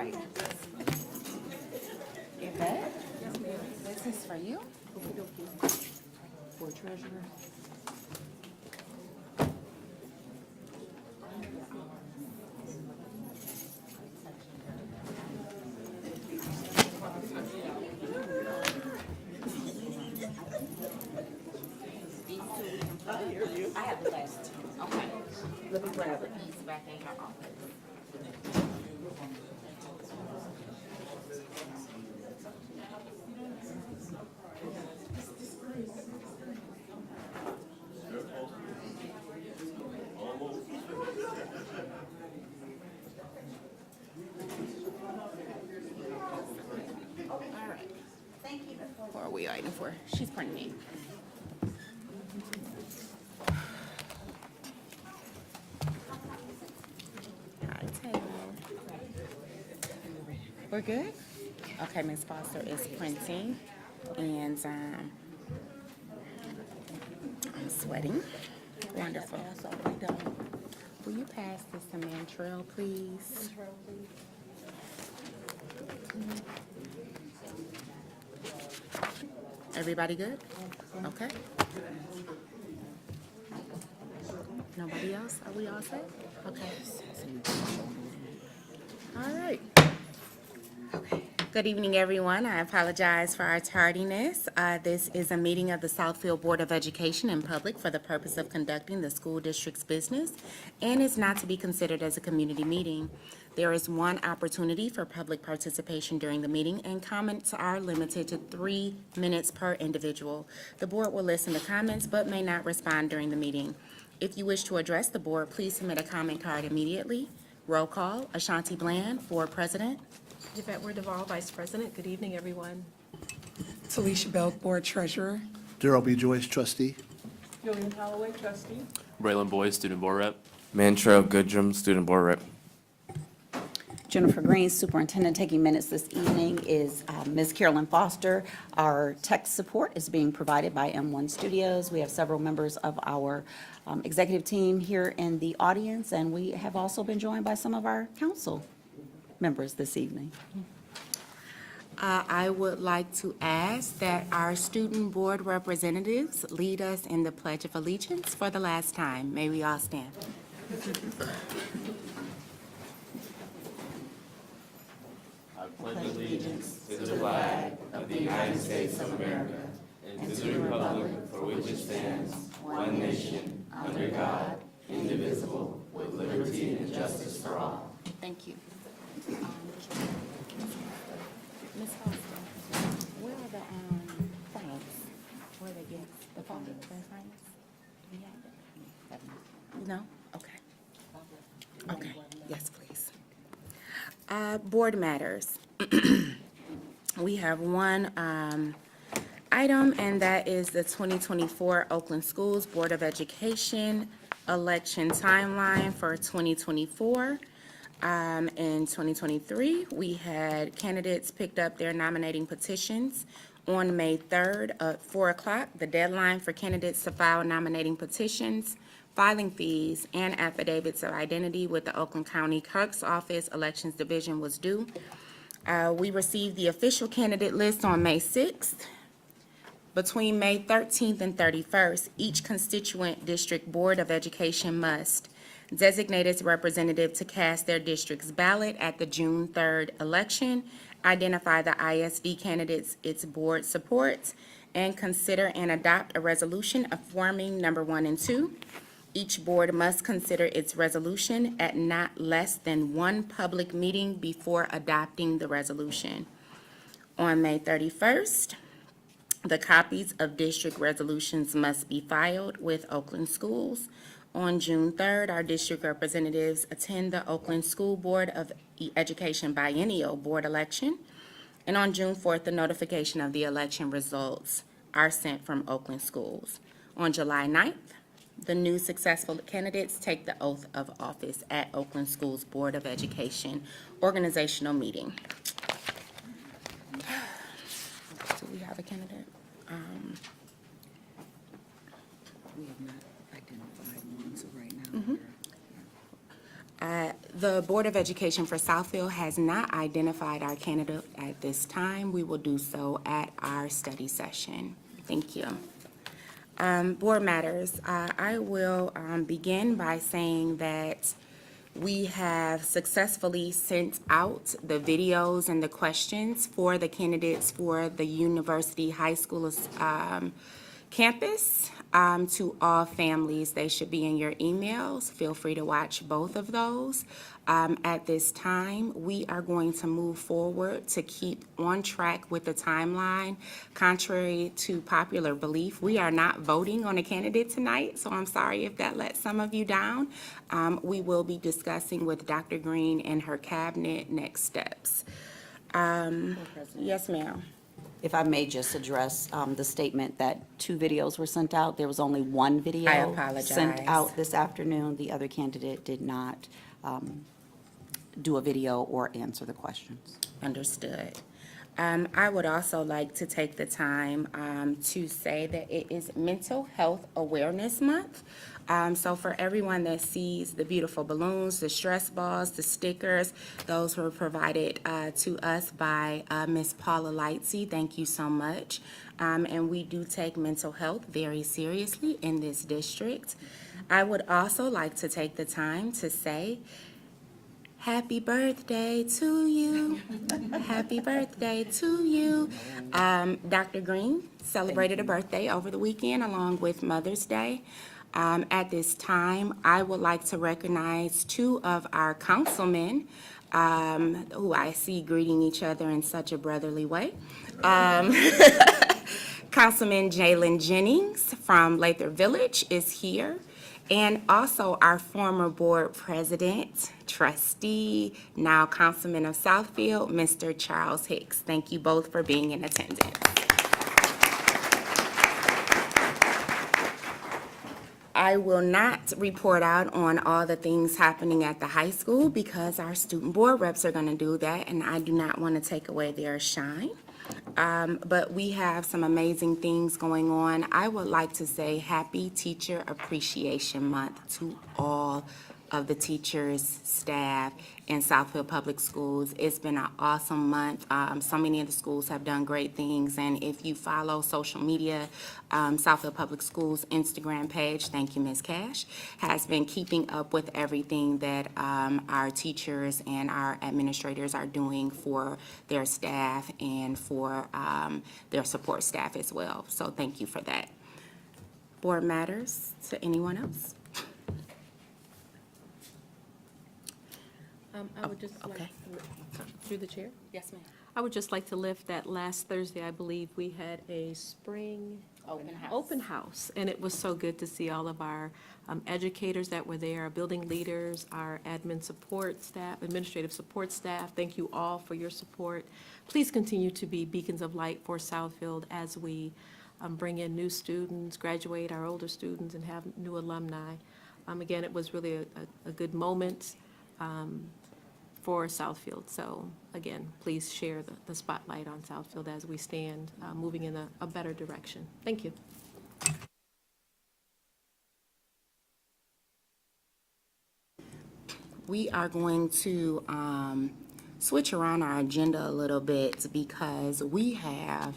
right. Yvette, this is for you. For treasurer. I have the last two. Okay. Let me grab these back in your office. All right. Thank you. What are we waiting for? She's printing me. Hi, Taylor. We're good? Okay, Ms. Foster is printing, and I'm sweating. Wonderful. Will you pass this to Mantrell, please? Everybody good? Okay. Nobody else? Are we all set? Okay. All right. Good evening, everyone. I apologize for our tardiness. This is a meeting of the Southfield Board of Education in public for the purpose of conducting the school district's business and is not to be considered as a community meeting. There is one opportunity for public participation during the meeting, and comments are limited to 3 minutes per individual. The board will listen to comments but may not respond during the meeting. If you wish to address the board, please submit a comment card immediately. Roll call. Ashanti Bland, Board President. Yvette Duvall, Vice President. Good evening, everyone. Talisha Belk, Board Treasurer. Darrell B. Joyce, trustee. Julian Holloway, trustee. Braylon Boyd, Student Board Rep. Mantrell Goodrum, Student Board Rep. Jennifer Green, Superintendent. Taking minutes this evening is Ms. Carolyn Foster. Our tech support is being provided by M1 Studios. We have several members of our executive team here in the audience, and we have also been joined by some of our council members this evening. I would like to ask that our student board representatives lead us in the Pledge of Allegiance for the last time. May we all stand? I pledge allegiance to the flag of the United States of America and to the republic for which it stands, one nation, under God, indivisible, with liberty and justice for all. Thank you. Ms. Foster, where are the frames? Where are they get the frames? Do we have it? No? Okay. Okay, yes, please. Board matters. We have one item, and that is the 2024 Oakland Schools Board of Education election timeline for 2024. In 2023, we had candidates picked up their nominating petitions on May 3rd at 4 o'clock. The deadline for candidates to file nominating petitions, filing fees, and affidavits of identity with the Oakland County Clerk's Office Elections Division was due. We received the official candidate list on May 6th. Between May 13th and 31st, each constituent district board of education must designate its representative to cast their district's ballot at the June 3rd election, identify the ISD candidates its board supports, and consider and adopt a resolution affirming number 1 and 2. Each board must consider its resolution at not less than one public meeting before adopting the resolution. On May 31st, the copies of district resolutions must be filed with Oakland Schools. On June 3rd, our district representatives attend the Oakland School Board of Education biennial board election. And on June 4th, the notification of the election results are sent from Oakland Schools. On July 9th, the new successful candidates take the oath of office at Oakland Schools Board of Education organizational meeting. Do we have a candidate? We have not identified one, so right now. The Board of Education for Southfield has not identified our candidate at this time. We will do so at our study session. Thank you. Board matters. I will begin by saying that we have successfully sent out the videos and the questions for the candidates for the University High School campus to all families. They should be in your emails. Feel free to watch both of those. At this time, we are going to move forward to keep on track with the timeline. Contrary to popular belief, we are not voting on a candidate tonight, so I'm sorry if that let some of you down. We will be discussing with Dr. Green and her cabinet next steps. Yes, ma'am. If I may just address the statement that 2 videos were sent out. There was only 1 video I apologize. sent out this afternoon. The other candidate did not do a video or answer the questions. Understood. I would also like to take the time to say that it is Mental Health Awareness Month. So for everyone that sees the beautiful balloons, the stress balls, the stickers, those were provided to us by Ms. Paula Lightsey. Thank you so much. And we do take mental health very seriously in this district. I would also like to take the time to say, happy birthday to you. Happy birthday to you. Dr. Green celebrated a birthday over the weekend along with Mother's Day. At this time, I would like to recognize 2 of our councilmen who I see greeting each other in such a brotherly way. Councilman Jalen Jennings from Lathrop Village is here. And also our former board president, trustee, now councilman of Southfield, Mr. Charles Hicks. Thank you both for being in attendance. I will not report out on all the things happening at the high school because our student board reps are going to do that, and I do not want to take away their shine. But we have some amazing things going on. I would like to say Happy Teacher Appreciation Month to all of the teachers, staff in Southfield Public Schools. It's been an awesome month. So many of the schools have done great things, and if you follow social media, Southfield Public Schools Instagram page, thank you, Ms. Cash, has been keeping up with everything that our teachers and our administrators are doing for their staff and for their support staff as well. So thank you for that. Board matters to anyone else? I would just like, okay. through the chair, Yes, ma'am. I would just like to lift that last Thursday, I believe, we had a spring open house, and it was so good to see all of our educators that were there, our building leaders, our admin support staff, administrative support staff. Thank you all for your support. Please continue to be beacons of light for Southfield as we bring in new students, graduate our older students, and have new alumni. Again, it was really a good moment for Southfield. So again, please share the spotlight on Southfield as we stand moving in a better direction. Thank you. We are going to switch around our agenda a little bit because we have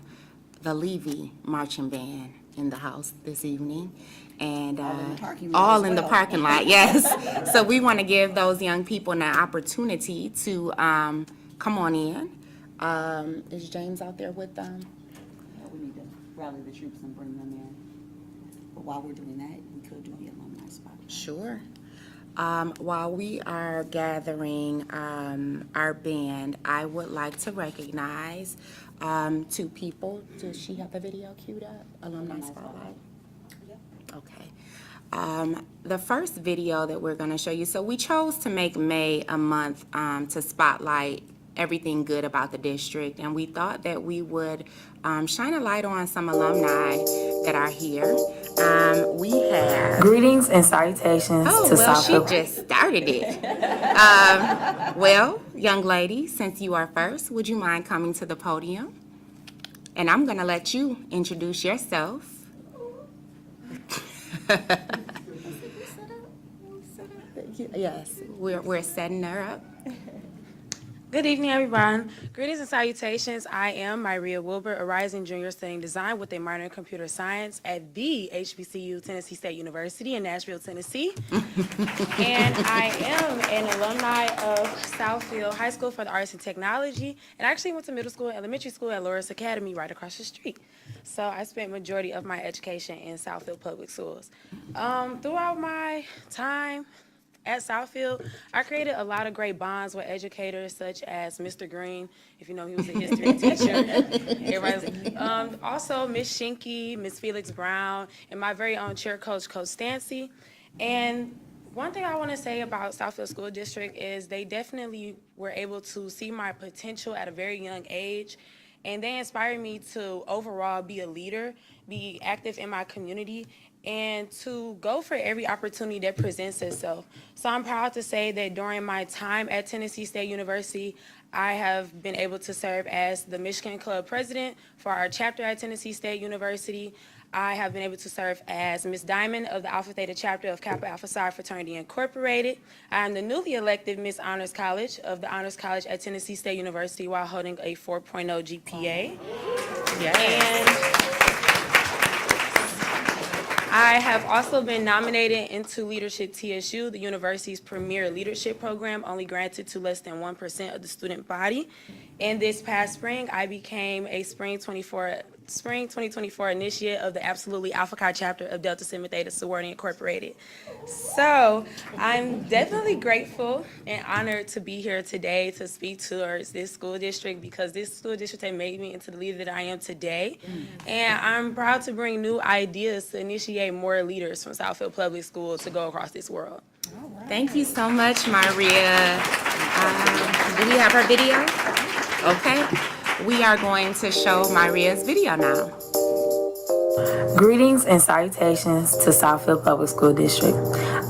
the Levy Marching Band in the house this evening. And all in the parking lot, yes. So we want to give those young people an opportunity to come on in. Is James out there with them? We need to rally the troops and bring them in. But while we're doing that, we could do the alumni spot. Sure. While we are gathering our band, I would like to recognize 2 people. Does she have the video queued up? Alumni Spotlight? Okay. The first video that we're going to show you, so we chose to make May a month to spotlight everything good about the district, and we thought that we would shine a light on some alumni that are here. We have... Greetings and salutations to Southfield. She just started it. Well, young lady, since you are first, would you mind coming to the podium? And I'm going to let you introduce yourself. Thank you. Yes, we're setting her up. Good evening, everyone. Greetings and salutations. I am Myria Wilbur, a rising junior studying design with a minor in computer science at the HBCU, Tennessee State University in Nashville, Tennessee. And I am an alumni of Southfield High School for the Arts and Technology, and I actually went to middle school and elementary school at Loris Academy right across the street. So I spent majority of my education in Southfield Public Schools. Throughout my time at Southfield, I created a lot of great bonds with educators such as Mr. Green, if you know he was a history teacher. Also Miss Shinky, Miss Felix Brown, and my very own cheer coach, Coach Stancy. And one thing I want to say about Southfield School District is they definitely were able to see my potential at a very young age, and they inspired me to overall be a leader, be active in my community, and to go for every opportunity that presents itself. So I'm proud to say that during my time at Tennessee State University, I have been able to serve as the Michigan Club president for our chapter at Tennessee State University. I have been able to serve as Miss Diamond of the Alpha Theta chapter of Kappa Alpha Psi Fraternity Incorporated. I am the newly elected Miss Honors College of the Honors College at Tennessee State University while holding a 4.0 GPA. And I have also been nominated into Leadership TSU, the university's premier leadership program, only granted to less than 1% of the student body. And this past spring, I became a Spring 2024 initiate of the Absolutely Alpha Chi chapter of Delta Sigma Theta Sorority Incorporated. So I'm definitely grateful and honored to be here today to speak towards this school district, because this school district has made me into the leader that I am today. And I'm proud to bring new ideas to initiate more leaders from Southfield Public Schools to go across this world. Thank you so much, Maria. Do we have her video? Okay. We are going to show Maria's video now. Greetings and salutations to Southfield Public School District.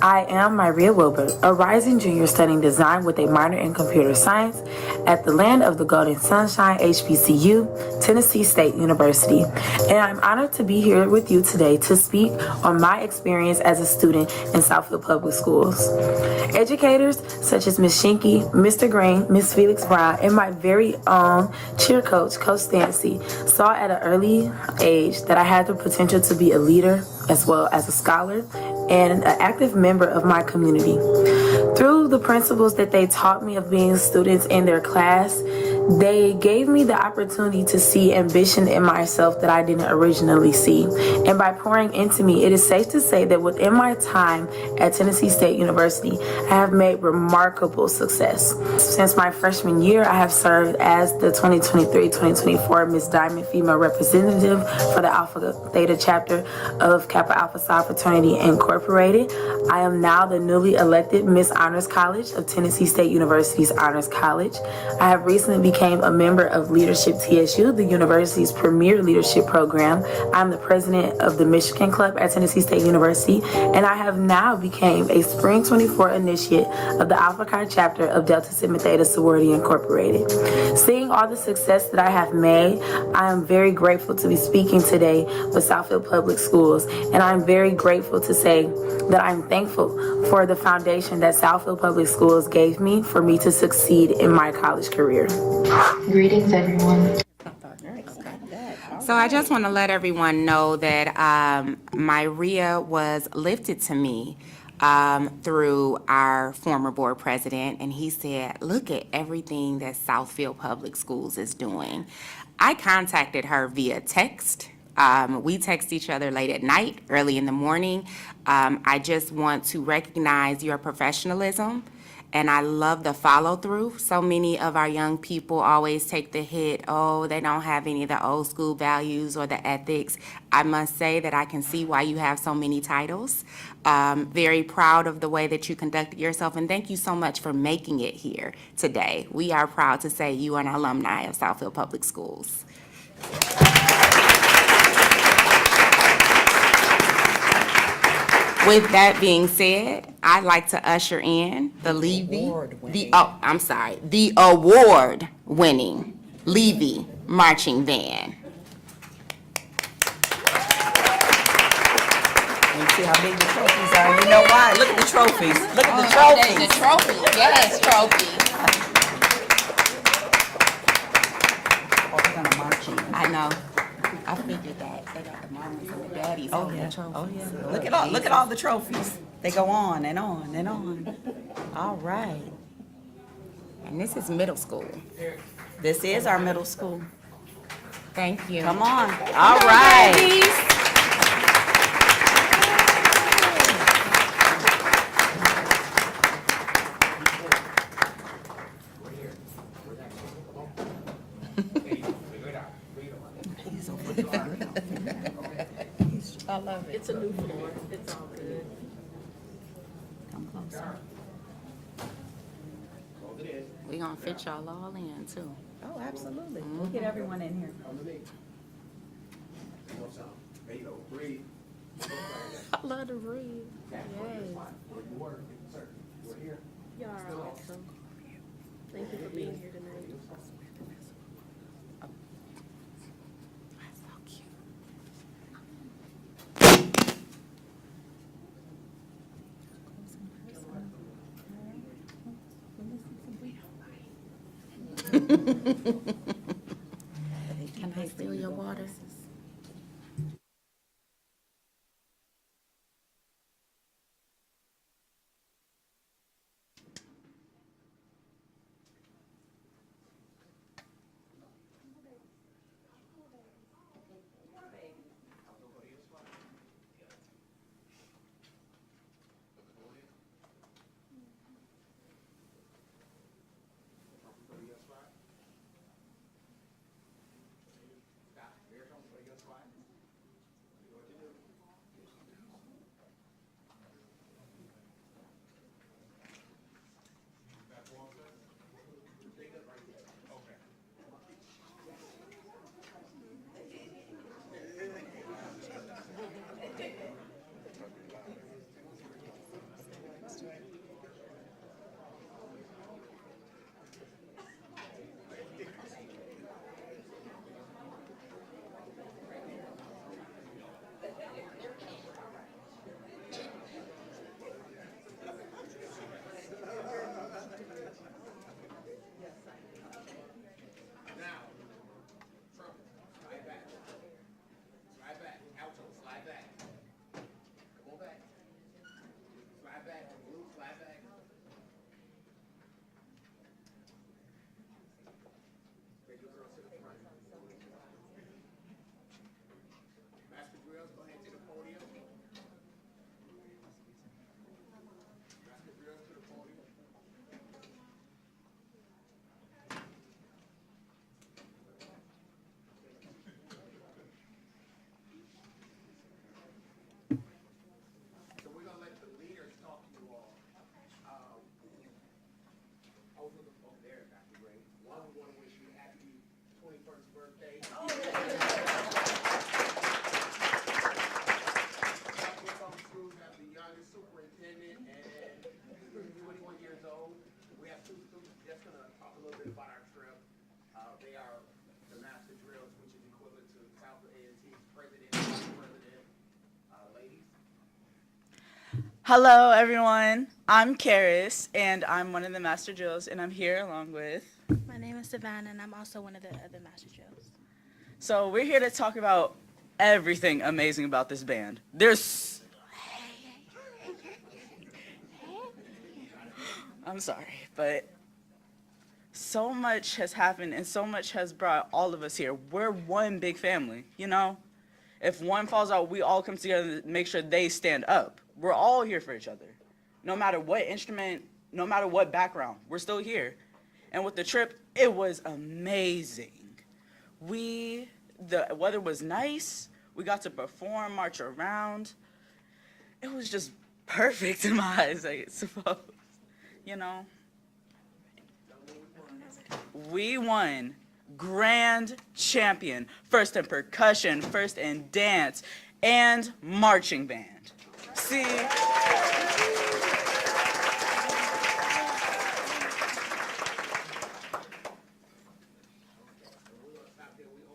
I am Myria Wilbur, a rising junior studying design with a minor in computer science at the Land of the Golden Sunshine HBCU, Tennessee State University. And I'm honored to be here with you today to speak on my experience as a student in Southfield Public Schools. Educators such as Ms. Shinky, Mr. Green, Ms. Felix Brown, and my very own cheer coach, Coach Stancy, saw at an early age that I had the potential to be a leader as well as a scholar and an active member of my community. Through the principles that they taught me of being students in their class, they gave me the opportunity to see ambition in myself that I didn't originally see. And by pouring into me, it is safe to say that within my time at Tennessee State University, I have made remarkable success. Since my freshman year, I have served as the 2023-2024 Miss Diamond Female Representative for the Alpha Theta chapter of Kappa Alpha Psi Fraternity Incorporated. I am now the newly elected Miss Honors College of Tennessee State University's Honors College. I have recently became a member of Leadership TSU, the university's premier leadership program. I'm the president of the Michigan Club at Tennessee State University, and I have now became a Spring 24 initiate of the Alpha Chi chapter of Delta Sigma Theta Sorority Incorporated. Seeing all the success that I have made, I am very grateful to be speaking today with Southfield Public Schools, and I'm very grateful to say that I'm thankful for the foundation that Southfield Public Schools gave me for me to succeed in my college career. Greetings, everyone. So I just want to let everyone know that Myria was lifted to me through our former board president, and he said, look at everything that Southfield Public Schools is doing. I contacted her via text. We text each other late at night, early in the morning. I just want to recognize your professionalism, and I love the follow-through. So many of our young people always take the hit, oh, they don't have any of the old school values or the ethics. I must say that I can see why you have so many titles. Very proud of the way that you conducted yourself, and thank you so much for making it here today. We are proud to say you are an alumni of Southfield Public Schools. With that being said, I'd like to usher in the award-winning Levy Marching Band. You see how big the trophies are? You know why? Look at the trophies. Look at the trophies. The trophy, yes, trophy. Oh, they're gonna march in. I know. I figured that. They got the mamas and the daddies Oh, holding yeah. the trophies. Oh, yeah. Look at all the trophies. They go on and on and on. All right. And this is middle school. This is our middle school. Thank you. Come on. All right. I love it. It's a new floor. It's all good. Come closer. We gonna fit y'all all in too. Oh, absolutely. We'll get everyone in here. I love to read. Yes. Y'all are awesome. Thank you for being here tonight. Can I steal your water? Hello, everyone. I'm Karis, and I'm one of the Master Drills, and I'm here along with. My name is Savannah, and I'm also one of the other Master Drills. So we're here to talk about everything amazing about this band. I'm sorry, but so much has happened, and so much has brought all of us here. We're one big family, you know? If one falls out, we all come together to make sure they stand up. We're all here for each other. No matter what instrument, no matter what background, we're still here. And with the trip, it was amazing. The weather was nice. We got to perform, march around. It was just perfect in my eyes, I suppose. You know? We won grand champion, first in percussion, first in dance, and marching band. See? We owe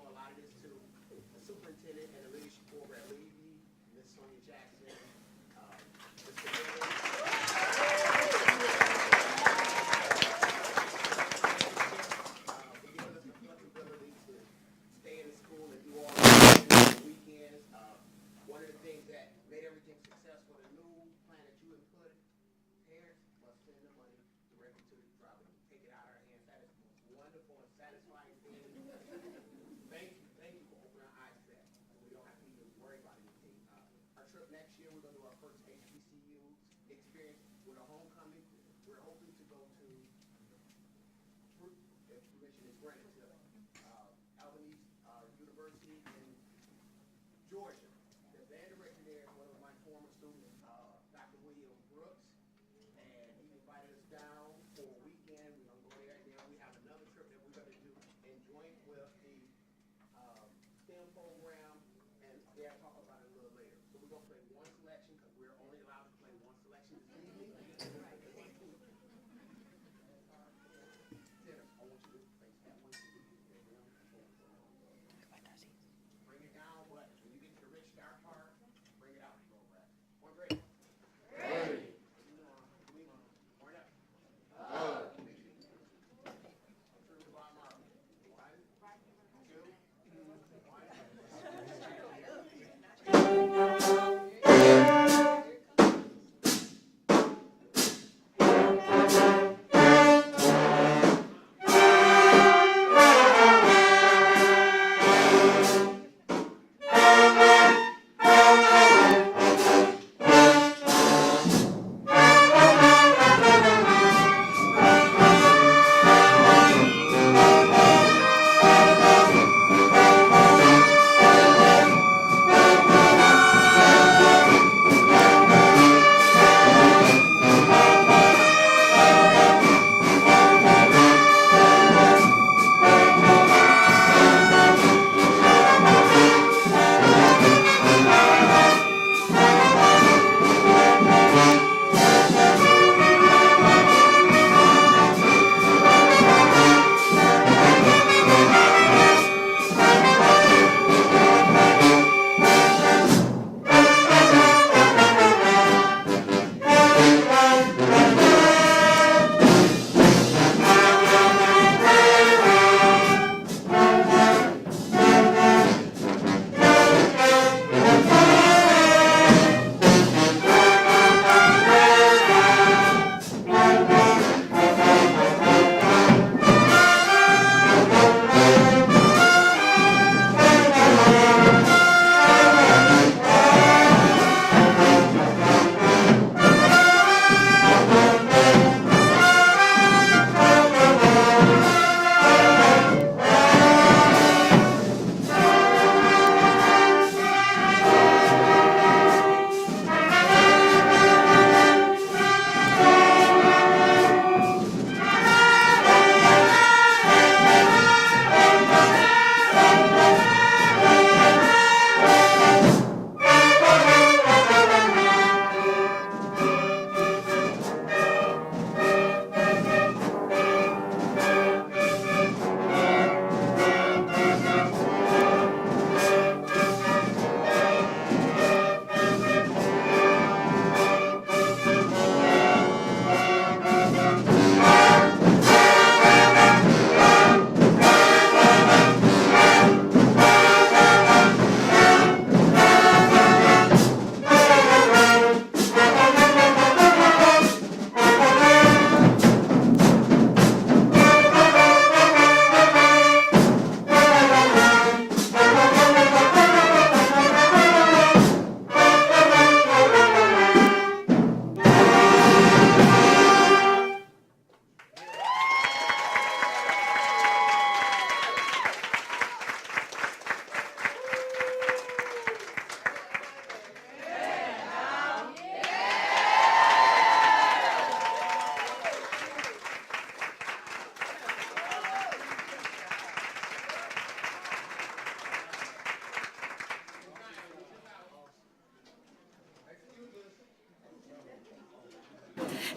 a lot of this to the superintendent and the leadership board at Levy, Miss Sonia Jackson, granted to Albany University in Georgia. The band director there is one of my former students, Dr. William Brooks, and he invited us down for a weekend. We're gonna go there, and then we have another trip that we're gonna do in joint with the STEM program, and they'll talk about it a little later. So we're gonna play one selection because we're only allowed to play one selection this evening. Dennis, I want you to face that one. Bring it down, but when you get to the rich dark part, bring it out. One great. Ready. Point up. Through the bottom arm. One, two,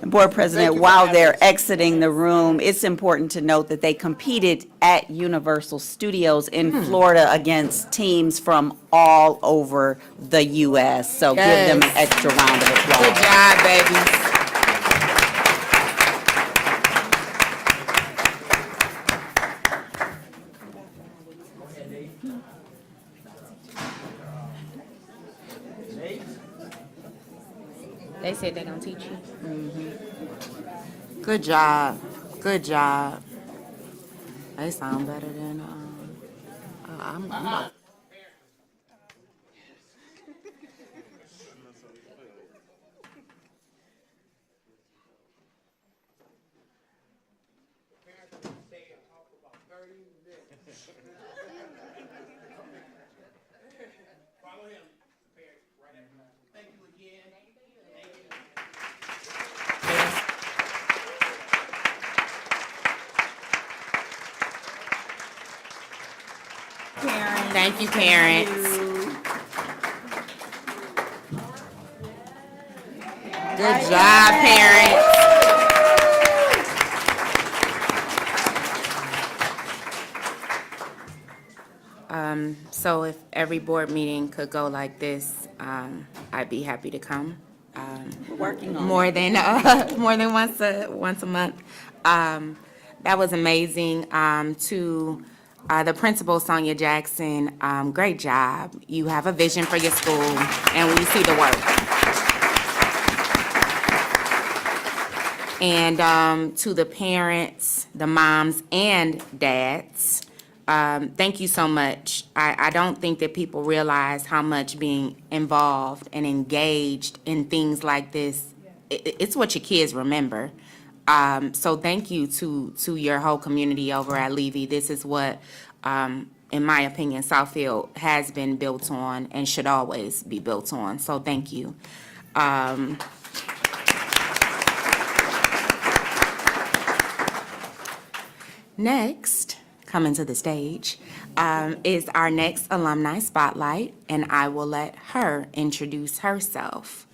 Board President, while they're exiting the room, it's important to note that they competed at Universal Studios in Florida against teams from all over the U.S. So give them an extra round of applause. Good job, babies. They said they're gonna teach you. Good job. Good job. They sound better than I'm about. Parents stay and talk for about 30 Thank you, parents. Good job, parents. So if every board meeting could go like this, I'd be happy to come. We're working on More it. than, more than once a month. That was amazing. To the principal, Sonia Jackson, great job. You have a vision for your school, and we see the work. And to the parents, the moms and dads, thank you so much. I don't think that people realize how much being involved and engaged in things like this, it's what your kids remember. So thank you to your whole community over at Levy. This is what, in my opinion, Southfield has been built on and should always be built on. So thank you. Next, coming to the stage, is our next alumni spotlight, and I will let her introduce herself.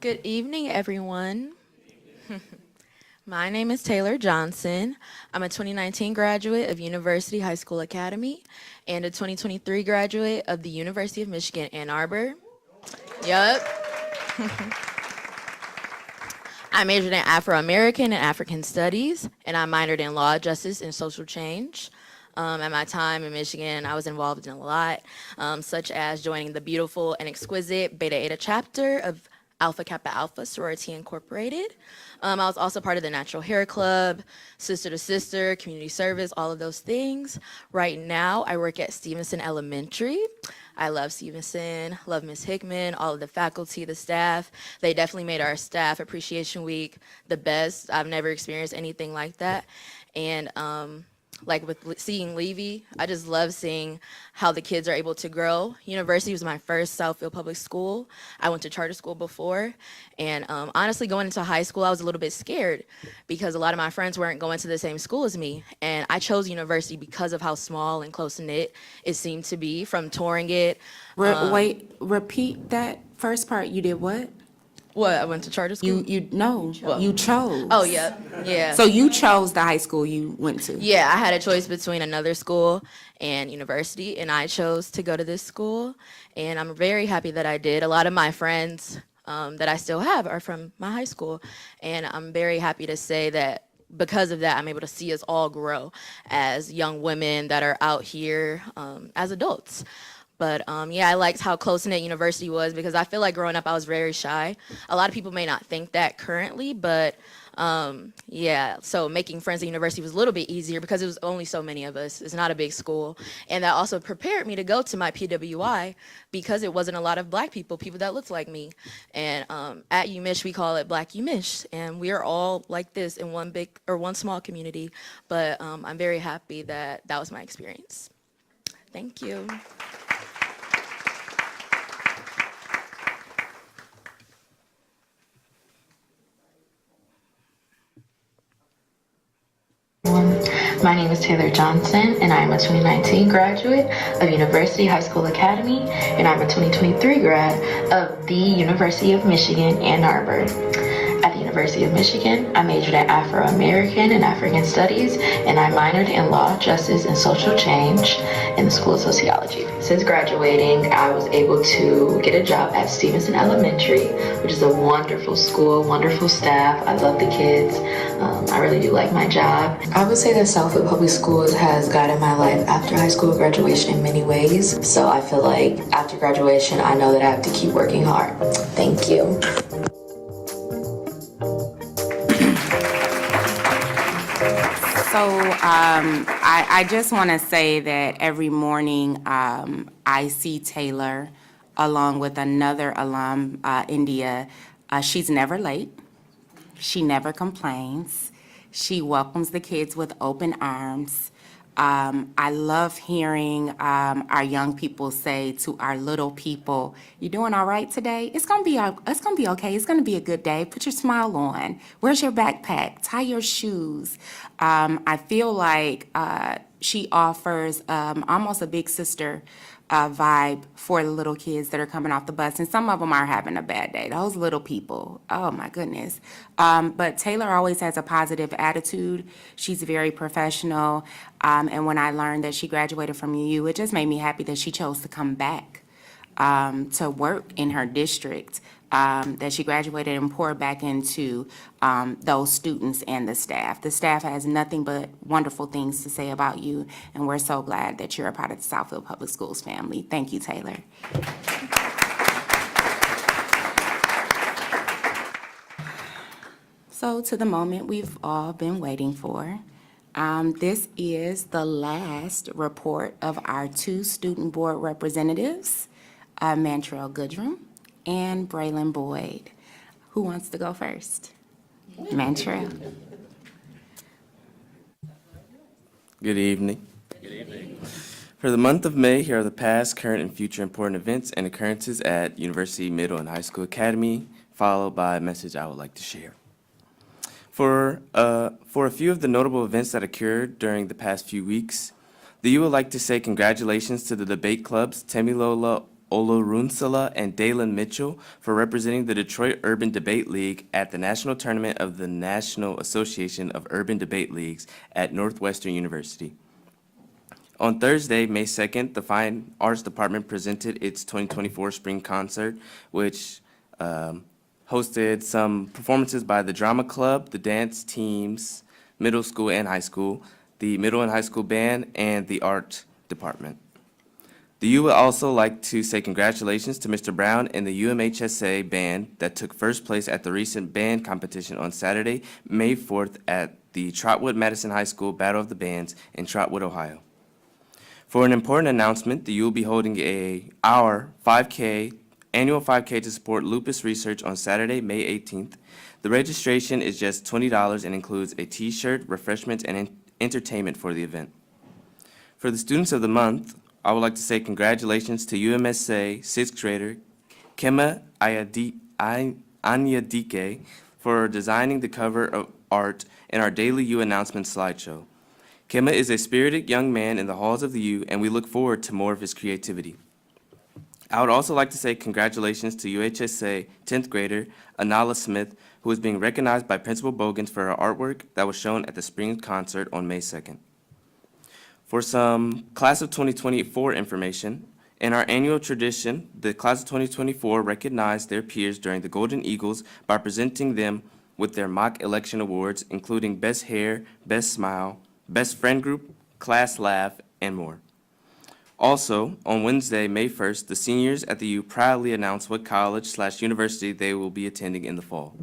Good evening, everyone. My name is Taylor Johnson. I'm a 2019 graduate of University High School Academy and a 2023 graduate of the University of Michigan, Ann Arbor. Yup. I majored in Afro-American and African Studies, and I minored in Law, Justice, and Social Change. At my time in Michigan, I was involved in a lot, such as joining the beautiful and exquisite Beta Eta chapter of Alpha Kappa Alpha Sorority Incorporated. I was also part of the Natural Hair Club, Sister to Sister, community service, all of those things. Right now, I work at Stevenson Elementary. I love Stevenson, love Ms. Hickman, all of the faculty, the staff. They definitely made our Staff Appreciation Week the best. I've never experienced anything like that. And like with seeing Levy, I just love seeing how the kids are able to grow. University was my first Southfield public school. I went to charter school before, and honestly, going into high school, I was a little bit scared because a lot of my friends weren't going to the same school as me, and I chose University because of how small and close-knit it seemed to be from touring it. Wait, repeat that first part. You did what? What, I went to charter school? You chose. Oh, yep, yeah. So you chose the high school you went to? Yeah, I had a choice between another school and university, and I chose to go to this school, and I'm very happy that I did. A lot of my friends that I still have are from my high school, and I'm very happy to say that because of that, I'm able to see us all grow as young women that are out here as adults. But yeah, I liked how close-knit University was because I feel like growing up I was very shy. A lot of people may not think that currently, but yeah, so making friends at University was a little bit easier because it was only so many of us. It's not a big school. And that also prepared me to go to my PWI because it wasn't a lot of black people that looked like me. And at UMich, we call it Black UMich, and we are all like this in one small community. But I'm very happy that that was my experience. Thank you. My name is Taylor Johnson, and I am a 2019 graduate of University High School Academy, and I'm a 2023 grad of the University of Michigan, Ann Arbor. At the University of Michigan, I majored in Afro-American and African Studies, and I minored in Law, Justice, and Social Change in the School of Sociology. Since graduating, I was able to get a job at Stevenson Elementary, which is a wonderful school, wonderful staff. I love the kids. I really do like my job. I would say that Southfield Public Schools has guided my life after high school graduation in many ways. So I feel like after graduation, I know that I have to keep working hard. Thank you. So I just want to say that every morning I see Taylor along with another alum, India. She's never late. She never complains. She welcomes the kids with open arms. I love hearing our young people say to our little people, "You doing all right today? It's gonna be okay. It's gonna be a good day. Put your smile on. Where's your backpack? Tie your shoes." I feel like she offers almost a big sister vibe for the little kids that are coming off the bus, and some of them are having a bad day. Those little people, oh my goodness. But Taylor always has a positive attitude. She's very professional, and when I learned that she graduated from UU, it just made me happy that she chose to come back to work in her district, that she graduated and poured back into those students and the staff. The staff has nothing but wonderful things to say about you, and we're so glad that you're a part of the Southfield Public Schools family. Thank you, Taylor. So to the moment we've all been waiting for. This is the last report of our two student board representatives, Mantrell Goodrum and Braylon Boyd. Who wants to go first? Mantrell. Good evening. Good evening. For the month of May, here are the past, current, and future important events and occurrences at University Middle and High School Academy, followed by a message I would like to share. For a few of the notable events that occurred during the past few weeks, the U would like to say congratulations to the debate clubs Temilola Olorunsala and Dalen Mitchell for representing the Detroit Urban Debate League at the National Tournament of the National Association of Urban Debate Leagues at Northwestern University. On Thursday, May 2nd, the Fine Arts Department presented its 2024 Spring Concert, which hosted some performances by the Drama Club, the dance teams, middle school and high school, the middle and high school band, and the art department. The U would also like to say congratulations to Mr. Brown and the UMHSA band that took first place at the recent band competition on Saturday, May 4th at the Trotwood Madison High School Battle of the Bands in Trotwood, Ohio. For an important announcement, the U will be holding our annual 5K to support lupus research on Saturday, May 18th. The registration is just $20 and includes a t-shirt, refreshments, and entertainment for the event. For the students of the month, I would like to say congratulations to UMSA 6th grader Kema Anyadike for designing the cover of art in our daily U announcement slideshow. Kema is a spirited young man in the halls of the U, and we look forward to more of his creativity. I would also like to say congratulations to UHSA 10th grader Anala Smith, who is being recognized by Principal Bogans for her artwork that was shown at the spring concert on May 2nd. For some Class of 2024 information, in our annual tradition, the Class of 2024 recognized their peers during the Golden Eagles by presenting them with their mock election awards, including Best Hair, Best Smile, Best Friend Group, Class Laugh, and more. Also, on Wednesday, May 1st, the seniors at the U proudly announced what college/university they will be attending in the fall.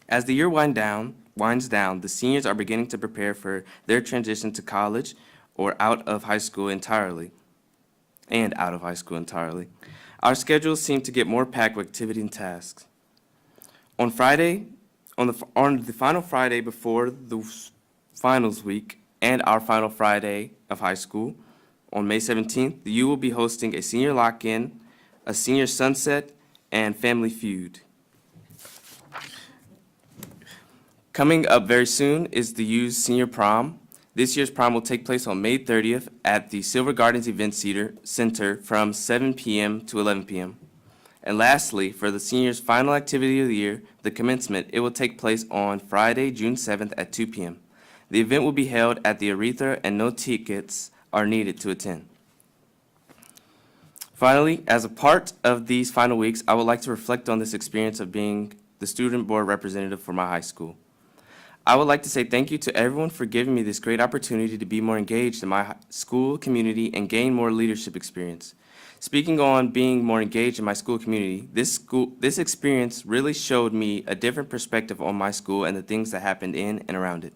As the year winds down, the seniors are beginning to prepare for their transition to college or out of high school entirely. Our schedules seem to get more packed with activity and tasks. On the final Friday before the finals week and our final Friday of high school, on May 17th, the U will be hosting a senior lock-in, a senior sunset, and family feud. Coming up very soon is the U's senior prom. This year's prom will take place on May 30th at the Silver Gardens Event Center from 7 p.m. to 11 p.m. And lastly, for the seniors' final activity of the year, the commencement, it will take place on Friday, June 7th at 2 p.m. The event will be held at the Aretha and no tickets are needed to attend. Finally, as a part of these final weeks, I would like to reflect on this experience of being the student board representative for my high school. I would like to say thank you to everyone for giving me this great opportunity to be more engaged in my school community and gain more leadership experience. Speaking on being more engaged in my school community, this experience really showed me a different perspective on my school and the things that happened in and around it.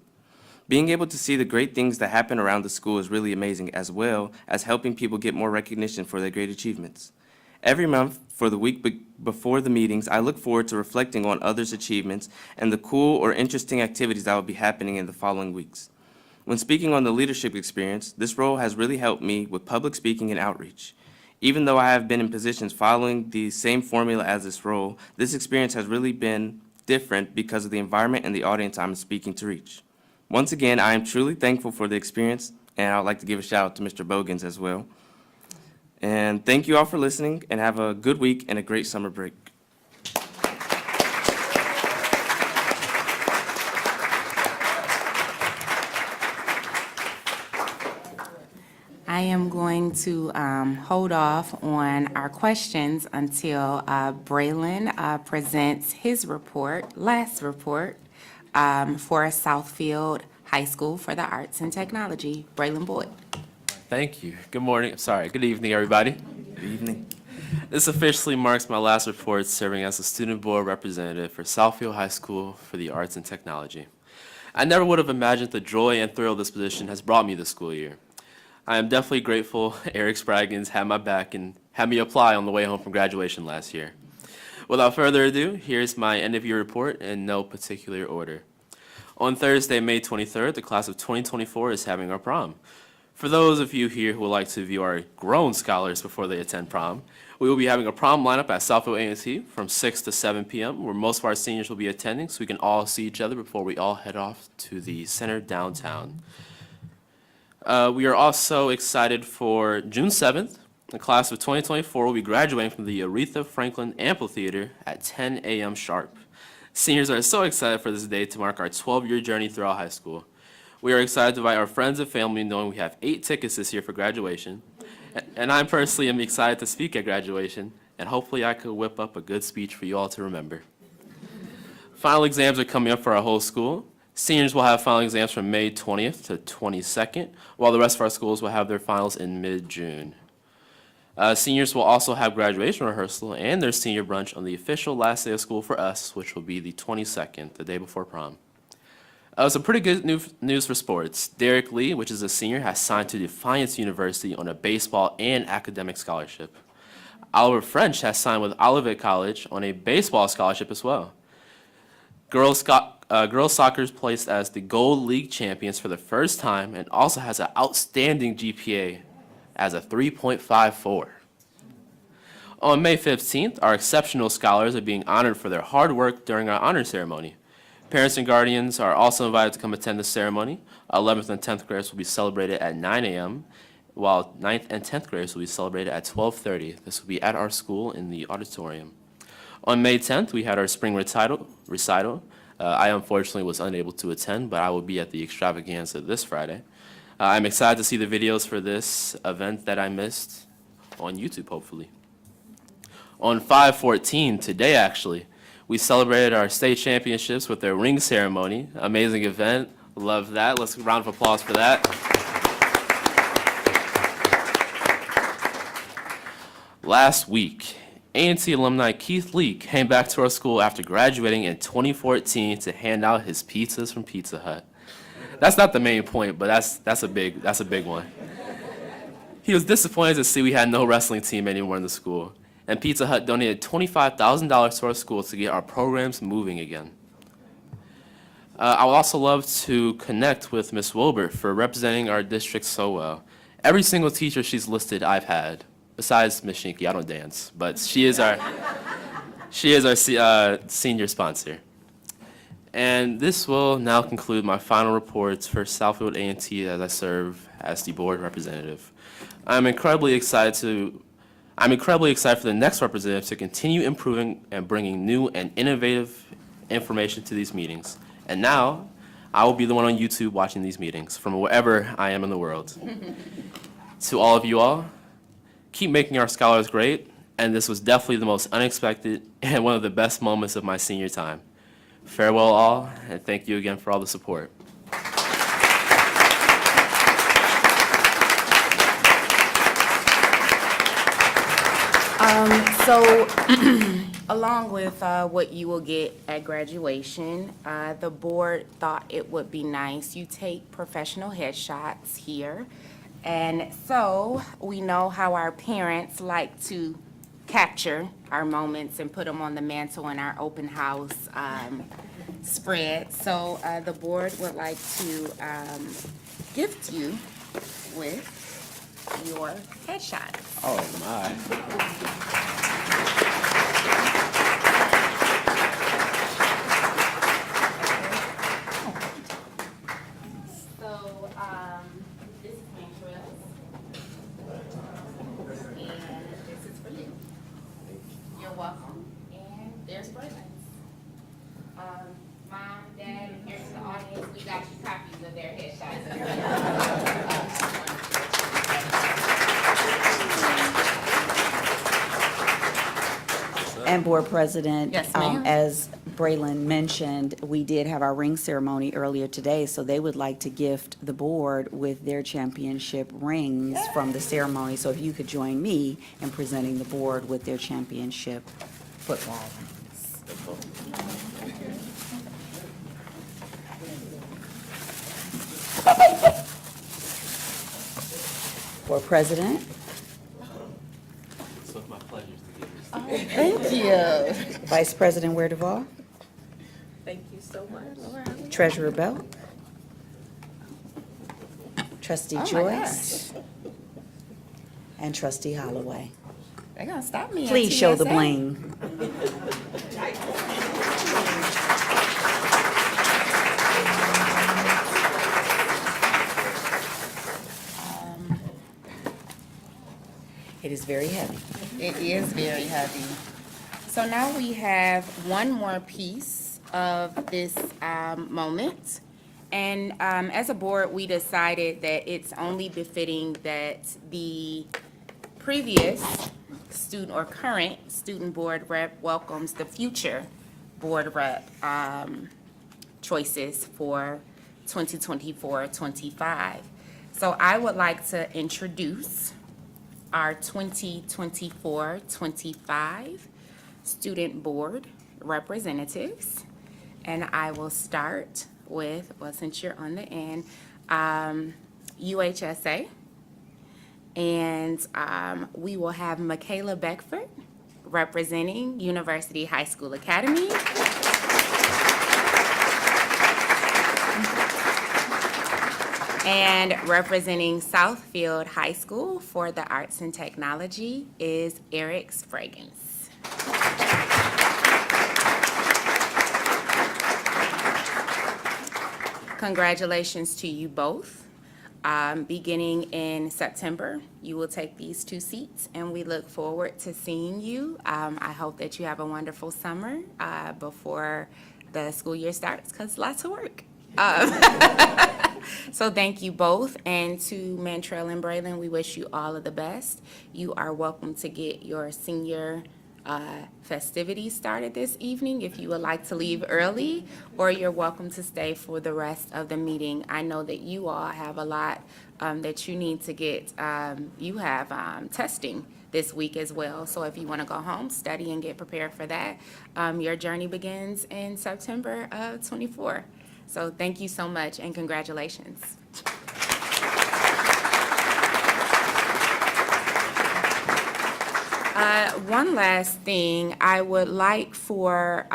Being able to see the great things that happen around the school is really amazing, as well as helping people get more recognition for their great achievements. Every month, for the week before the meetings, I look forward to reflecting on others' achievements and the cool or interesting activities that will be happening in the following weeks. When speaking on the leadership experience, this role has really helped me with public speaking and outreach. Even though I have been in positions following the same formula as this role, this experience has really been different because of the environment and the audience I'm speaking to reach. Once again, I am truly thankful for the experience, and I'd like to give a shout out to Mr. Bogans as well. And thank you all for listening, and have a good week and a great summer break. I am going to hold off on our questions until Braylon presents his report, last report, for Southfield High School for the Arts and Technology. Braylon Boyd. Thank you. Good morning. Sorry, good evening, everybody. Good evening. This officially marks my last report serving as a student board representative for Southfield High School for the Arts and Technology. I never would have imagined the joy and thrill this position has brought me this school year. I am definitely grateful Eric Spraggins had my back and had me apply on the way home from graduation last year. Without further ado, here's my end-of-year report in no particular order. On Thursday, May 23rd, the class of 2024 is having our prom. For those of you here who would like to view our grown scholars before they attend prom, we will be having a prom lineup at Southfield A&T from 6 to 7 p.m., where most of our seniors will be attending so we can all see each other before we all head off to the center downtown. We are also excited for June 7th. The class of 2024 will be graduating from the Aretha Franklin Amphitheater at 10 a.m. sharp. Seniors are so excited for this day to mark our 12-year journey throughout high school. We are excited to invite our friends and family, knowing we have 8 tickets this year for graduation. And I personally am excited to speak at graduation, and hopefully I could whip up a good speech for you all to remember. Final exams are coming up for our whole school. Seniors will have final exams from May 20th to 22nd, while the rest of our schools will have their finals in mid-June. Seniors will also have graduation rehearsal and their senior brunch on the official last day of school for us, which will be the 22nd, the day before prom. Some pretty good news for sports. Derek Lee, which is a senior, has signed to Defiance University on a baseball and academic scholarship. Oliver French has signed with Olivet College on a baseball scholarship as well. Girls soccer is placed as the Gold League champions for the first time and also has an outstanding GPA as a 3.54. On May 15th, our exceptional scholars are being honored for their hard work during our honor ceremony. Parents and guardians are also invited to come attend the ceremony. 11th and 10th graders will be celebrated at 9 a.m., while 9th and 10th graders will be celebrated at 12:30. This will be at our school in the auditorium. On May 10th, we had our spring recital. I unfortunately was unable to attend, but I will be at the extravaganza this Friday. I'm excited to see the videos for this event that I missed on YouTube, hopefully. On 5/14, today actually, we celebrated our state championships with their ring ceremony. Amazing event. Love that. Let's give a round of applause for that. Last week, A&T alumni Keith Lee came back to our school after graduating in 2014 to hand out his pizzas from Pizza Hut. That's not the main point, but that's a big one. He was disappointed to see we had no wrestling team anymore in the school, and Pizza Hut donated $25,000 to our school to get our programs moving again. I would also love to connect with Ms. Wilbert for representing our district so well. Every single teacher she's listed I've had, besides Ms. Shinky. I don't dance, but she is our senior sponsor. And this will now conclude my final reports for Southfield A&T as I serve as the board representative. I'm incredibly excited for the next representative to continue improving and bringing new and innovative information to these meetings. And now, I will be the one on YouTube watching these meetings from wherever I am in the world. To all of you all, keep making our scholars great, and this was definitely the most unexpected and one of the best moments of my senior time. Farewell all, and thank you again for all the support. So, along with what you will get at graduation, the board thought it would be nice you take professional headshots here. And so, we know how our parents like to capture our moments and put them on the mantle in our open house spread. So, the board would like to gift you with your headshot. Oh, my. So, this is Mantrail's. And this is for you. You're welcome. And there's Braylon's. Mom, Dad, and here to the audience, we got you copies of their headshots. And Board President. Yes, ma'am. As Braylon mentioned, we did have our ring ceremony earlier today, so they would like to gift the board with their championship rings from the ceremony. So if you could join me in presenting the board with their championship football rings. Board President. So my pleasure to give you. Thank you. Vice President Ware Duval. Thank you so much. Treasurer Bell. Trustee Oh, my Joyce. And Trustee Holloway. They're gonna stop me. on Please show the TSA. bling. It is very heavy. It is very heavy. So now we have one more piece of this moment. And as a board, we decided that it's only befitting that the previous student or current student board rep welcomes the future board rep choices for 2024-25. So I would like to introduce our 2024-25 student board representatives. And I will start with, well, since you're on the end, UHSA. And we will have Michaela Beckford representing University High School Academy. And representing Southfield High School for the Arts and Technology is Eric Spraggins. Congratulations to you both. Beginning in September, you will take these two seats, and we look forward to seeing you. I hope that you have a wonderful summer before the school year starts, because lots of work. So thank you both, and to Mantrell and Braylon, we wish you all of the best. You are welcome to get your senior festivities started this evening if you would like to leave early, or you're welcome to stay for the rest of the meeting. I know that you all have a lot that you need to get. You have testing this week as well, so if you want to go home, study and get prepared for that. Your journey begins in September of 24. So thank you so much, and congratulations. One last thing, I would like for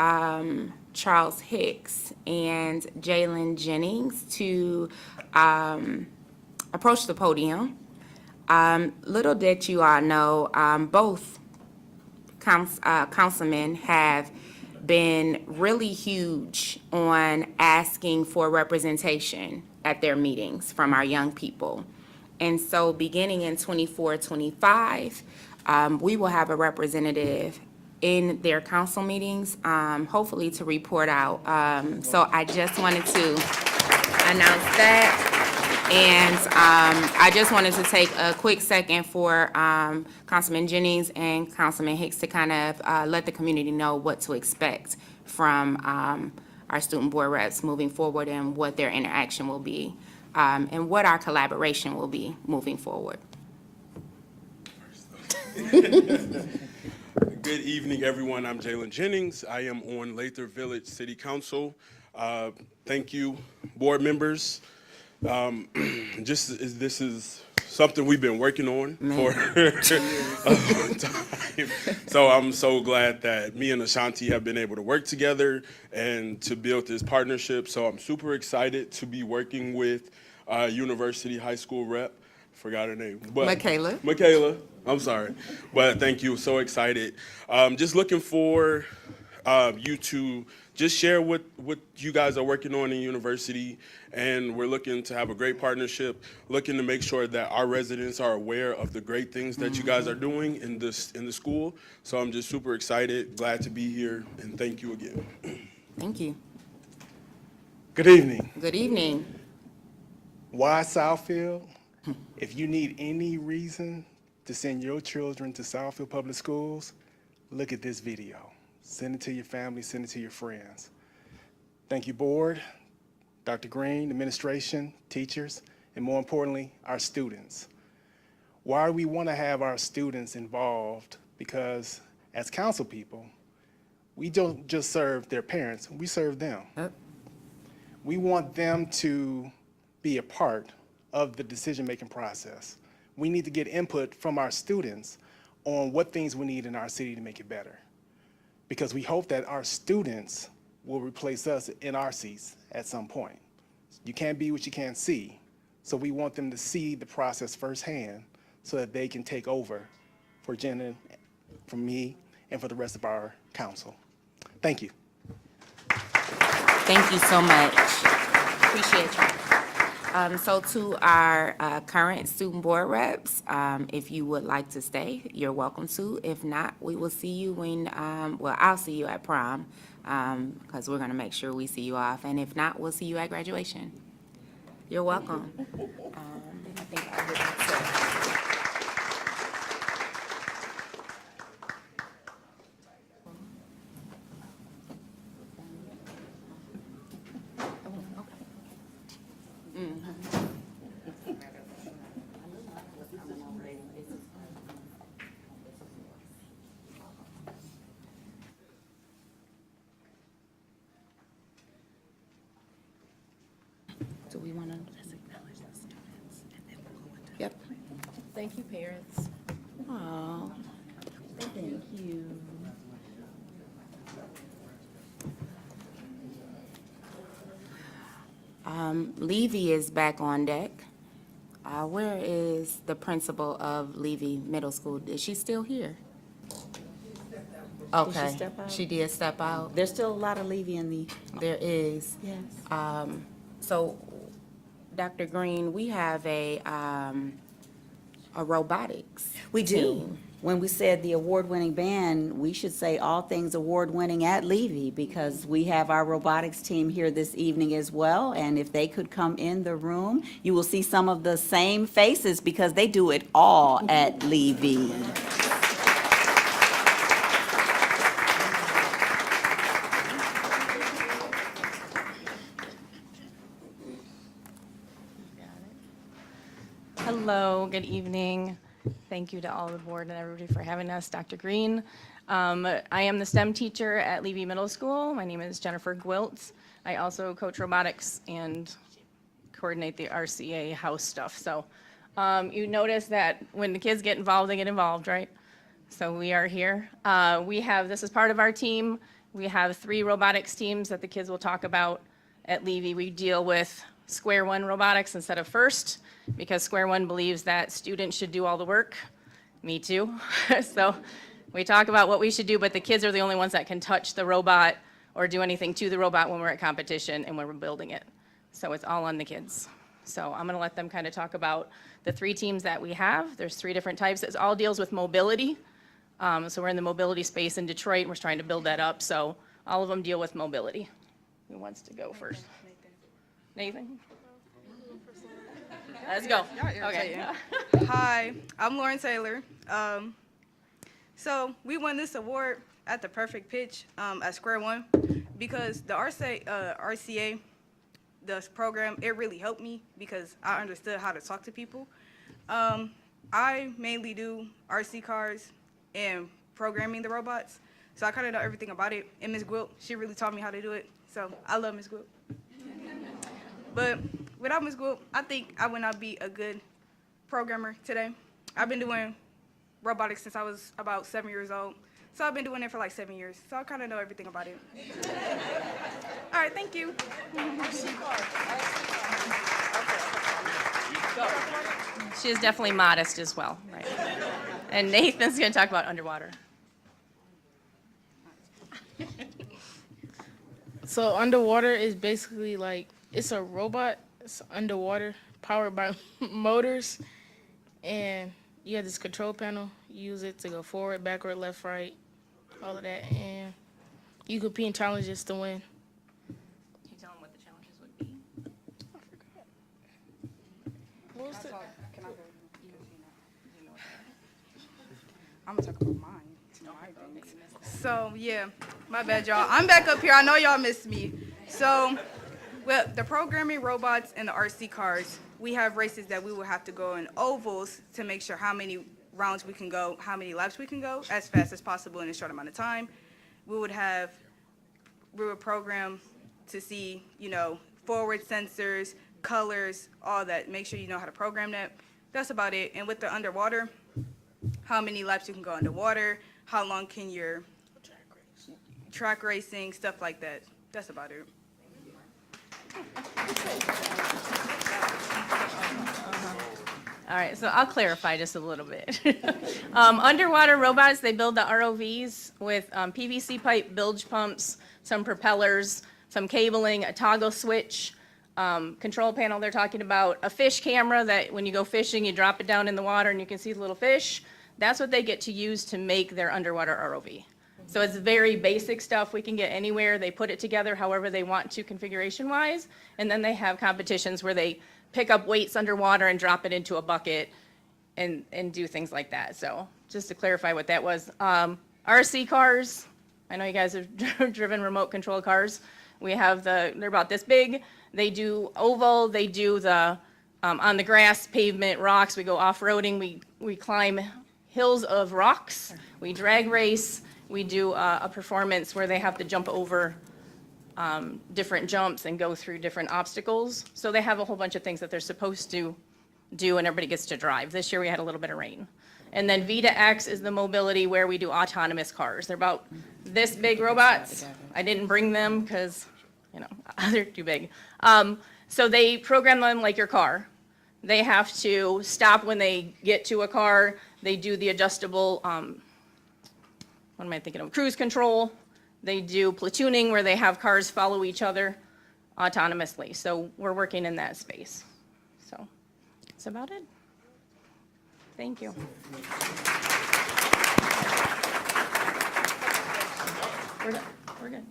Charles Hicks and Jalen Jennings to approach the podium. Little did you all know, both councilmen have been really huge on asking for representation at their meetings from our young people. And so beginning in 24-25, we will have a representative in their council meetings, hopefully to report out. So I just wanted to announce that. And I just wanted to take a quick second for Councilman Jennings and Councilman Hicks to kind of let the community know what to expect from our student board reps moving forward, and what their interaction will be, and what our collaboration will be moving forward. Good evening, everyone. I'm Jalen Jennings. I am on Lather Village City Council. Thank you, board members. This is something we've been working on for a long time. So I'm so glad that me and Ashanti have been able to work together and to build this partnership. So I'm super excited to be working with University High School rep. Forgot her name. But Michaela. Michaela, I'm sorry. But thank you, so excited. Just looking for you to just share what you guys are working on in university, and we're looking to have a great partnership, looking to make sure that our residents are aware of the great things that you guys are doing in the school. So I'm just super excited, glad to be here, and thank you again. Thank you. Good evening. Good evening. Why Southfield? If you need any reason to send your children to Southfield Public Schools, look at this video. Send it to your family, send it to your friends. Thank you, board, Dr. Green, administration, teachers, and more importantly, our students. Why do we want to have our students involved? Because as council people, we don't just serve their parents, we serve them. We want them to be a part of the decision-making process. We need to get input from our students on what things we need in our city to make it better. Because we hope that our students will replace us in our seats at some point. You can't be what you can't see. So we want them to see the process firsthand so that they can take over for Jenna, for me, and for the rest of our council. Thank you. Thank you so much. Appreciate you. So to our current student board reps, if you would like to stay, you're welcome to. If not, we will see you when, well, I'll see you at prom, because we're going to make sure we see you off. And if not, we'll see you at graduation. You're welcome. I think I would like Do we want to acknowledge the students? And then we'll go into. Yep. Thank you, parents. Oh, thank you. Levy is back on deck. Where is the principal of Levy Middle School? Is she still here? Okay. step out? She did step out. There's still a lot of Levy in the, There is. yes. So, Dr. Green, we have a robotics. We do. team. When we said the award-winning band, we should say all things award-winning at Levy, because we have our robotics team here this evening as well. And if they could come in the room, you will see some of the same faces, because they do it all at Levy. Hello, good evening. Thank you to all the board and everybody for having us. Dr. Green. I am the STEM teacher at Levy Middle School. My name is Jennifer Gwiltz. I also coach robotics and coordinate the RCA house stuff. So you notice that when the kids get involved, they get involved, right? So we are here. This is part of our team. We have 3 robotics teams that the kids will talk about at Levy. We deal with Square One robotics instead of FIRST, because Square One believes that students should do all the work. Me too. So we talk about what we should do, but the kids are the only ones that can touch the robot or do anything to the robot when we're at competition and when we're building it. So it's all on the kids. So I'm gonna let them kind of talk about the 3 teams that we have. There's 3 different types. It all deals with mobility. So we're in the mobility space in Detroit, and we're trying to build that up. So all of them deal with mobility. Who wants to go first? Nathan? Let's go. Okay. Hi, I'm Lauren Taylor. So we won this award at the perfect pitch at Square One, because the RCA, the program, it really helped me because I understood how to talk to people. I mainly do RC cars and programming the robots, so I kind of know everything about it. And Ms. Gwilt, she really taught me how to do it, so I love Ms. Gwilt. But without Ms. Gwilt, I think I would not be a good programmer today. I've been doing robotics since I was about 7 years old. So I've been doing it for like 7 years. So I kind of know everything about it. All right, thank you. She is definitely modest as well, right? And Nathan's going to talk about underwater. So underwater is basically like, it's a robot. It's underwater, powered by motors. And you have this control panel. You use it to go forward, backward, left, right, all of that. And you compete in challenges to win. Can you tell them what the challenges would be? What was the- I'm gonna talk about mine. So yeah, my bad, y'all. I'm back up here. I know y'all missed me. So, with the programming robots and the RC cars, we have races that we will have to go in ovals to make sure how many rounds we can go, how many laps we can go as fast as possible in a short amount of time. We would program to see, forward sensors, colors, all that. Make sure you know how to program that. That's about it. And with the underwater, how many laps you can go underwater, how long can your track racing, stuff like that. That's about it. All right, so I'll clarify just a little bit. Underwater robots, they build the ROVs with PVC pipe, bilge pumps, some propellers, some cabling, a toggle switch, control panel they're talking about, a fish camera that when you go fishing, you drop it down in the water and you can see the little fish. That's what they get to use to make their underwater ROV. So it's very basic stuff we can get anywhere. They put it together however they want to configuration-wise, and then they have competitions where they pick up weights underwater and drop it into a bucket and do things like that. So just to clarify what that was. RC cars, I know you guys have driven remote control cars. We have they're about this big. They do oval, they do the on the grass, pavement, rocks. We go off-roading, we climb hills of rocks, we drag race, we do a performance where they have to jump over different jumps and go through different obstacles. So they have a whole bunch of things that they're supposed to do and everybody gets to drive. This year we had a little bit of rain. And then V to X is the mobility where we do autonomous cars. They're about this big robots. I didn't bring them because, they're too big. So they program them like your car. They have to stop when they get to a car. They do the adjustable, cruise control. They do platooning where they have cars follow each other autonomously. So we're working in that space. So that's about it. Thank you. We're good.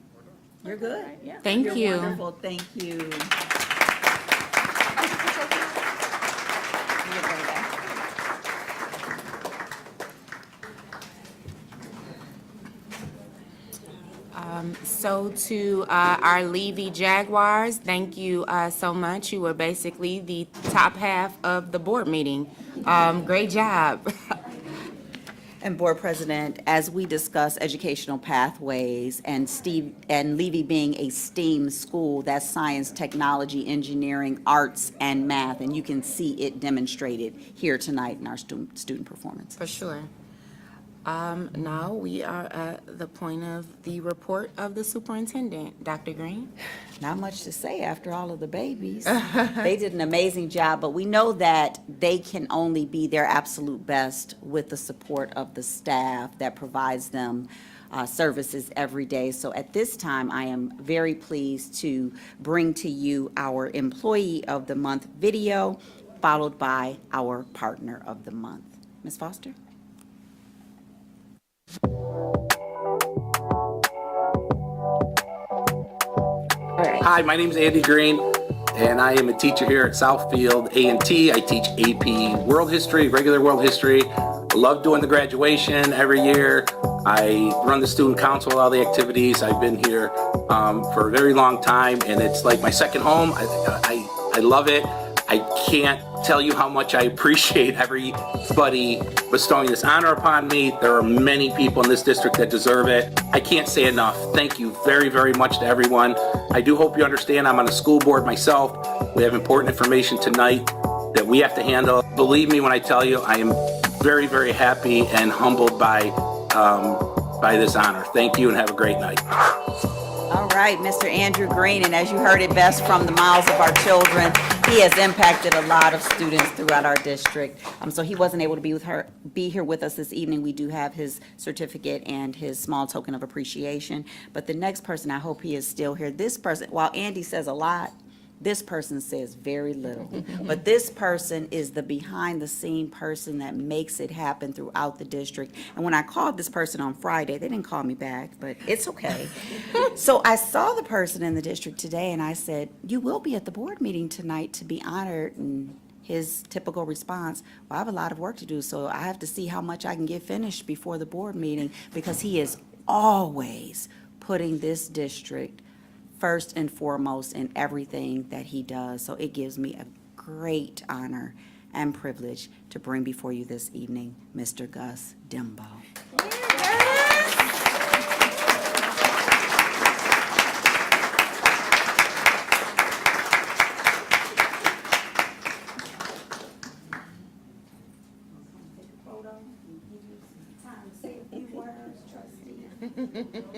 You're good. Right, yeah. Thank You're you. wonderful. Thank you. So to our Levy Jaguars, thank you so much. You were basically the top half of the board meeting. Great job. And Board President, as we discuss educational pathways and Levy being a STEAM school, that's science, technology, engineering, arts, and math, and you can see it demonstrated here tonight in our student performance. For sure. Now we are at the point of the report of the superintendent. Dr. Green? Not much to say after all of the babies. They did an amazing job, but we know that they can only be their absolute best with the support of the staff that provides them services every day. So at this time, I am very pleased to bring to you our Employee of the Month video, followed by our Partner of the Month. Ms. Foster? Hi, my name is Andy Green, and I am a teacher here at Southfield A&T. I teach AP World History, regular World History. I love doing the graduation every year. I run the student council, all the activities. I've been here for a very long time, and it's like my second home. I love it. I can't tell you how much I appreciate everybody bestowing this honor upon me. There are many people in this district that deserve it. I can't say enough. Thank you very, very much to everyone. I do hope you understand I'm on the school board myself. We have important information tonight that we have to handle. Believe me when I tell you, I am very, very happy and humbled by this honor. Thank you and have a great night. All right, Mr. Andrew Green, and as you heard it best from the mouths of our children, He has impacted a lot of students throughout our district. So he wasn't able to be here with us this evening. We do have his certificate and his small token of appreciation. But the next person, I hope he is still here. This person, while Andy says a lot, this person says very little. But this person is the behind-the-scene person that makes it happen throughout the district. And when I called this person on Friday, they didn't call me back, but it's okay. So I saw the person in the district today, and I said, "You will be at the board meeting tonight to be honored." And his typical response, "Well, I have a lot of work to do, so I have to see how much I can get finished before the board meeting," because he is always putting this district first and foremost in everything that he does. So it gives me a great honor and privilege to bring before you this evening Mr. Gus Dimbo.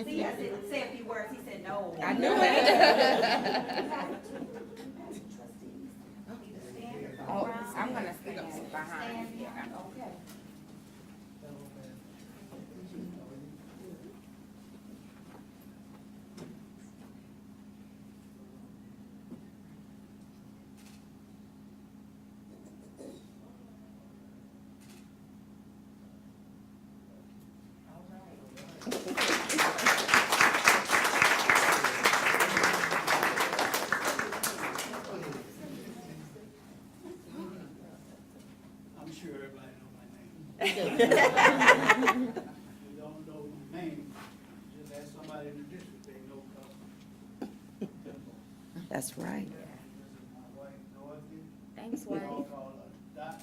See, I said, say a few words, he said no. I knew it. Oh, I'm gonna stand behind here. Okay. I'm sure everybody know my name. If you don't know my name, just ask somebody in the district, they know Dimbo. That's right. This is my wife, Dorothy. Thanks, We wife. all call her Dot.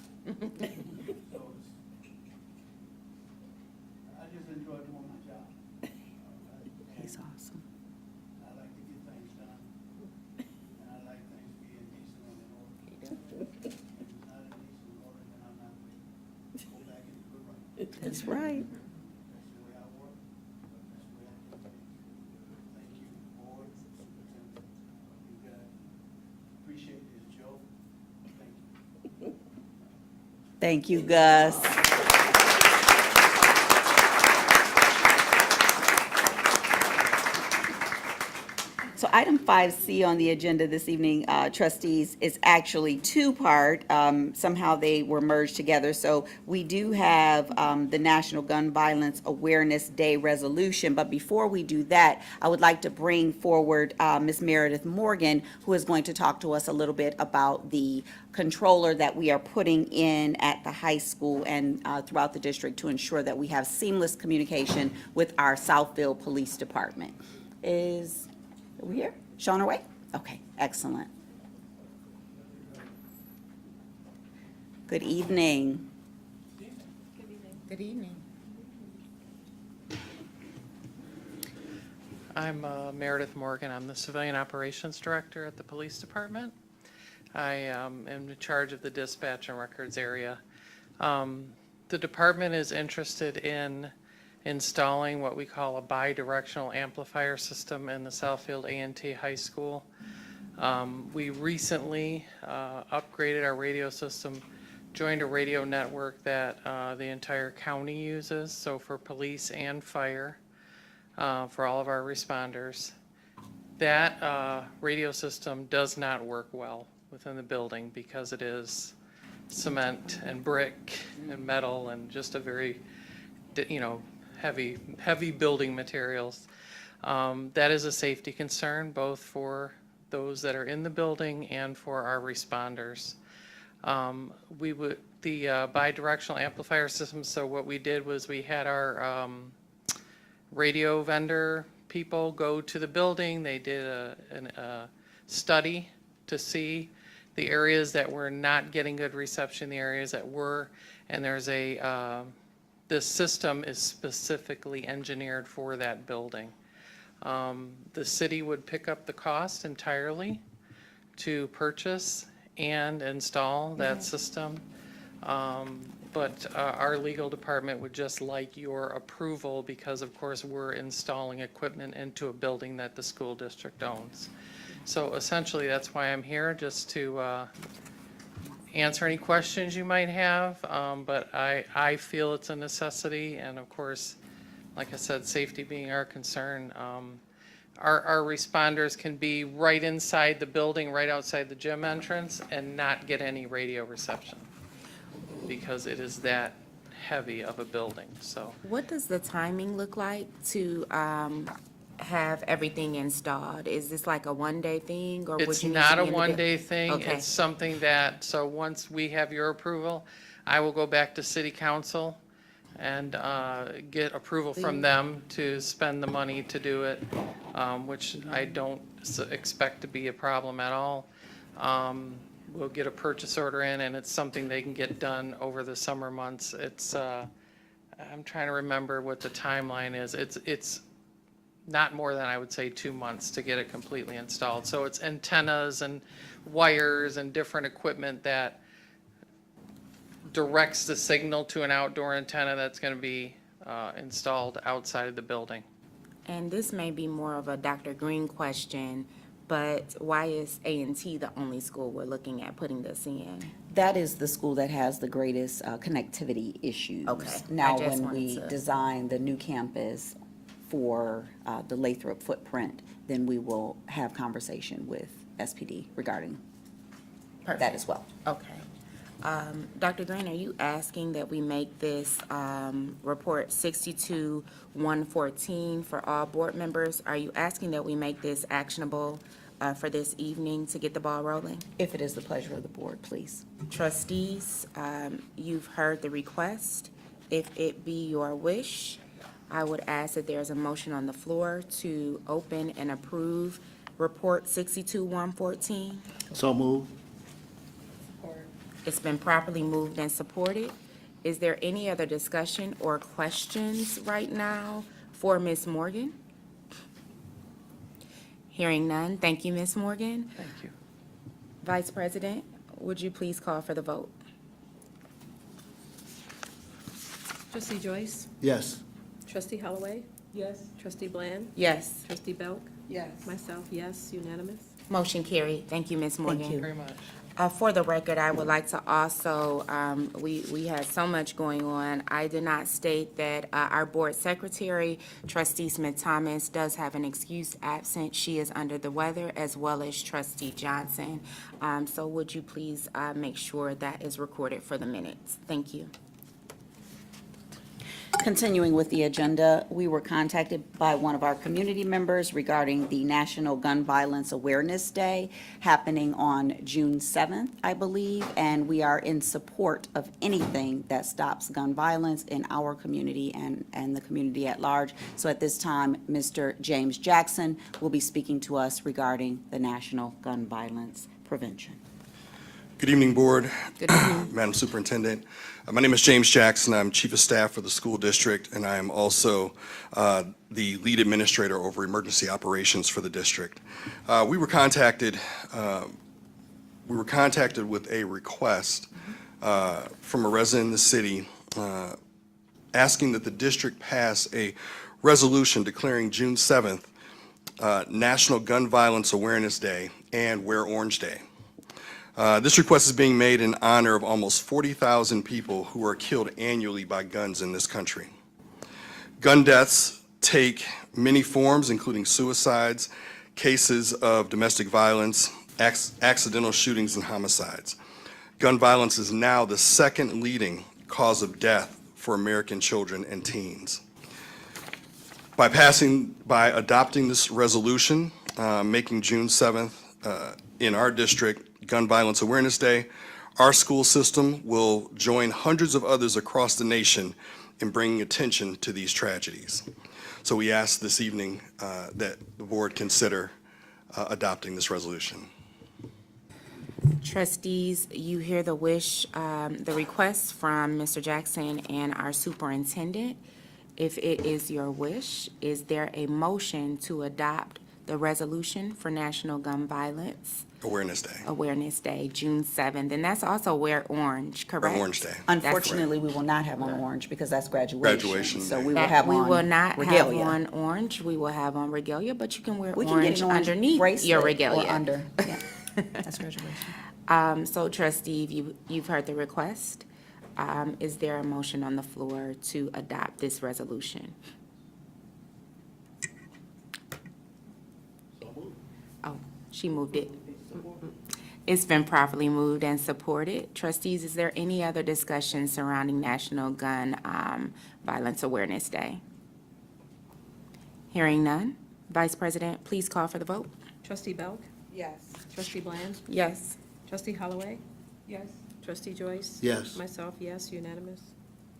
So I just enjoy doing my job. He's awesome. I like to get things done, and I like things being decent and in order. If it's not in decent order, then I'm not going to go back into the run. That's right. That's the way I work, that's the way I do things. Thank you, board, superintendent. You guys appreciate this, Joe. Thank you. Thank you, Gus. So item 5C on the agenda this evening, trustees, is actually two-part. Somehow they were merged together. So we do have the National Gun Violence Awareness Day resolution. But before we do that, I would like to bring forward Ms. Meredith Morgan, who is going to talk to us a little bit about the controller that we are putting in at the high school and throughout the district to ensure that we have seamless communication with our Southfield Police Department. Are we here? Showing our way? Okay, excellent. Good evening. Good evening. I'm Meredith Morgan. I'm the Civilian Operations Director at the Police Department. I am in charge of the dispatch and records area. The department is interested in installing what we call a bi-directional amplifier system in the Southfield A&T High School. We recently upgraded our radio system, joined a radio network that the entire county uses, so for police and fire, for all of our responders. That radio system does not work well within the building because it is cement and brick and metal and just a very, heavy building materials. That is a safety concern, both for those that are in the building and for our responders. The bi-directional amplifier system, so what we did was we had our radio vendor people go to the building. They did a study to see the areas that were not getting good reception, the areas that were, and there's this system is specifically engineered for that building. The city would pick up the cost entirely to purchase and install that system. But our legal department would just like your approval because, of course, we're installing equipment into a building that the school district owns. So essentially, that's why I'm here, just to answer any questions you might have. But I feel it's a necessity, and of course, like I said, safety being our concern. Our responders can be right inside the building, right outside the gym entrance, and not get any radio reception because it is that heavy of a building, so. What does the timing look like to have everything installed? Is this like a one-day thing, or would It's you need to not be a in the one-day thing. Okay. It's something that, so once we have your approval, I will go back to city council and get approval from them to spend the money to do it, which I don't expect to be a problem at all. We'll get a purchase order in, and it's something they can get done over the summer months. It's, I'm trying to remember what the timeline is. It's not more than, I would say, 2 months to get it completely installed. So it's antennas and wires and different equipment that directs the signal to an outdoor antenna that's going to be installed outside of the building. And this may be more of a Dr. Green question, but why is A&T the only school we're looking at putting this in? That is the school that has the greatest connectivity issues. Okay. Now, I just when wanted we to- design the new campus for the Lathrop footprint, then we will have conversation with SPD regarding that as well. Okay. Dr. Green, are you asking that we make this report 62-114 for all board members? Are you asking that we make this actionable for this evening to get the ball rolling? If it is the pleasure of the board, please. Trustees, you've heard the request. If it be your wish, I would ask that there's a motion on the floor to open and approve report 62-114. So move. It's been properly moved and supported. Is there any other discussion or questions right now for Ms. Morgan? Hearing none, thank you, Ms. Morgan. Thank you. Vice President, would you please call for the vote? Trustee Joyce? Yes. Trustee Holloway? Yes. Trustee Bland? Yes. Trustee Belk? Yes. Myself, yes, unanimous. Motion carried. Thank you, Ms. Morgan. Thank you Very much. For the record, I would like to also, we had so much going on. I did not state that our board secretary, trustee Smith-Thomas, does have an excused absence. She is under the weather, as well as trustee Johnson. So would you please make sure that is recorded for the minutes? Thank you. Continuing with the agenda, we were contacted by one of our community members regarding the National Gun Violence Awareness Day happening on June 7th, I believe, and we are in support of anything that stops gun violence in our community and the community at large. So at this time, Mr. James Jackson will be speaking to us regarding the National Gun Violence Prevention. Good evening, Board. Good evening. Madam Superintendent. My name is James Jackson. I'm Chief of Staff for the school district, and I am also the lead administrator over emergency operations for the district. We were contacted with a request from a resident in the city asking that the district pass a resolution declaring June 7th National Gun Violence Awareness Day and Wear Orange Day. This request is being made in honor of almost 40,000 people who are killed annually by guns in this country. Gun deaths take many forms, including suicides, cases of domestic violence, accidental shootings, and homicides. Gun violence is now the second leading cause of death for American children and teens. By adopting this resolution, making June 7th in our district Gun Violence Awareness Day, our school system will join hundreds of others across the nation in bringing attention to these tragedies. So we ask this evening that the board consider adopting this resolution. Trustees, you hear the wish, the request from Mr. Jackson and our superintendent. If it is your wish, is there a motion to adopt the resolution for National Gun Violence Awareness Day. Awareness Day, June 7th, and that's also Wear Orange, correct? Orange Day. Unfortunately, we will not have on orange because that's graduation. Graduation So day. we will That have we will on not have regalia. on orange, we will have on regalia, but you can wear We can get orange an orange underneath bracelet your or regalia. under, yeah, that's graduation. So trustee, you've heard the request. Is there a motion on the floor to adopt this resolution? Oh, she moved it. It's been properly moved and supported. Trustees, is there any other discussion surrounding National Gun Violence Awareness Day? Hearing none. Vice President, please call for the vote. Trustee Belk? Yes. Trustee Bland? Yes. Trustee Holloway? Yes. Trustee Joyce? Yes. Myself, yes, unanimous.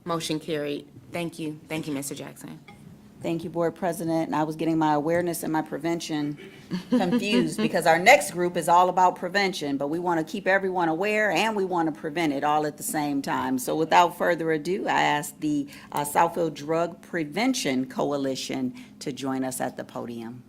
Motion carried. Thank you. Thank you, Mr. Jackson. Thank you, Board President, and I was getting my awareness and my prevention confused because our next group is all about prevention, but we want to keep everyone aware and we want to prevent it all at the same time. So without further ado, I ask the Southfield Drug Prevention Coalition to join us at the podium.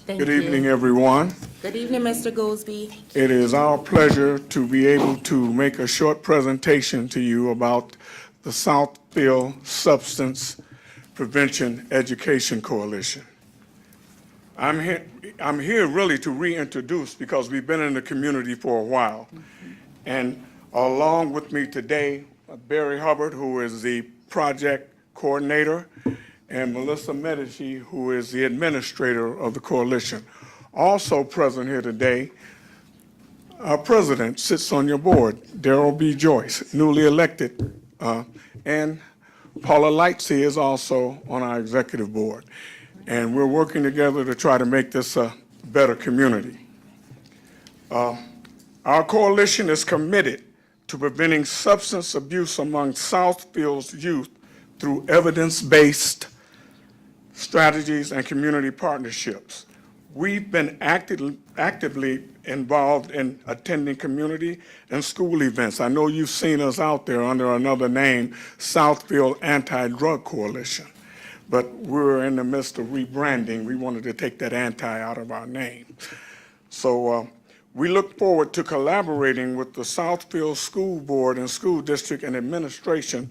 Thank Good you. evening, everyone. Good evening, Mr. Goolsby. It is our pleasure to be able to make a short presentation to you about the Southfield Substance Prevention Education Coalition. I'm here really to reintroduce because we've been in the community for a while. And along with me today, Barry Hubbard, who is the project coordinator, and Melissa Medici, who is the administrator of the coalition. Also present here today, our president sits on your board, Darrell B. Joyce, newly elected, and Paula Lightsey is also on our executive board. And we're working together to try to make this a better community. Our coalition is committed to preventing substance abuse among Southfield's youth through evidence-based strategies and community partnerships. We've been actively involved in attending community and school events. I know you've seen us out there under another name, Southfield Anti-Drug Coalition, but we're in the midst of rebranding. We wanted to take that anti out of our name. So we look forward to collaborating with the Southfield School Board and School District and Administration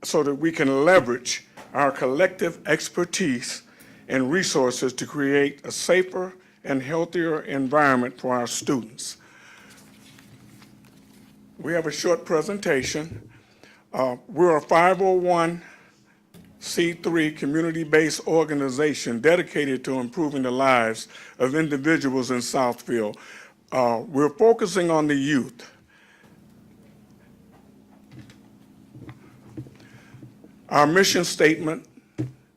so that we can leverage our collective expertise and resources to create a safer and healthier environment for our students. We have a short presentation. We're a 501c3 community-based organization dedicated to improving the lives of individuals in Southfield. We're focusing on the youth. Our mission statement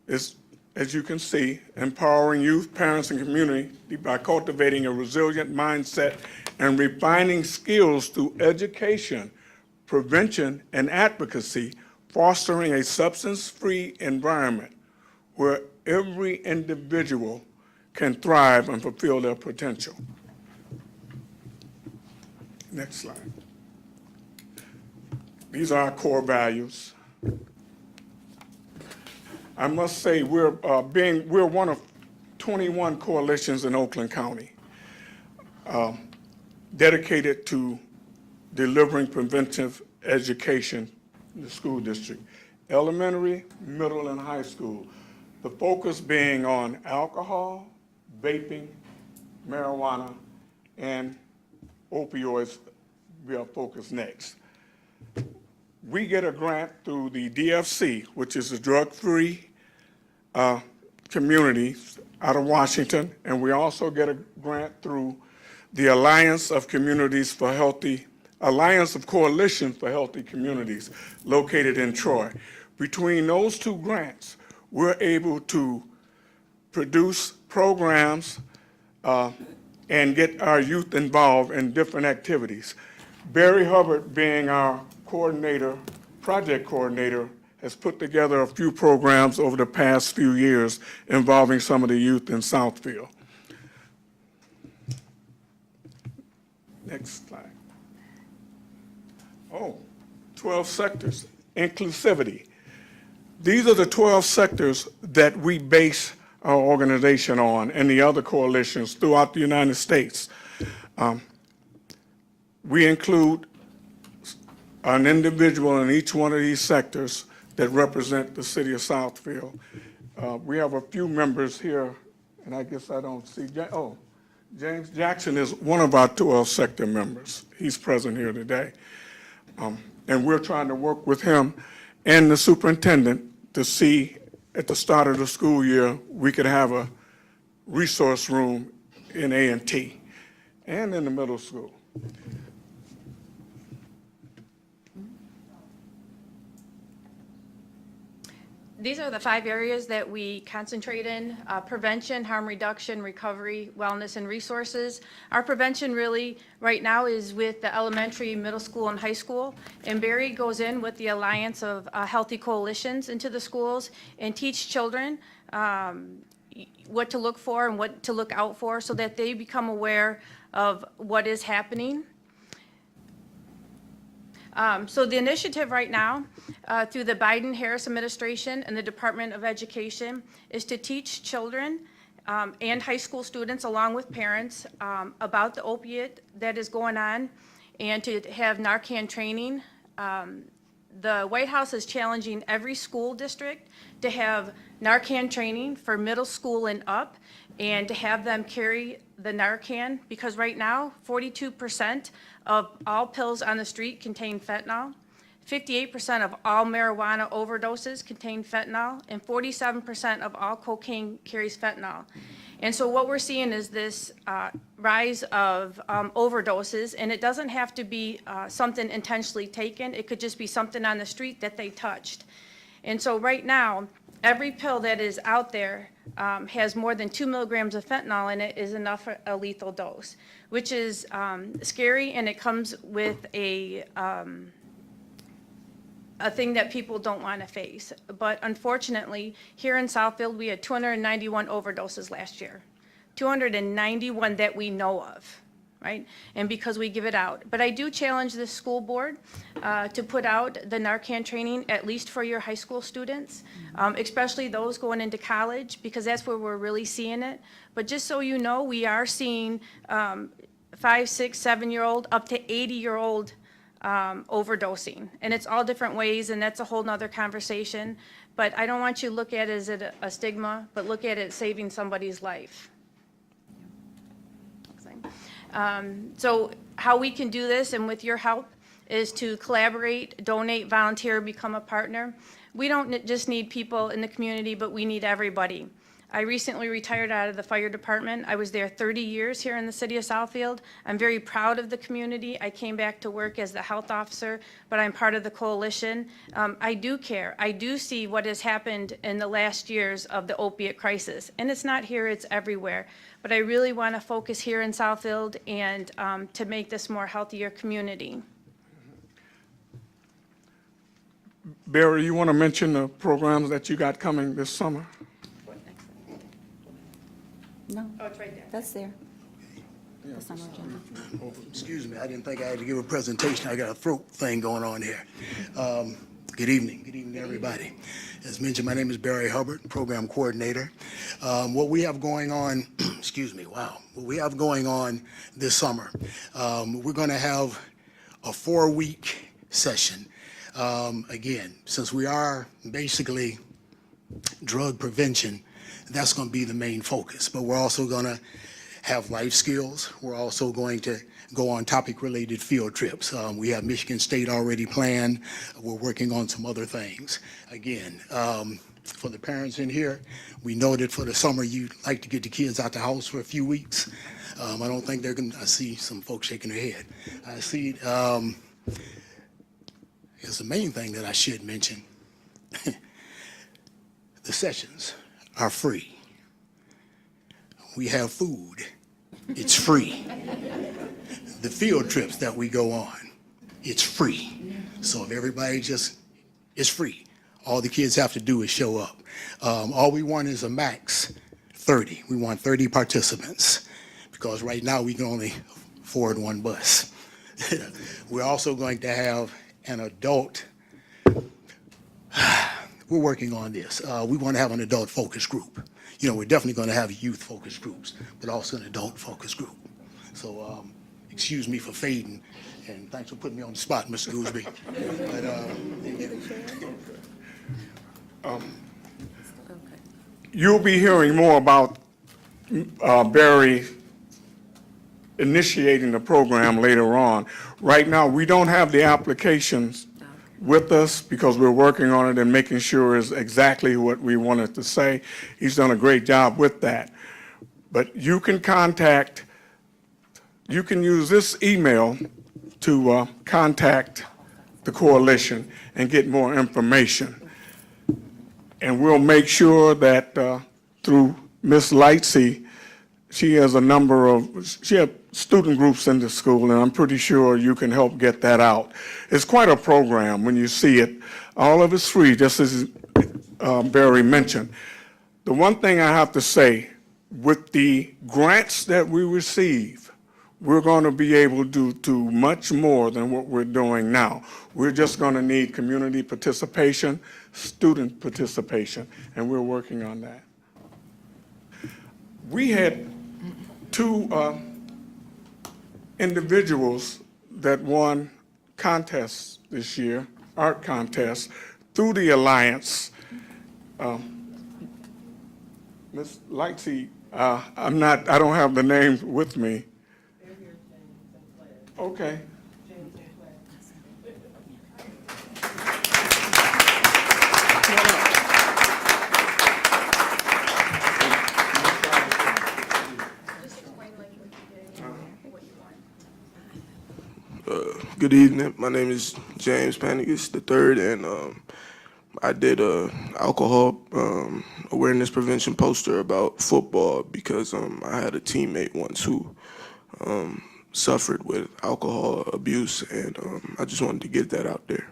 is, as you can see, empowering youth, parents, and community by cultivating a resilient mindset and refining skills through education, prevention, and advocacy, fostering a substance-free environment where every individual can thrive and fulfill their potential. Next slide. These are our core values. I must say we're one of 21 coalitions in Oakland County dedicated to delivering preventive education in the school district, elementary, middle, and high school. The focus being on alcohol, vaping, marijuana, and opioids we are focused next. We get a grant through the DFC, which is a drug-free community out of Washington, and we also get a grant through the Alliance of Coalitions for Healthy Communities located in Troy. Between those two grants, we're able to produce programs and get our youth involved in different activities. Barry Hubbard, being our coordinator, project coordinator, has put together a few programs over the past few years involving some of the youth in Southfield. Next slide. Oh, 12 sectors, inclusivity. These are the 12 sectors that we base our organization on and the other coalitions throughout the United States. We include an individual in each one of these sectors that represent the city of Southfield. We have a few members here, and I guess I don't see, James Jackson is one of our 12 sector members. He's present here today. And we're trying to work with him and the superintendent to see at the start of the school year, we could have a resource room in A&T and in the middle school. These are the 5 areas that we concentrate in: prevention, harm reduction, recovery, wellness, and resources. Our prevention really right now is with the elementary, middle school, and high school. And Barry goes in with the Alliance of Healthy Coalitions into the schools and teach children what to look for and what to look out for so that they become aware of what is happening. So the initiative right now, through the Biden-Harris administration and the Department of Education, is to teach children and high school students, along with parents, about the opiate that is going on, and to have Narcan training. The White House is challenging every school district to have Narcan training for middle school and up, and to have them carry the Narcan, because right now, 42% of all pills on the street contain fentanyl. 58% of all marijuana overdoses contain fentanyl, and 47% of all cocaine carries fentanyl. And so what we're seeing is this rise of overdoses, and it doesn't have to be something intentionally taken. It could just be something on the street that they touched. And so right now, every pill that is out there has more than 2 milligrams of fentanyl in it is enough for a lethal dose, which is scary, and it comes with a thing that people don't want to face. But unfortunately, here in Southfield, we had 291 overdoses last year. 291 that we know of, right? And because we give it out. But I do challenge the school board to put out the Narcan training, at least for your high school students, especially those going into college, because that's where we're really seeing it. But just so you know, we are seeing 5-, 6-, 7-year-old up to 80-year-old overdosing. And it's all different ways, and that's a whole nother conversation. But I don't want you to look at it as a stigma, but look at it saving somebody's life. So how we can do this, and with your help, is to collaborate, donate, volunteer, become a partner. We don't just need people in the community, but we need everybody. I recently retired out of the fire department. I was there 30 years here in the city of Southfield. I'm very proud of the community. I came back to work as the health officer, but I'm part of the coalition. I do care. I do see what has happened in the last years of the opiate crisis. And it's not here, it's everywhere. But I really want to focus here in Southfield and to make this more healthier community. Barry, you want to mention the programs that you got coming this summer? No. Oh, it's right there. That's there. The summer agenda. Oh, excuse me, I didn't think I had to give a presentation. I got a throat thing going on here. Good evening, everybody. As mentioned, my name is Barry Hubbard, Program Coordinator. What we have going on, what we have going on this summer, we're going to have a 4-week session. Again, since we are basically drug prevention, that's going to be the main focus. But we're also going to have life skills. We're also going to go on topic-related field trips. We have Michigan State already planned. We're working on some other things. Again, for the parents in here, we know that for the summer you'd like to get the kids out the house for a few weeks. I don't think they're going to, I see some folks shaking their head. I see, it's the main thing that I should mention. The sessions are free. We have food. It's free. The field trips that we go on, it's free. So if everybody it's free. All the kids have to do is show up. All we want is a max 30. We want 30 participants because right now we can only afford one bus. We're also going to have an adult. We're working on this. We want to have an adult focus group. You know, we're definitely going to have youth focus groups, but also an adult focus group. So excuse me for fading, and thanks for putting me on the spot, Mr. Gooseby. But, You'll be hearing more about Barry initiating the program later on. Right now, we don't have the applications with us because we're working on it and making sure it's exactly what we wanted to say. He's done a great job with that. But you can use this email to contact the coalition and get more information. And we'll make sure that through Ms. Lightsey, she has student groups in the school, and I'm pretty sure you can help get that out. It's quite a program when you see it. All of it's free, just as Barry mentioned. The one thing I have to say, with the grants that we receive, we're going to be able to do much more than what we're doing now. We're just going to need community participation, student participation, and we're working on that. We had two individuals that won contests this year, art contests, through the Alliance. Ms. Lightsey, I don't have the names with me. Okay. Good evening. My name is James Panigus III, and I did a alcohol awareness prevention poster about football because I had a teammate once who suffered with alcohol abuse, and I just wanted to get that out there.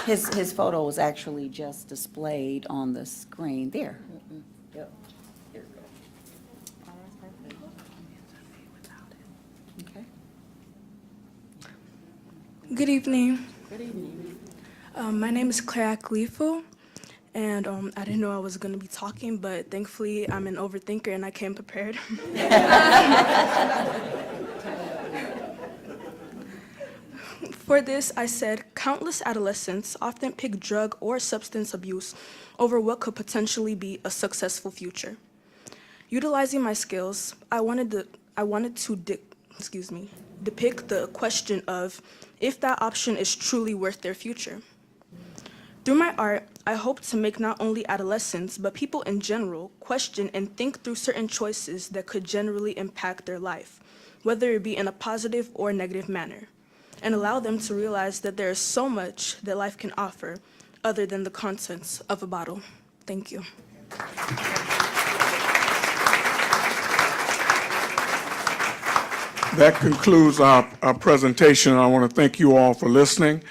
His photo was actually just displayed on the screen there. Yep. Here we go. Okay. Good evening. Good evening. My name is Claire Aklifu, and I didn't know I was going to be talking, but thankfully I'm an overthinker and I came prepared. For this, I said, countless adolescents often pick drug or substance abuse over what could potentially be a successful future. Utilizing my skills, I wanted to depict the question of if that option is truly worth their future. Through my art, I hope to make not only adolescents, but people in general question and think through certain choices that could generally impact their life, whether it be in a positive or negative manner, and allow them to realize that there is so much that life can offer other than the contents of a bottle. Thank you. That concludes our presentation. I want to thank you all for listening,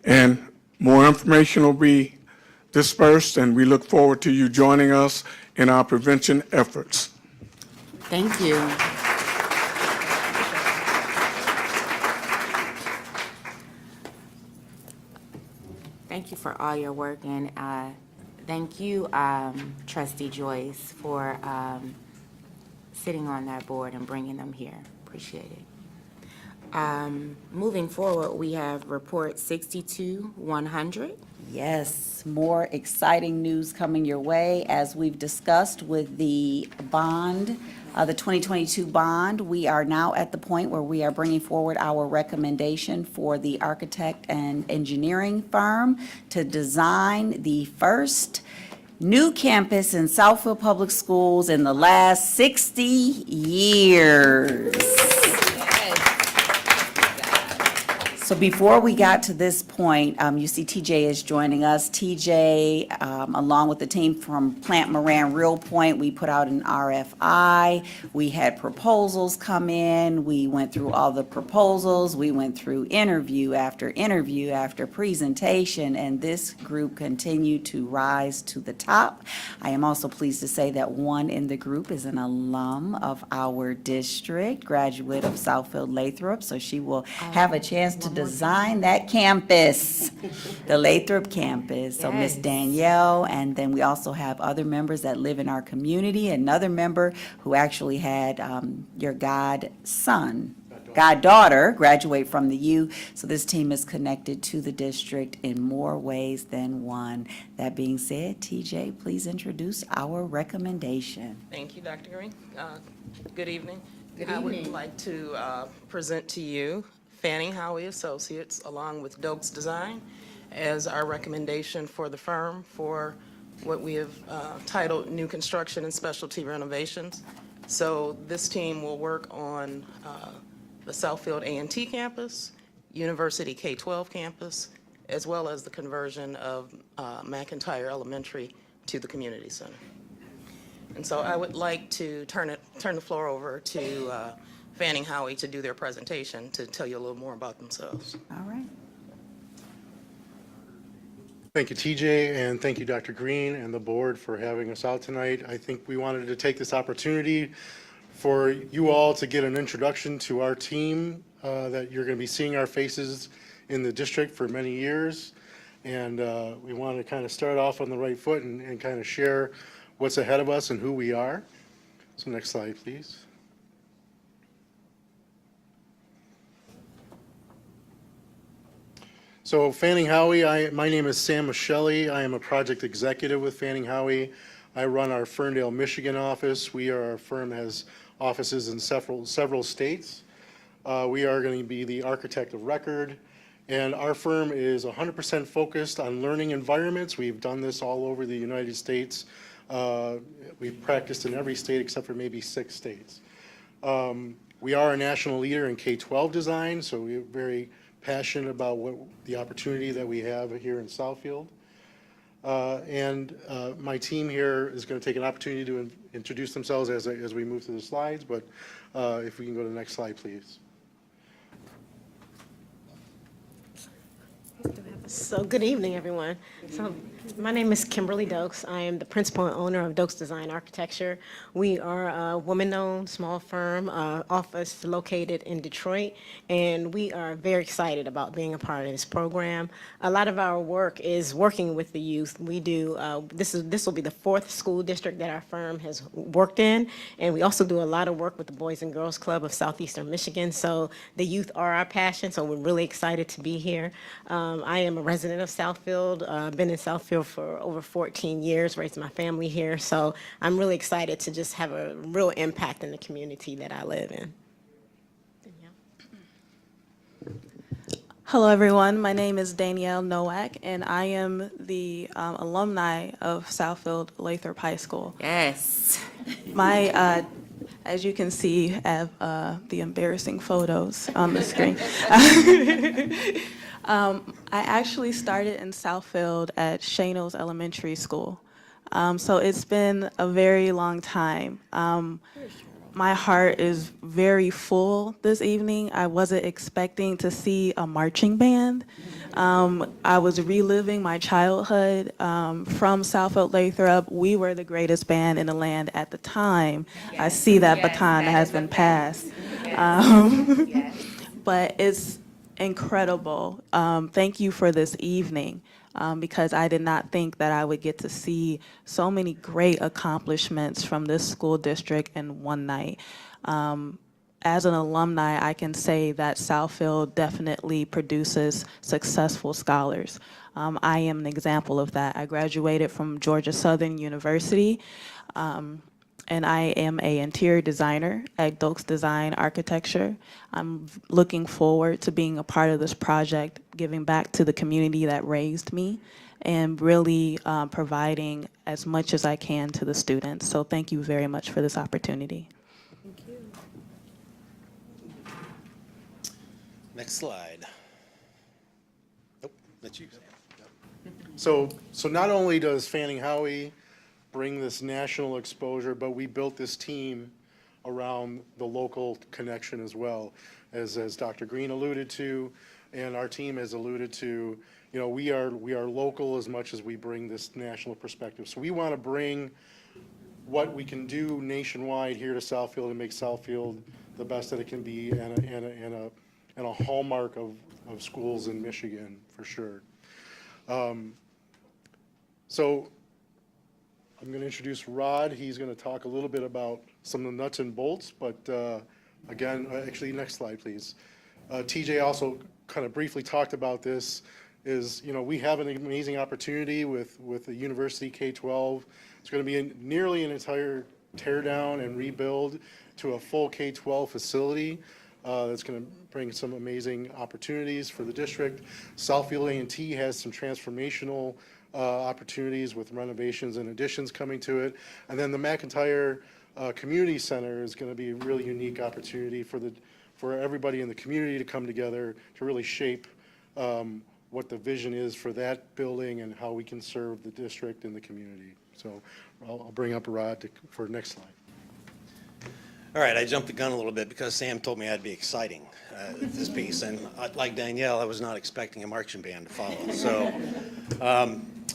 and more information will be dispersed, and we look forward to you joining us in our prevention efforts. Thank you. Thank you for all your work, and thank you, Trustee Joyce, for sitting on that board and bringing them here. Appreciate it. Moving forward, we have report 62-100. Yes, more exciting news coming your way. As we've discussed with the bond, the 2022 bond, we are now at the point where we are bringing forward our recommendation for the architect and engineering firm to design the first new campus in Southfield Public Schools in the last 60 years. So before we got to this point, you see TJ is joining us. TJ, along with the team from Plant Moran Real Point, we put out an RFI. We had proposals come in. We went through all the proposals. We went through interview after presentation, and this group continued to rise to the top. I am also pleased to say that one in the group is an alum of our district, graduate of Southfield Lathrop, so she will have a chance to design that campus, the Lathrop campus. So Miss Danielle, and then we also have other members that live in our community. Another member who actually had your goddaughter graduate from the U. So this team is connected to the district in more ways than one. That being said, TJ, please introduce our recommendation. Thank you, Dr. Green. Good evening. I would like to present to you Fanning Howey Associates along with Dokes Design as our recommendation for the firm for what we have titled New Construction and Specialty Renovations. So this team will work on the Southfield A&T campus, University K-12 campus, as well as the conversion of McIntyre Elementary to the community center. And so I would like to turn the floor over to Fanning Howey to do their presentation to tell you a little more about themselves. All right. Thank you, TJ, and thank you, Dr. Green and the board for having us out tonight. I think we wanted to take this opportunity for you all to get an introduction to our team, that you're going to be seeing our faces in the district for many years. And we want to kind of start off on the right foot and kind of share what's ahead of us and who we are. So next slide, please. So Fanning Howey, my name is Sam Michelli. I am a project executive with Fanning Howey. I run our Ferndale, Michigan office. Our firm has offices in several states. We are going to be the architect of record, and our firm is 100% focused on learning environments. We've done this all over the United States. We've practiced in every state except for maybe 6 states. We are a national leader in K-12 design, so we're very passionate about the opportunity that we have here in Southfield. My team here is going to take an opportunity to introduce themselves as we move through the slides, but if we can go to the next slide, please. So good evening, everyone. So my name is Kimberly Dokes. I am the principal and owner of Dokes Design Architecture. We are a woman-owned small firm, office located in Detroit, and we are very excited about being a part of this program. A lot of our work is working with the youth. We do, this will be the 4th school district that our firm has worked in, and we also do a lot of work with the Boys and Girls Club of Southeastern Michigan. So the youth are our passion, so we're really excited to be here. I am a resident of Southfield, been in Southfield for over 14 years, raised my family here, so I'm really excited to just have a real impact in the community that I live in. Hello, everyone. My name is Danielle Nowak, and I am the alumni of Southfield Lathrop High School. Yes. As you can see, have the embarrassing photos on the screen. I actually started in Southfield at Shanos Elementary School. So it's been a very long time. My heart is very full this evening. I wasn't expecting to see a marching band. I was reliving my childhood from Southfield Lathrop. We were the greatest band in the land at the time. Yes. I see that baton has been passed. But it's incredible. Thank you for this evening. Because I did not think that I would get to see so many great accomplishments from this school district in one night. As an alumni, I can say that Southfield definitely produces successful scholars. I am an example of that. I graduated from Georgia Southern University, and I am an interior designer at Dokes Design Architecture. I'm looking forward to being a part of this project, giving back to the community that raised me, and really providing as much as I can to the students. So thank you very much for this opportunity. Next slide. That's you. So not only does Fanning Howie bring this national exposure, but we built this team around the local connection as well. As Dr. Green alluded to, and our team has alluded to, we are local as much as we bring this national perspective. So we want to bring what we can do nationwide here to Southfield and make Southfield the best that it can be, and a hallmark of schools in Michigan, for sure. So I'm going to introduce Rod. He's going to talk a little bit about some of the nuts and bolts, but again, actually, next slide, please. TJ also kind of briefly talked about this, is, we have an amazing opportunity with the University K-12. It's going to be nearly an entire tear down and rebuild to a full K-12 facility. That's going to bring some amazing opportunities for the district. Southfield A&T has some transformational opportunities with renovations and additions coming to it. And then the McIntyre Community Center is going to be a really unique opportunity for everybody in the community to come together to really shape what the vision is for that building and how we can serve the district and the community. So I'll bring up Rod for next slide. All right, I jumped the gun a little bit because Sam told me I'd be exciting this piece, and like Danielle, I was not expecting a marching band to follow. So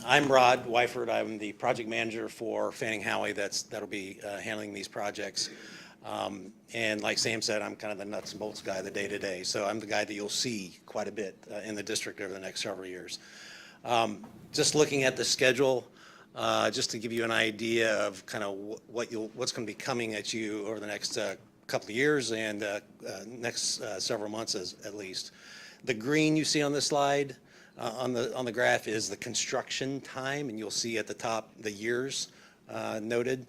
I'm Rod Wyford. I'm the project manager for Fanning Howie that'll be handling these projects. And like Sam said, I'm kind of the nuts and bolts guy, the day-to-day. So I'm the guy that you'll see quite a bit in the district over the next several years. Just looking at the schedule, just to give you an idea of kind of what's going to be coming at you over the next couple of years and next several months at least. The green you see on this slide on the graph is the construction time, and you'll see at the top the years noted.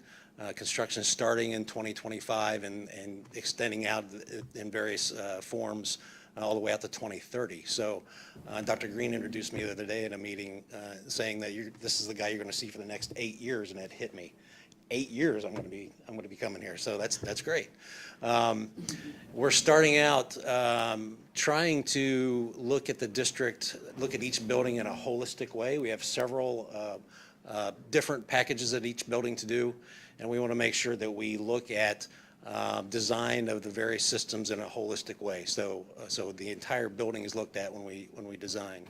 Construction starting in 2025 and extending out in various forms all the way out to 2030. So Dr. Green introduced me the other day at a meeting saying that this is the guy you're going to see for the next 8 years, and it hit me. 8 years I'm going to be coming here, so that's great. We're starting out trying to look at the district, look at each building in a holistic way. We have several different packages at each building to do, and we want to make sure that we look at design of the various systems in a holistic way. So the entire building is looked at when we design.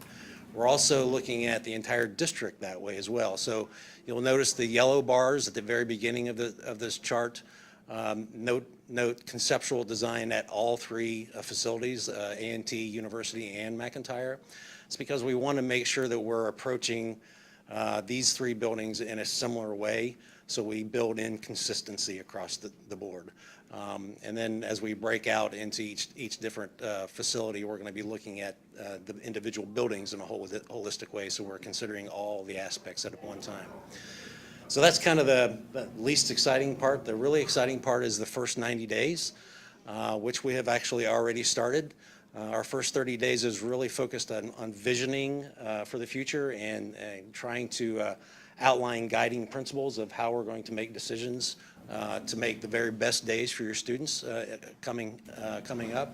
We're also looking at the entire district that way as well. So you'll notice the yellow bars at the very beginning of this chart. Note conceptual design at all three facilities, A&T, University, and McIntyre. It's because we want to make sure that we're approaching these three buildings in a similar way, so we build in consistency across the board. And then as we break out into each different facility, we're going to be looking at the individual buildings in a holistic way, so we're considering all the aspects at one time. So that's kind of the least exciting part. The really exciting part is the first 90 days, which we have actually already started. Our first 30 days is really focused on visioning for the future and trying to outline guiding principles of how we're going to make decisions to make the very best days for your students coming up.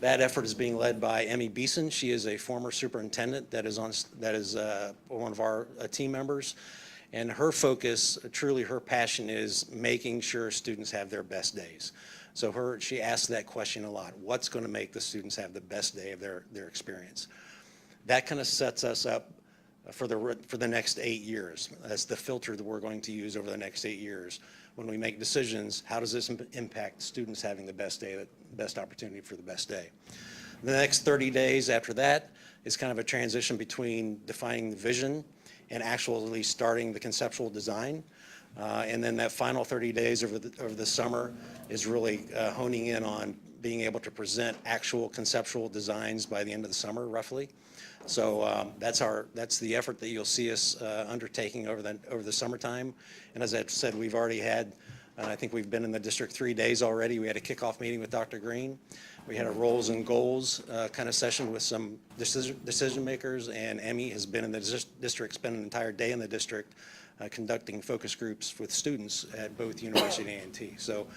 That effort is being led by Emmy Beeson. She is a former superintendent that is one of our team members. And her focus, truly her passion, is making sure students have their best days. So she asks that question a lot. What's going to make the students have the best day of their experience? That kind of sets us up for the next 8 years. That's the filter that we're going to use over the next 8 years. When we make decisions, how does this impact students having the best day, the best opportunity for the best day? The next 30 days after that is kind of a transition between defining the vision and actually starting the conceptual design. And then that final 30 days over the summer is really honing in on being able to present actual conceptual designs by the end of the summer, roughly. So that's the effort that you'll see us undertaking over the summertime. And as I said, we've already had, I think we've been in the district 3 days already. We had a kickoff meeting with Dr. Green. We had a roles and goals kind of session with some decision makers, and Emmy has been in the district, spent an entire day in the district conducting focus groups with students at both University and A&T. So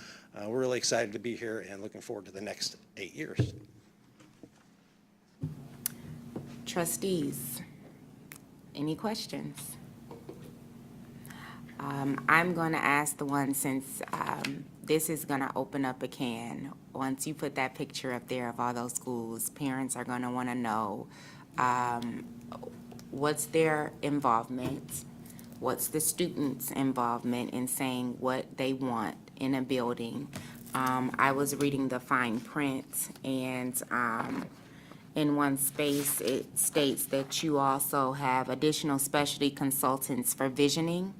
we're really excited to be here and looking forward to the next 8 years. Trustees, any questions? I'm going to ask the one, since this is going to open up a can. Once you put that picture up there of all those schools, parents are going to want to know what's their involvement, what's the students' involvement in saying what they want in a building. I was reading the fine print, and in one space, it states that you also have additional specialty consultants for visioning,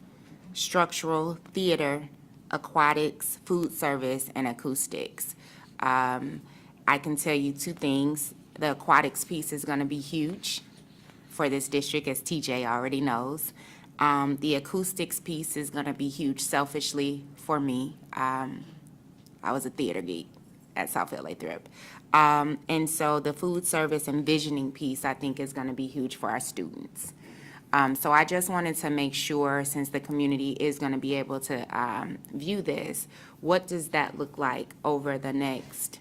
structural, theater, aquatics, food service, and acoustics. I can tell you two things. The aquatics piece is going to be huge for this district, as TJ already knows. The acoustics piece is going to be huge selfishly for me. I was a theater geek at Southfield Lathrop. And so the food service and visioning piece, I think, is going to be huge for our students. So I just wanted to make sure, since the community is going to be able to view this, what does that look like over the next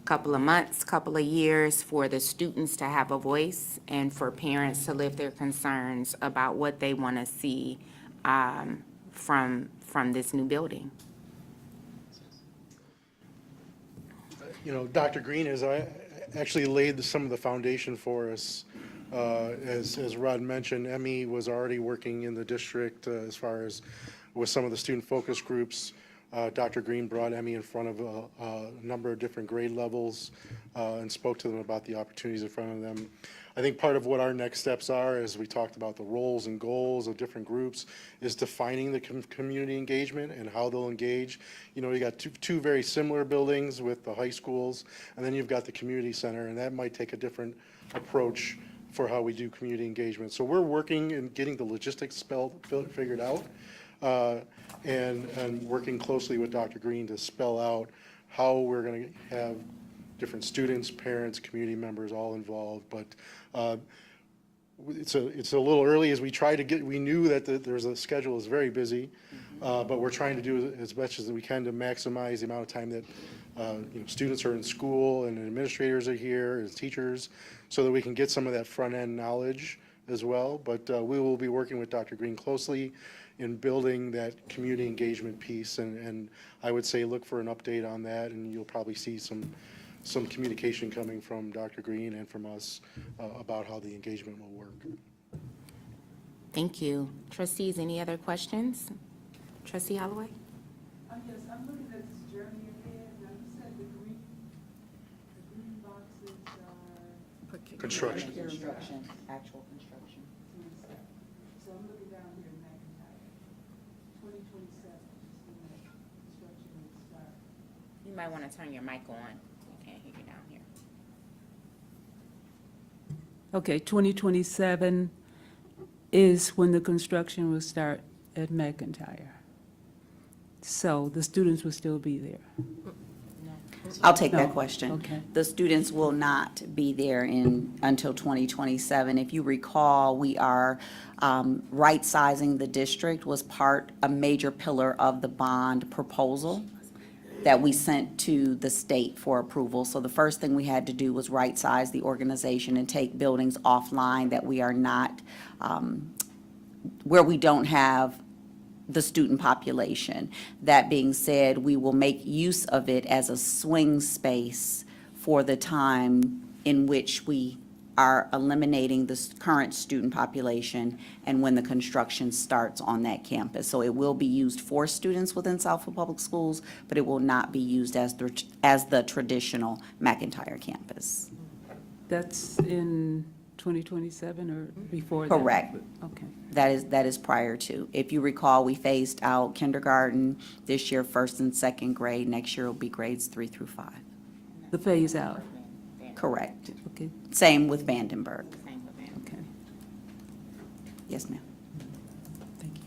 couple of months, couple of years, for the students to have a voice and for parents to lift their concerns about what they want to see from this new building? You know, Dr. Green has actually laid some of the foundation for us. As Rod mentioned, Emmy was already working in the district as far as with some of the student focus groups. Dr. Green brought Emmy in front of a number of different grade levels and spoke to them about the opportunities in front of them. I think part of what our next steps are, as we talked about the roles and goals of different groups, is defining the community engagement and how they'll engage. You know, you got two very similar buildings with the high schools, and then you've got the community center, and that might take a different approach for how we do community engagement. So we're working and getting the logistics figured out, and working closely with Dr. Green to spell out how we're going to have different students, parents, community members all involved. But it's a little early as we try to get, we knew that there's a schedule is very busy, but we're trying to do as much as we can to maximize the amount of time that you know, students are in school and administrators are here as teachers, so that we can get some of that front end knowledge as well. But we will be working with Dr. Green closely in building that community engagement piece, and I would say look for an update on that, and you'll probably see some communication coming from Dr. Green and from us about how the engagement will work. Thank you. Trustees, any other questions? Trustee Holloway? Yes, I'm looking at this journey ahead. Now, you said the green boxes are... Construction. Actual construction. So I'm looking down here in McIntyre, 2027 is when the construction will start. You might want to turn your mic on. We can't hear you down here. Okay, 2027 is when the construction will start at McIntyre. So the students will still be there. I'll take that No. question. Okay. The students will not be there until 2027. If you recall, we are right-sizing the district was a major pillar of the bond proposal that we sent to the state for approval. So the first thing we had to do was right-size the organization and take buildings offline that we are not, where we don't have the student population. That being said, we will make use of it as a swing space for the time in which we are eliminating the current student population and when the construction starts on that campus. So it will be used for students within Southfield Public Schools, but it will not be used as the traditional McIntyre campus. That's in 2027 or before that? Correct. Okay. That is prior to. If you recall, we phased out kindergarten this year, first and second grade. Next year will be grades 3 through 5. The phase out? Correct. Okay. Same with Vandenberg. Okay. Yes, ma'am. Thank you.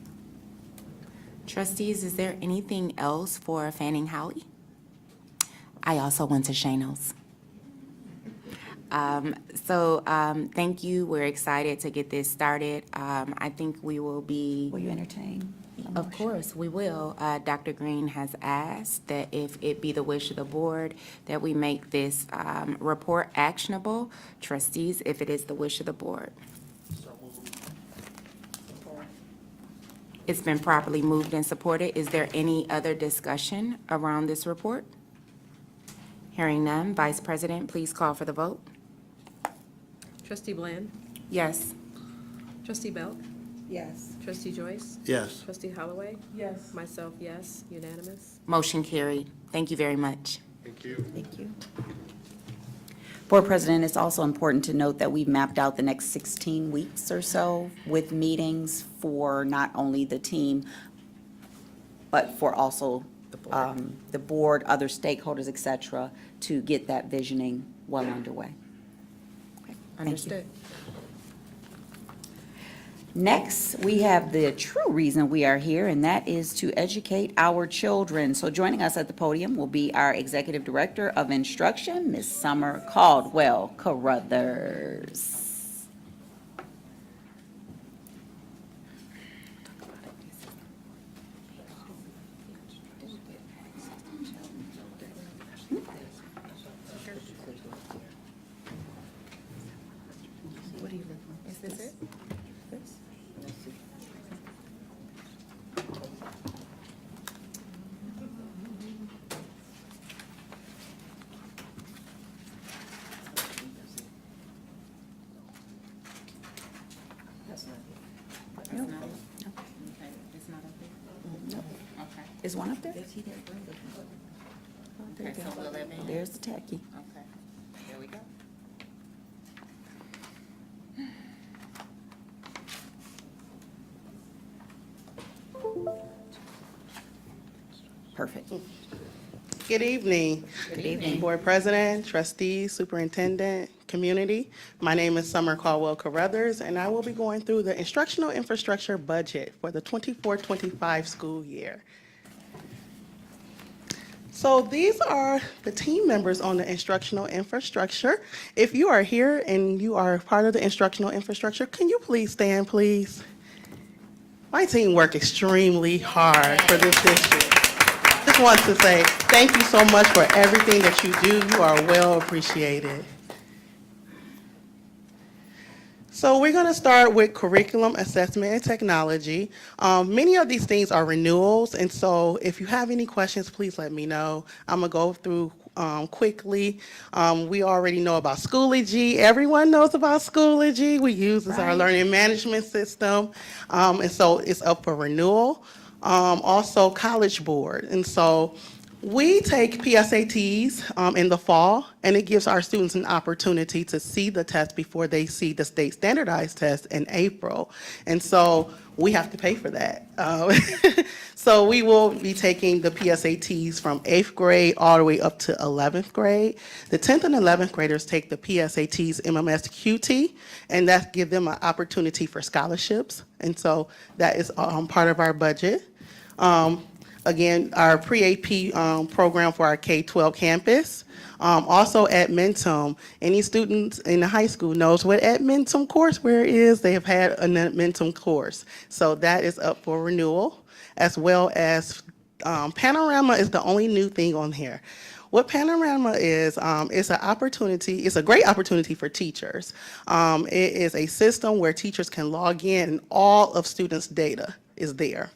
Trustees, is there anything else for Fanning Howey? I also went to Shano's. Thank you. We're excited to get this started. I think we will be... Will you entertain? Of course, we will. Dr. Green has asked that if it be the wish of the board, that we make this report actionable. Trustees, if it is the wish of the board. It's been properly moved and supported. Is there any other discussion around this report? Hearing none, Vice President, please call for the vote. Trustee Bland? Yes. Trustee Belt? Yes. Trustee Joyce? Yes. Trustee Holloway? Yes. Myself, yes. Unanimous? Motion carried. Thank you very much. Thank you. Thank you. Board President, it's also important to note that we've mapped out the next 16 weeks or so with meetings for not only the team, but for also the board, other stakeholders, et cetera, to get that visioning well underway. Okay, thank you. Understood. Next, we have the true reason we are here, and that is to educate our children. So joining us at the podium will be our Executive Director of Instruction, Ms. Summer Caldwell Carruthers. What do you look? Is this it? This? No. It's not up there? No. Okay. Is one up there? Okay, so will it be? There's the tacky. Okay, there we go. Perfect. Good evening. Good evening. Board President, trustees, superintendent, community. My name is Summer Caldwell Carruthers, and I will be going through the instructional infrastructure budget for the 24-25 school year. So these are the team members on the instructional infrastructure. If you are here and you are part of the instructional infrastructure, can you please stand, please? My team worked extremely hard for this district. Just want to say thank you so much for everything that you do. You are well appreciated. So we're going to start with curriculum assessment and technology. Many of these things are renewals, and so if you have any questions, please let me know. I'm going to go through quickly. We already know about Schoology. Everyone knows about Schoology. We use this our learning management system, and so it's up for renewal. Also College Board, and so we take PSATs in the fall, and it gives our students an opportunity to see the test before they see the state standardized test in April. And so we have to pay for that. So we will be taking the PSATs from 8th grade all the way up to 11th grade. The 10th and 11th graders take the PSATs MMS QT, and that gives them an opportunity for scholarships. And so that is part of our budget. Again, our pre-AP program for our K-12 campus. Also at Mentum, any students in the high school knows what at Mentum courseware is. They have had a Mentum course. So that is up for renewal, as well as Panorama is the only new thing on here. What Panorama is, it's an opportunity, it's a great opportunity for teachers. It is a system where teachers can log in and all of students' data is there.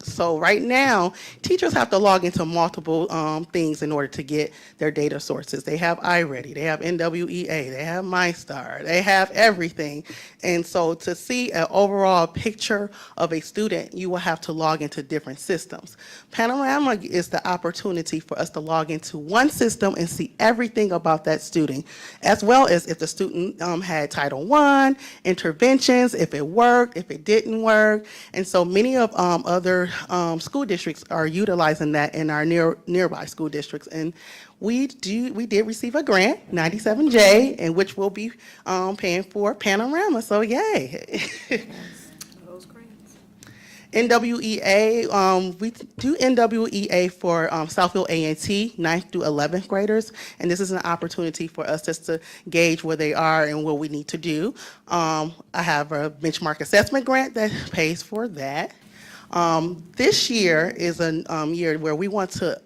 So right now, teachers have to log into multiple things in order to get their data sources. They have iReady, they have NWEA, they have MyStar, they have everything. And so to see an overall picture of a student, you will have to log into different systems. Panorama is the opportunity for us to log into one system and see everything about that student, as well as if the student had Title I, interventions, if it worked, if it didn't work. And so many of other school districts are utilizing that in our nearby school districts. And we did receive a grant, 97J, in which we'll be paying for Panorama, so yay. Those grants. NWEA, we do NWEA for Southfield A&T, 9th through 11th graders, and this is an opportunity for us just to gauge where they are and what we need to do. I have a benchmark assessment grant that pays for that. This year is a year where we want to.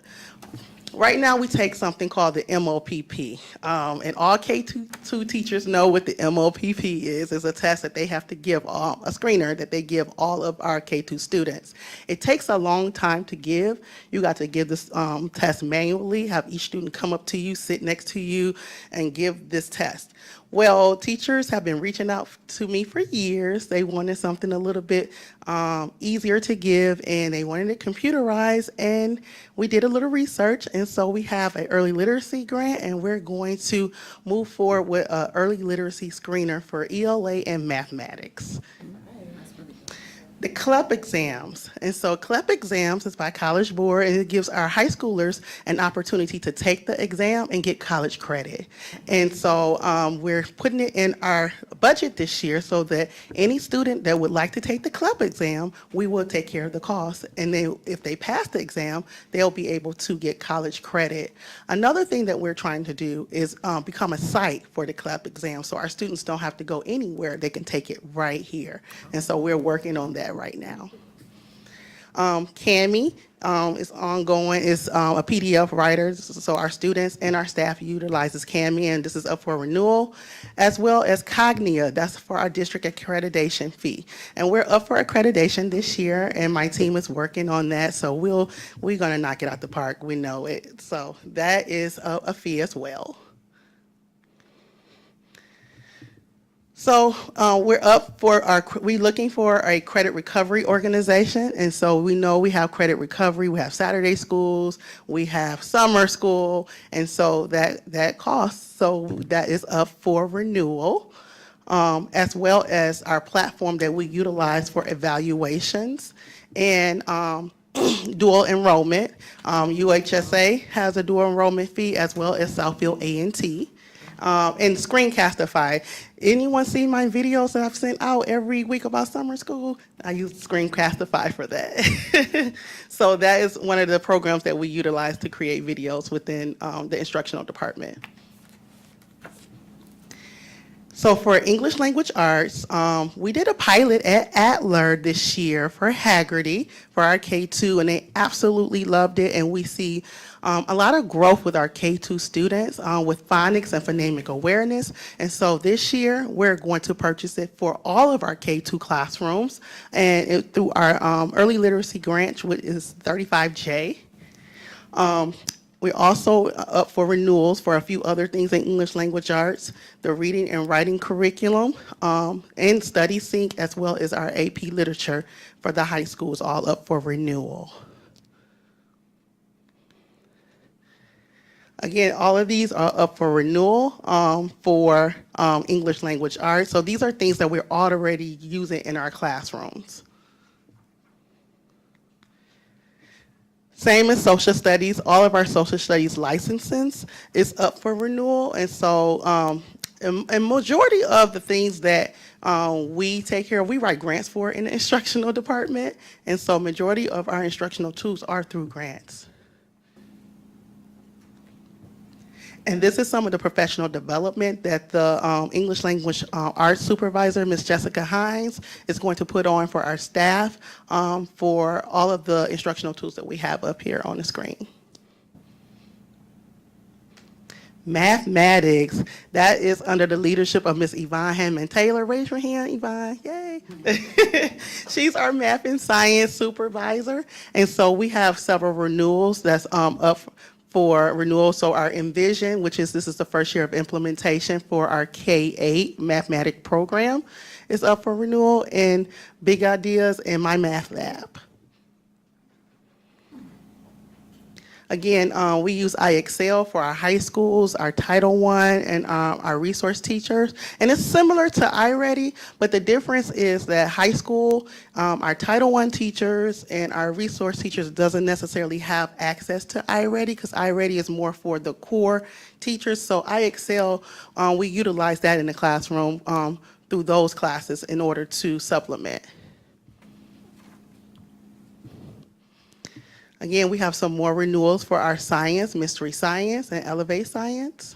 Right now, we take something called the MOPP, and all K-2 teachers know what the MOPP is. It's a test that they have to give, a screener that they give all of our K-2 students. It takes a long time to give. You got to give this test manually, have each student come up to you, sit next to you, and give this test. Well, teachers have been reaching out to me for years. They wanted something a little bit easier to give, and they wanted it computerized, and we did a little research, and so we have an early literacy grant, and we're going to move forward with an early literacy screener for ELA and mathematics. The CLEP exams. And so CLEP exams is by College Board, and it gives our high schoolers an opportunity to take the exam and get college credit. And so we're putting it in our budget this year so that any student that would like to take the CLEP exam, we will take care of the cost. And then if they pass the exam, they'll be able to get college credit. Another thing that we're trying to do is become a site for the CLEP exam, so our students don't have to go anywhere. They can take it right here. And so we're working on that right now. Cami is ongoing, is a PDF writer, so our students and our staff utilizes Cami, and this is up for renewal, as well as Cognia, that's for our district accreditation fee. And we're up for accreditation this year, and my team is working on that, so we're gonna knock it out the park, we know it. So that is a fee as well. So we're looking for a credit recovery organization, and so we know we have credit recovery, we have Saturday schools, we have summer school, and so that costs, so that is up for renewal, as well as our platform that we utilize for evaluations and dual enrollment. UHSA has a dual enrollment fee, as well as Southfield A&T. And Screencastify. Anyone see my videos that I've sent out every week about summer school? I use Screencastify for that. So that is one of the programs that we utilize to create videos within the instructional department. So for English language arts, we did a pilot at Adler this year for Haggerty for our K2, and they absolutely loved it, and we see a lot of growth with our K2 students with phonics and phonemic awareness. And so this year, we're going to purchase it for all of our K2 classrooms, and through our early literacy grant, which is 35J. We're also up for renewals for a few other things in English language arts, the reading and writing curriculum, and Study Sync, as well as our AP literature for the high schools, all up for renewal. Again, all of these are up for renewal for English language arts. So these are things that we're already using in our classrooms. Same as social studies, all of our social studies licenses is up for renewal. And so a majority of the things that we take care of, we write grants for in the instructional department. And so majority of our instructional tools are through grants. And this is some of the professional development that the English language arts supervisor, Ms. Jessica Hines, is going to put on for our staff for all of the instructional tools that we have up here on the screen. Mathematics, that is under the leadership of Ms. Yvonne Hammond-Taylor. Raise your hand, Yvonne, yay. She's our math and science supervisor. And so we have several renewals that's up for renewal. So our Envision, this is the first year of implementation for our K-8 mathematics program, is up for renewal, and Big Ideas and My Math Lab. Again, we use iExcel for our high schools, our Title I, and our resource teachers. And it's similar to iReady, but the difference is that high school, our Title I teachers and our resource teachers doesn't necessarily have access to iReady, because iReady is more for the core teachers. So iExcel, we utilize that in the classroom through those classes in order to supplement. Again, we have some more renewals for our science, Mystery Science and Elevate Science.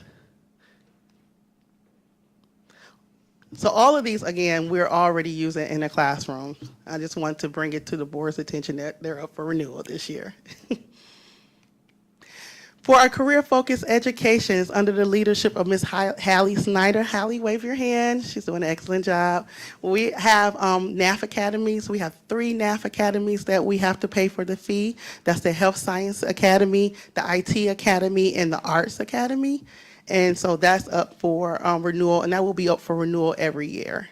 So all of these, again, we're already using in the classroom. I just want to bring it to the board's attention that they're up for renewal this year. For our career-focused education is under the leadership of Ms. Hallie Snyder. Hallie, wave your hand. She's doing an excellent job. We have NAF academies. We have 3 NAF academies that we have to pay for the fee. That's the Health Science Academy, the IT Academy, and the Arts Academy. And so that's up for renewal, and that will be up for renewal every year.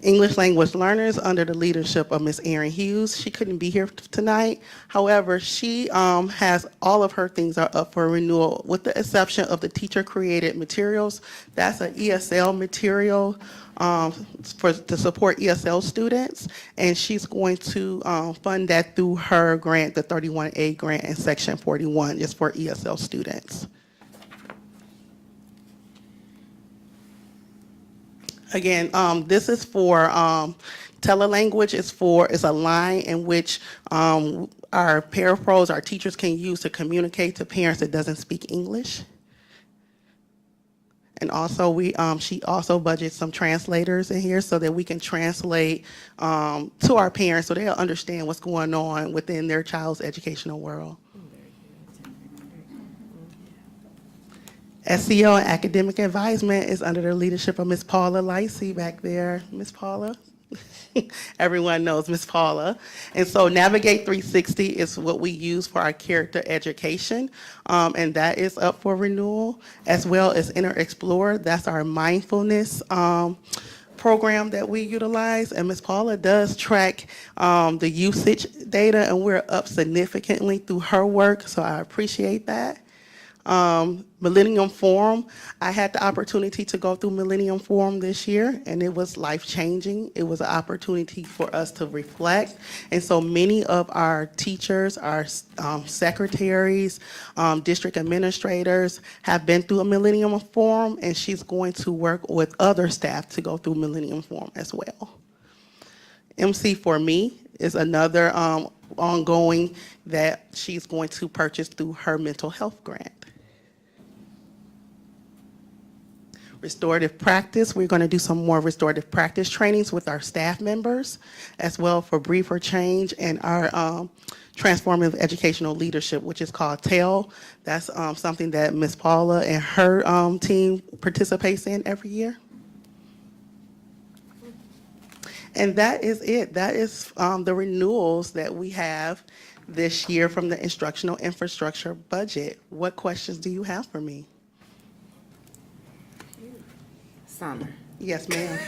English language learners under the leadership of Ms. Erin Hughes. She couldn't be here tonight. However, she has all of her things are up for renewal with the exception of the teacher created materials. That's an ESL material to support ESL students, and she's going to fund that through her grant, the 31A grant in section 41, just for ESL students. Again, this is for telelanguage. It's a line in which our parapros, our teachers can use to communicate to parents that doesn't speak English. And also, she also budgets some translators in here so that we can translate to our parents so they'll understand what's going on within their child's educational world. SEO and academic advisement is under the leadership of Ms. Paula Licey back there. Ms. Paula? Everyone knows Ms. Paula. And so Navigate 360 is what we use for our character education, and that is up for renewal, as well as Inner Explorer. That's our mindfulness program that we utilize, and Ms. Paula does track the usage data, and we're up significantly through her work, so I appreciate that. Millennium Forum, I had the opportunity to go through Millennium Forum this year, and it was life-changing. It was an opportunity for us to reflect, and so many of our teachers, our secretaries, district administrators have been through a Millennium Forum, and she's going to work with other staff to go through Millennium Forum as well. MC for Me is another ongoing that she's going to purchase through her mental health grant. Restorative practice, we're going to do some more restorative practice trainings with our staff members, as well for Briefer Change and our transformative educational leadership, which is called TEL. That's something that Ms. Paula and her team participates in every year. And that is it. That is the renewals that we have this year from the instructional infrastructure budget. What questions do you have for me? Summer. Yes, ma'am.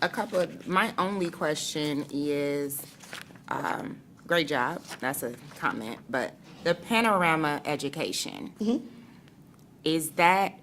A couple of, my only question is, great job, that's a comment, but the panorama education, is that,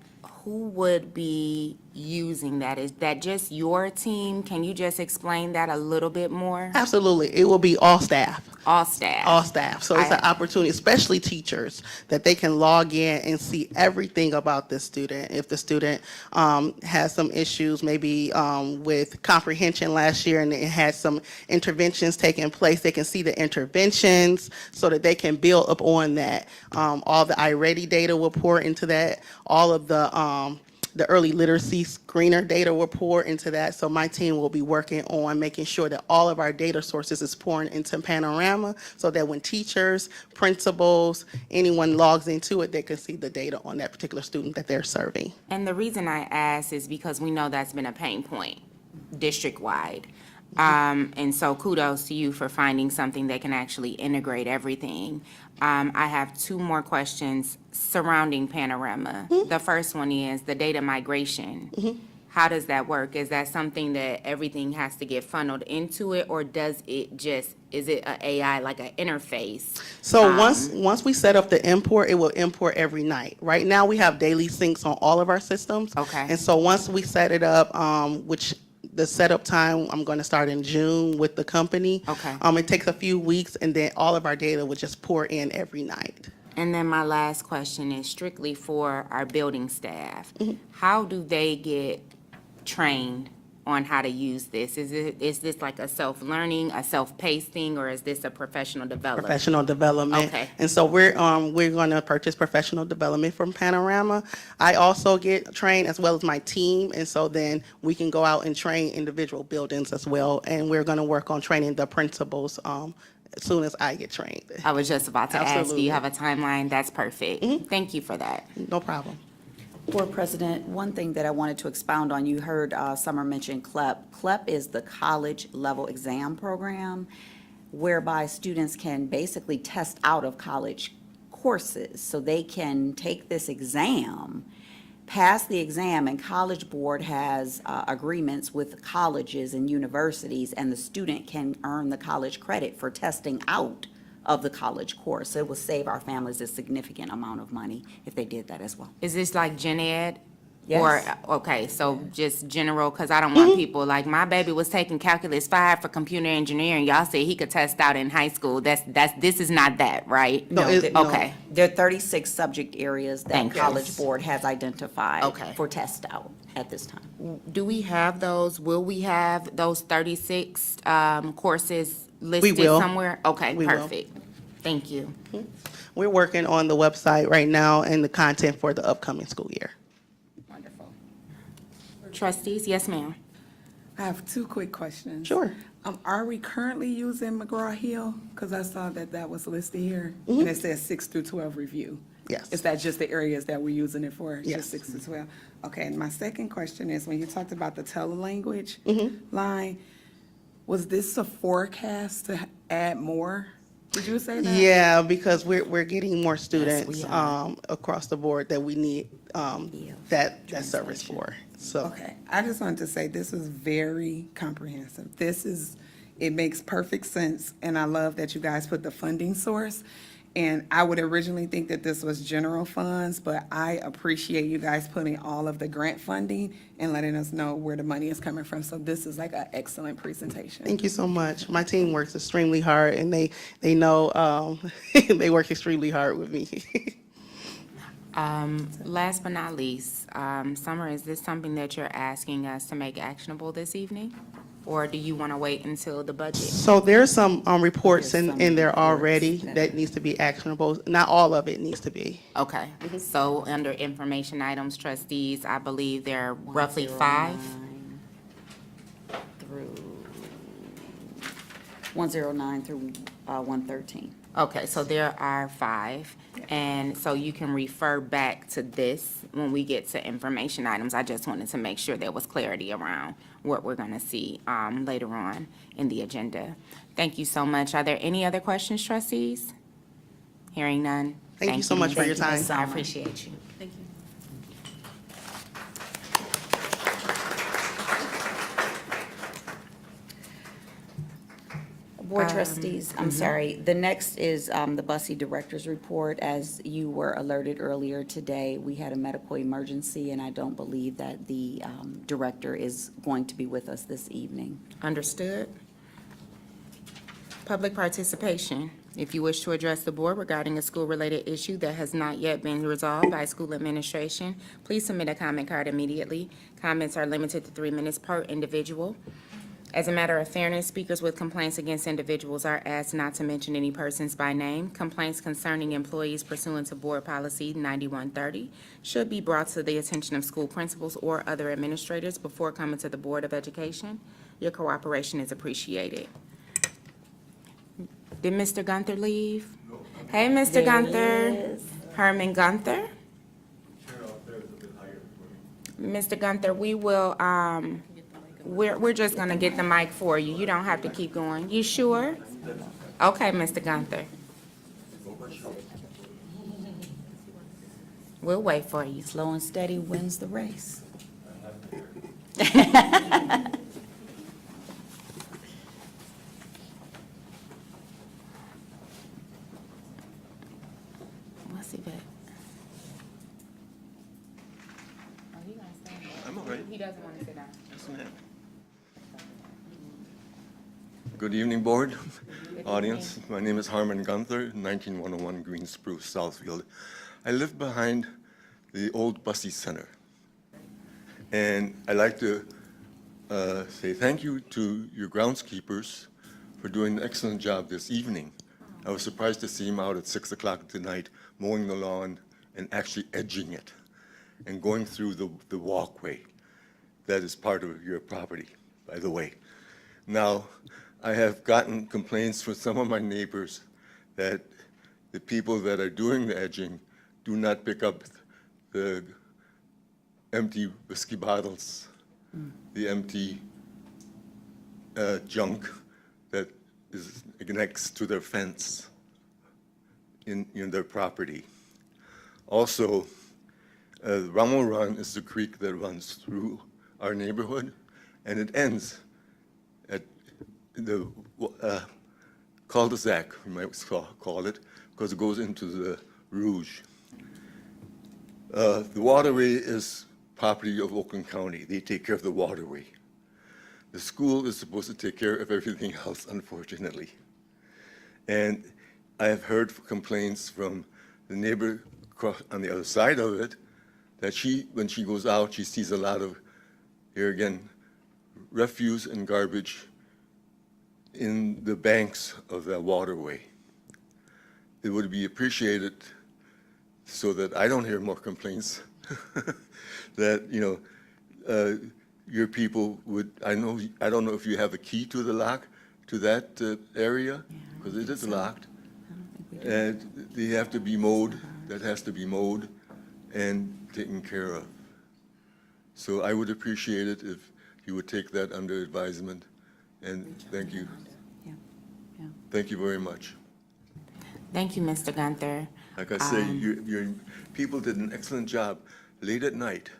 who would be using that? Is that just your team? Can you just explain that a little bit more? Absolutely. It will be all staff. All staff? All staff. So it's an opportunity, especially teachers, that they can log in and see everything about this student. If the student has some issues, maybe with comprehension last year and it had some interventions taking place, they can see the interventions so that they can build up on that. All the iReady data will pour into that. All of the early literacy screener data will pour into that. So my team will be working on making sure that all of our data sources is pouring into Panorama so that when teachers, principals, anyone logs into it, they can see the data on that particular student that they're serving. And the reason I ask is because we know that's been a pain point district-wide. And so kudos to you for finding something that can actually integrate everything. I have 2 more questions surrounding Panorama. The first one is the data migration. How does that work? Is that something that everything has to get funneled into it, or does it just, is it an AI, like an interface? So once we set up the import, it will import every night. Right now, we have daily syncs on all of our systems. Okay. And so once we set it up, which the setup time, I'm going to start in June with the company. Okay. It takes a few weeks, and then all of our data will just pour in every night. And then my last question is strictly for our building staff. How do they get trained on how to use this? Is this like a self-learning, a self-paced thing, or is this a professional development? Professional development. Okay. And so we're going to purchase professional development from Panorama. I also get trained as well as my team, and so then we can go out and train individual buildings as well. And we're going to work on training the principals as soon as I get trained. I was just about to ask, do Absolutely. you have a timeline? That's perfect. Thank you for that. No problem. Board President, one thing that I wanted to expound on, you heard Summer mention CLEP. CLEP is the college level exam program whereby students can basically test out of college courses. So they can take this exam, pass the exam, and College Board has agreements with colleges and universities, and the student can earn the college credit for testing out of the college course. It will save our families a significant amount of money if they did that as well. Is this like gen ed? Yes. Or, okay, so just general, because I don't want people, like, my baby was taking Calculus 5 for computer engineering. Y'all said he could test out in high school. This is not that, right? No, Okay. There are 36 subject areas that Thank you. College Board has identified Okay. for test out at this time. Do we have those, will we have those 36 courses We listed will. somewhere? Okay, We will. perfect. Thank you. We're working on the website right now and the content for the upcoming school year. Wonderful. Trustees, yes, ma'am. I have two quick questions. Sure. Are we currently using McGraw-Hill? Because I saw that was listed here, and it says 6 through 12 review. Yes. Is that just the areas that we're using it for? Yes. Just 6 to 12? Okay, and my second question is, when you talked about the telelanguage line, was this a forecast to add more? Did you say that? Yeah, because we're getting more students we are. across the board that we need that service for. So Okay, I just wanted to say this is very comprehensive. It makes perfect sense, and I love that you guys put the funding source. And I would originally think that this was general funds, but I appreciate you guys putting all of the grant funding and letting us know where the money is coming from. So this is like an excellent presentation. thank you so much. My team works extremely hard, and they know they work extremely hard with me. Last but not least, Summer, is this something that you're asking us to make actionable this evening? Or do you want to wait until the budget? So there's some reports There's in some there reports already that- that needs to be actionable. Not all of it needs to be. Okay, so under information items, trustees, I believe there are roughly 5. 109 through 113. Okay, so there are 5, and so you can refer back to this when we get to information items. I just wanted to make sure there was clarity around what we're gonna see later on in the agenda. Thank you so much. Are there any other questions, trustees? Hearing none. Thank you so much for your Thank you, time. I appreciate you. Thank you. Board trustees, I'm sorry. The next is the Bussey Director's Report. As you were alerted earlier today, we had a medical emergency, and I don't believe that the director is going to be with us this evening. Understood. Public participation. If you wish to address the board regarding a school-related issue that has not yet been resolved by school administration, please submit a comment card immediately. Comments are limited to 3 minutes per individual. As a matter of fairness, speakers with complaints against individuals are asked not to mention any persons by name. Complaints concerning employees pursuant to Board Policy 9130 should be brought to the attention of school principals or other administrators before coming to the Board of Education. Your cooperation is appreciated. Did Mr. Gunther leave? Hey, Mr. There he Gunther. is. Herman Gunther? Mr. Gunther, we will, we're just gonna get the mic for you. You don't have to keep going. You sure? Okay, Mr. Gunther. We'll wait for you. Slow and steady wins the race. What's he bet? I'm all right. He doesn't want to sit down. Good evening, board, audience. My name is Harmon Gunther, 19101 Green Spruce, Southfield. I live behind the old Bussey Center. And I like to say thank you to your groundskeepers for doing an excellent job this evening. I was surprised to see him out at 6 o'clock tonight mowing the lawn and actually edging it and going through the walkway. That is part of your property, by the way. Now, I have gotten complaints from some of my neighbors that the people that are doing the edging do not pick up the empty whiskey bottles, the empty junk that is next to their fence in their property. Also, Rummel Run is the creek that runs through our neighborhood, and it ends at the cul-de-sac, we might call it, because it goes into the Rouge. The waterway is property of Oakland County. They take care of the waterway. The school is supposed to take care of everything else, unfortunately. And I have heard complaints from the neighbor on the other side of it that when she goes out, she sees a lot of, here again, refuse and garbage in the banks of that waterway. It would be appreciated, so that I don't hear more complaints, that, your people would, I don't know if you have a key to the lock, to that area, because it is locked. And they have to be mowed, that has to be mowed and taken care of. So I would appreciate it if you would take that under advisement, and thank you. Thank you very much. Thank you, Mr. Gunther. Like I say, your people did an excellent job late at night,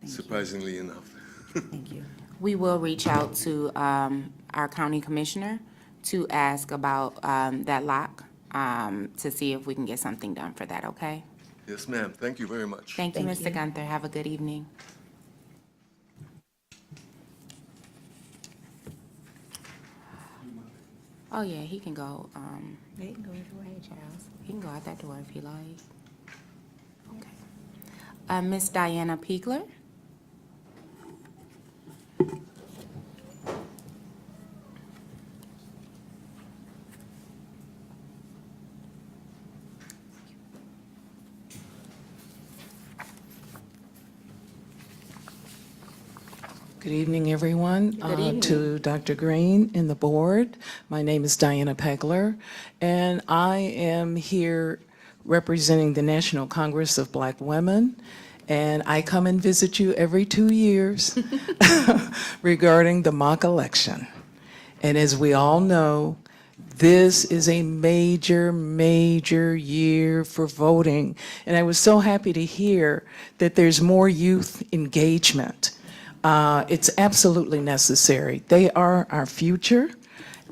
surprisingly enough. Thank you. We will reach out to our county commissioner to ask about that lock, to see if we can get something done for that, okay? Yes, ma'am. Thank you very much. Thank you, Mr. Gunther. Have a good evening. Oh, yeah, he can go, he can go either way, Charles. He can go out that door if he like. Okay. Miss Diana Piegler? Good evening, everyone. Good evening. To Dr. Green and the board, my name is Diana Pegler, and I am here representing the National Congress of Black Women, and I come and visit you every 2 years regarding the mock election. And as we all know, this is a major, major year for voting, and I was so happy to hear that there's more youth engagement. It's absolutely necessary. They are our future.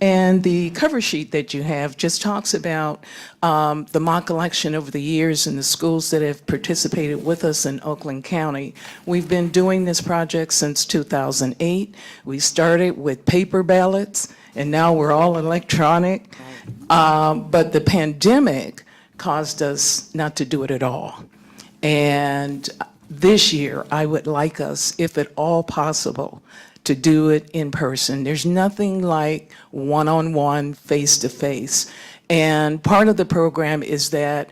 And the cover sheet that you have just talks about the mock election over the years and the schools that have participated with us in Oakland County. We've been doing this project since 2008. We started with paper ballots, and now we're all electronic. But the pandemic caused us not to do it at all. And this year, I would like us, if at all possible, to do it in person. There's nothing like one-on-one, face-to-face. And part of the program is that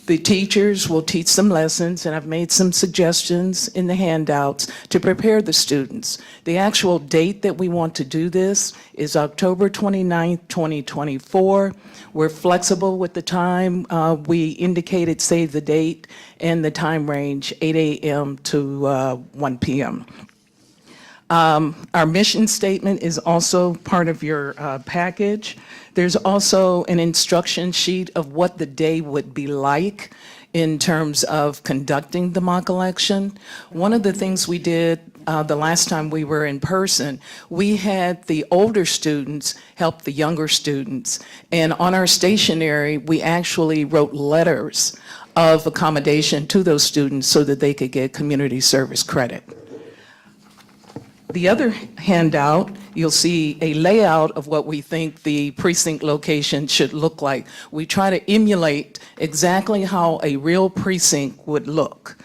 the teachers will teach some lessons, and I've made some suggestions in the handouts to prepare the students. The actual date that we want to do this is October 29th, 2024. We're flexible with the time. We indicated, save the date and the time range, 8 a.m. to 1 p.m. Our mission statement is also part of your package. There's also an instruction sheet of what the day would be like in terms of conducting the mock election. One of the things we did the last time we were in person, we had the older students help the younger students. And on our stationery, we actually wrote letters of accommodation to those students so that they could get community service credit. The other handout, you'll see a layout of what we think the precinct location should look like. We try to emulate exactly how a real precinct would look.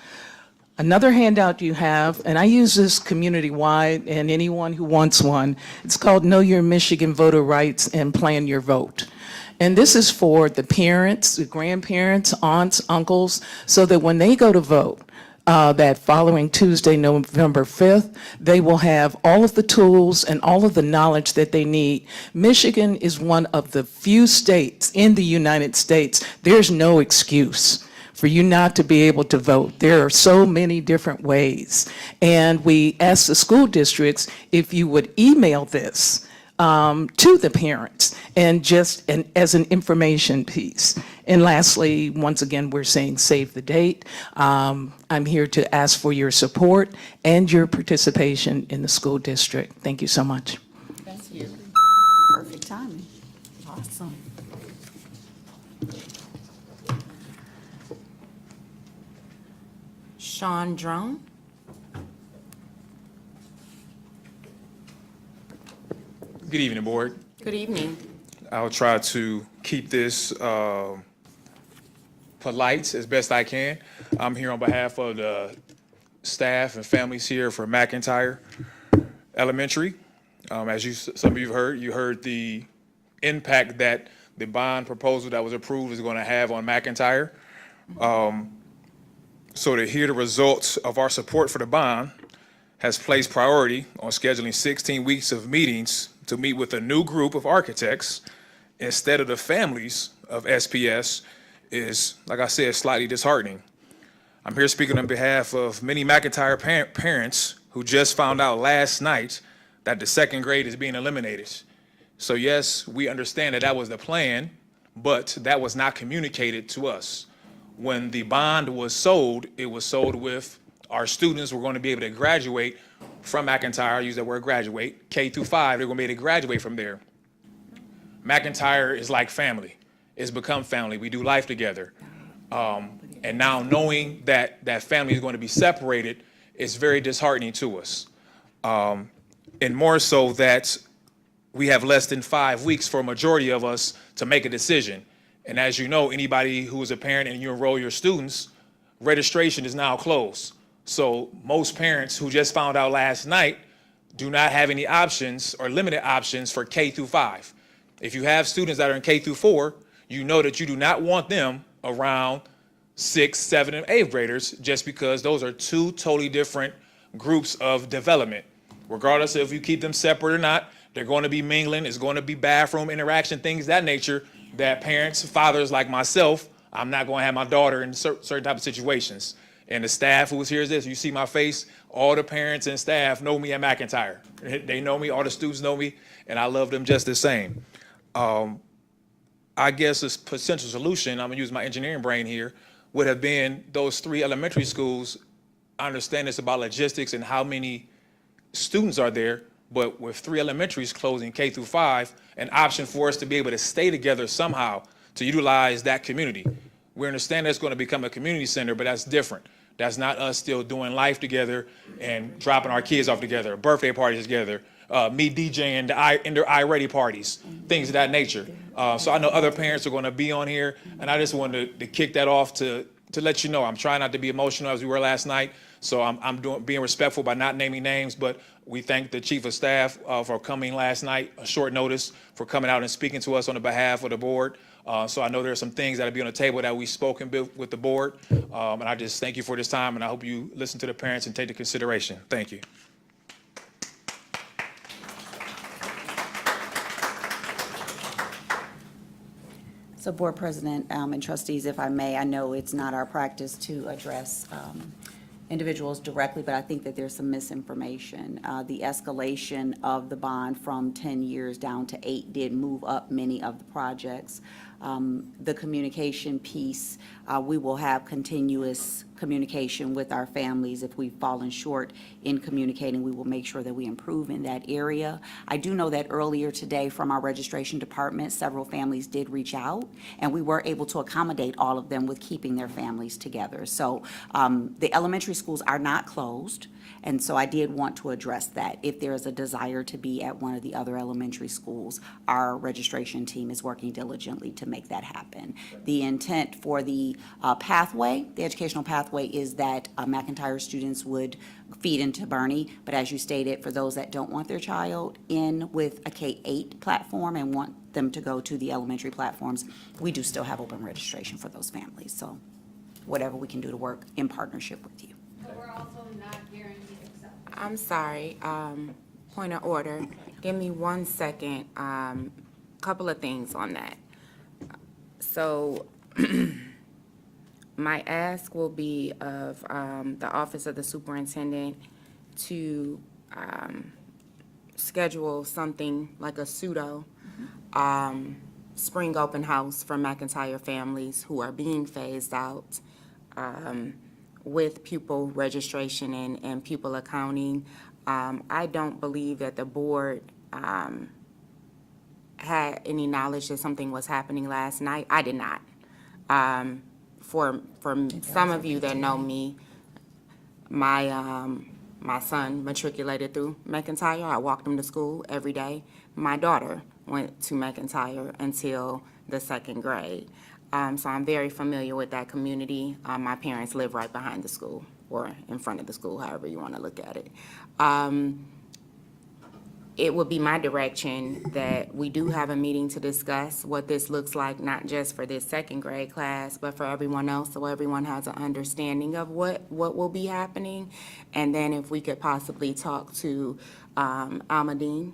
Another handout you have, and I use this community-wide and anyone who wants one, it's called Know Your Michigan Voter Rights and Plan Your Vote. And this is for the parents, the grandparents, aunts, uncles, so that when they go to vote, that following Tuesday, November 5th, they will have all of the tools and all of the knowledge that they need. Michigan is one of the few states in the United States, there's no excuse for you not to be able to vote. There are so many different ways. And we ask the school districts if you would email this to the parents and as an information piece. And lastly, once again, we're saying save the date. I'm here to ask for your support and your participation in the school district. Thank you so much. Thank you. Perfect timing. Awesome. Sean Drone. Good evening, Board. Good evening. I'll try to keep this polite as best I can. I'm here on behalf of the staff and families here for McIntyre Elementary. As some of you heard, you heard the impact that the bond proposal that was approved is going to have on McIntyre. So to hear the results of our support for the bond has placed priority on scheduling 16 weeks of meetings to meet with a new group of architects instead of the families of SPS is, like I said, slightly disheartening. I'm here speaking on behalf of many McIntyre parents who just found out last night that the second grade is being eliminated. So yes, we understand that that was the plan, but that was not communicated to us. When the bond was sold, it was sold with our students were going to be able to graduate from McIntyre, I use that word graduate, K through 5, they're going to be able to graduate from there. McIntyre is like family. It's become family. We do life together. And now knowing that that family is going to be separated, it's very disheartening to us. And more so that we have less than 5 weeks for a majority of us to make a decision. And as you know, anybody who is a parent and you enroll your students, registration is now closed. So most parents who just found out last night do not have any options or limited options for K through 5. If you have students that are in K through 4, you know that you do not want them around 6th, 7th, and 8th graders just because those are two totally different groups of development. Regardless of if you keep them separate or not, they're going to be mingling, it's going to be bathroom interaction, things of that nature that parents, fathers like myself, I'm not going to have my daughter in certain type of situations. And the staff who is here is this, you see my face, all the parents and staff know me at McIntyre. They know me, all the students know me, and I love them just the same. I guess a potential solution, I'm gonna use my engineering brain here, would have been those 3 elementary schools. I understand it's about logistics and how many students are there, but with 3 elementaries closing K through 5, an option for us to be able to stay together somehow to utilize that community. We understand that's going to become a community center, but that's different. That's not us still doing life together and dropping our kids off together, birthday parties together, me DJing in their iReady parties, things of that nature. So I know other parents are going to be on here, and I just wanted to kick that off to let you know I'm trying not to be emotional as we were last night. So I'm being respectful by not naming names, but we thank the chief of staff for coming last night, a short notice, for coming out and speaking to us on the behalf of the board. So I know there are some things that'll be on the table that we've spoken with the board. And I just thank you for this time, and I hope you listen to the parents and take the consideration. Thank you. So Board President and trustees, if I may, I know it's not our practice to address individuals directly, but I think that there's some misinformation. The escalation of the bond from 10 years down to 8 did move up many of the projects. The communication piece, we will have continuous communication with our families. If we've fallen short in communicating, we will make sure that we improve in that area. I do know that earlier today from our registration department, several families did reach out, and we were able to accommodate all of them with keeping their families together. So the elementary schools are not closed, and so I did want to address that. If there is a desire to be at one of the other elementary schools, our registration team is working diligently to to make that happen. The intent for the pathway, the educational pathway, is that McIntyre students would feed into Bernie, but as you stated, for those that don't want their child in with a K-8 platform and want them to go to the elementary platforms, we do still have open registration for those families. So whatever we can do to work in partnership with you. But we're also not guaranteed acceptance. I'm sorry, point of order. Give me 1 second. Couple of things on that. So my ask will be of the Office of the Superintendent to schedule something like a pseudo spring open house for McIntyre families who are being phased out with pupil registration and pupil accounting. I don't believe that the board had any knowledge that something was happening last night. I did not. For some of you that know me, my son matriculated through McIntyre. I walked him to school every day. My daughter went to McIntyre until the 2nd grade. So I'm very familiar with that community. My parents live right behind the school, or in front of the school, however you want to look at it. It would be my direction that we do have a meeting to discuss what this looks like, not just for this 2nd grade class, but for everyone else, so everyone has an understanding of what will be happening. And then if we could possibly talk to Almadine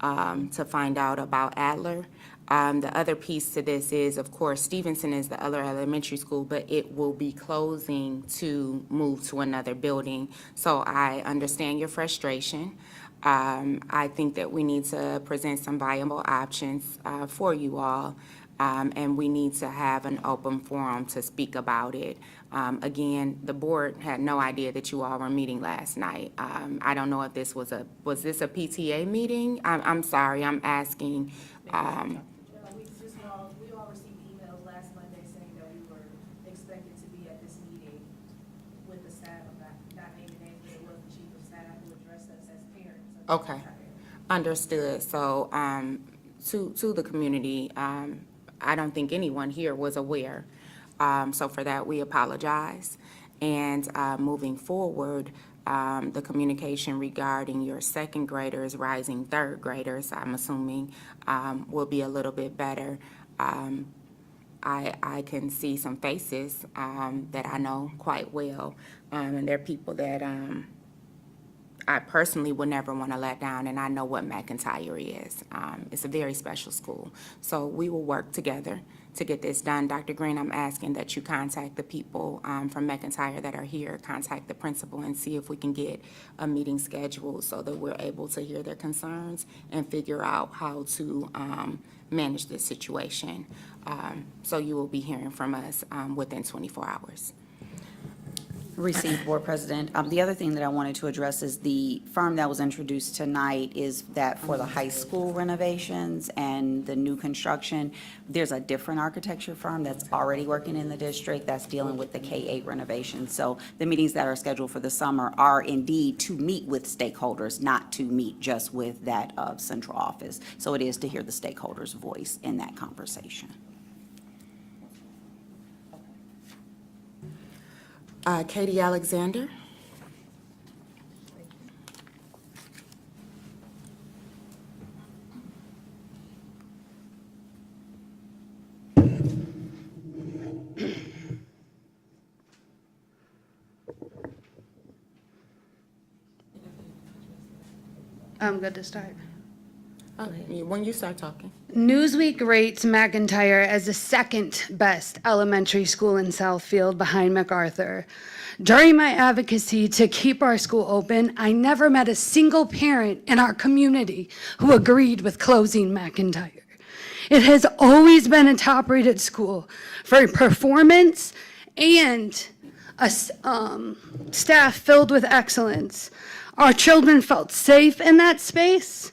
to find out about Adler. The other piece to this is, of course, Stevenson is the other elementary school, but it will be closing to move to another building. So I understand your frustration. I think that we need to present some viable options for you all, and we need to have an open forum to speak about it. Again, the board had no idea that you all were meeting last night. I don't know if this was this a PTA meeting? I'm sorry, I'm asking. We all received emails last Monday saying that we were expected to be at this meeting with the staff. I'm not naming names, but it was the chief of staff who addressed us as parents. Okay, understood. So, to the community, I don't think anyone here was aware. So for that, we apologize. And moving forward, the communication regarding your 2nd graders, rising 3rd graders, I'm assuming, will be a little bit better. I can see some faces that I know quite well, and they're people that I personally would never want to let down, and I know what McIntyre is. It's a very special school. So we will work together to get this done. Dr. Green, I'm asking that you contact the people from McIntyre that are here, contact the principal, and see if we can get a meeting scheduled so that we're able to hear their concerns and figure out how to manage this situation. So you will be hearing from us within 24 hours. Received, Board President. The other thing that I wanted to address is the firm that was introduced tonight is that for the high school renovations and the new construction, there's a different architecture firm that's already working in the district that's dealing with the K-8 renovations. So the meetings that are scheduled for the summer are indeed to meet with stakeholders, not to meet just with that central office. So it is to hear the stakeholders' voice in that conversation. Katie Alexander. I'm good to start. When you start talking. Newsweek rates McIntyre as the 2nd best elementary school in Southfield behind MacArthur. During my advocacy to keep our school open, I never met a single parent in our community who agreed with closing McIntyre. It has always been a top-rated school for performance and a staff filled with excellence. Our children felt safe in that space.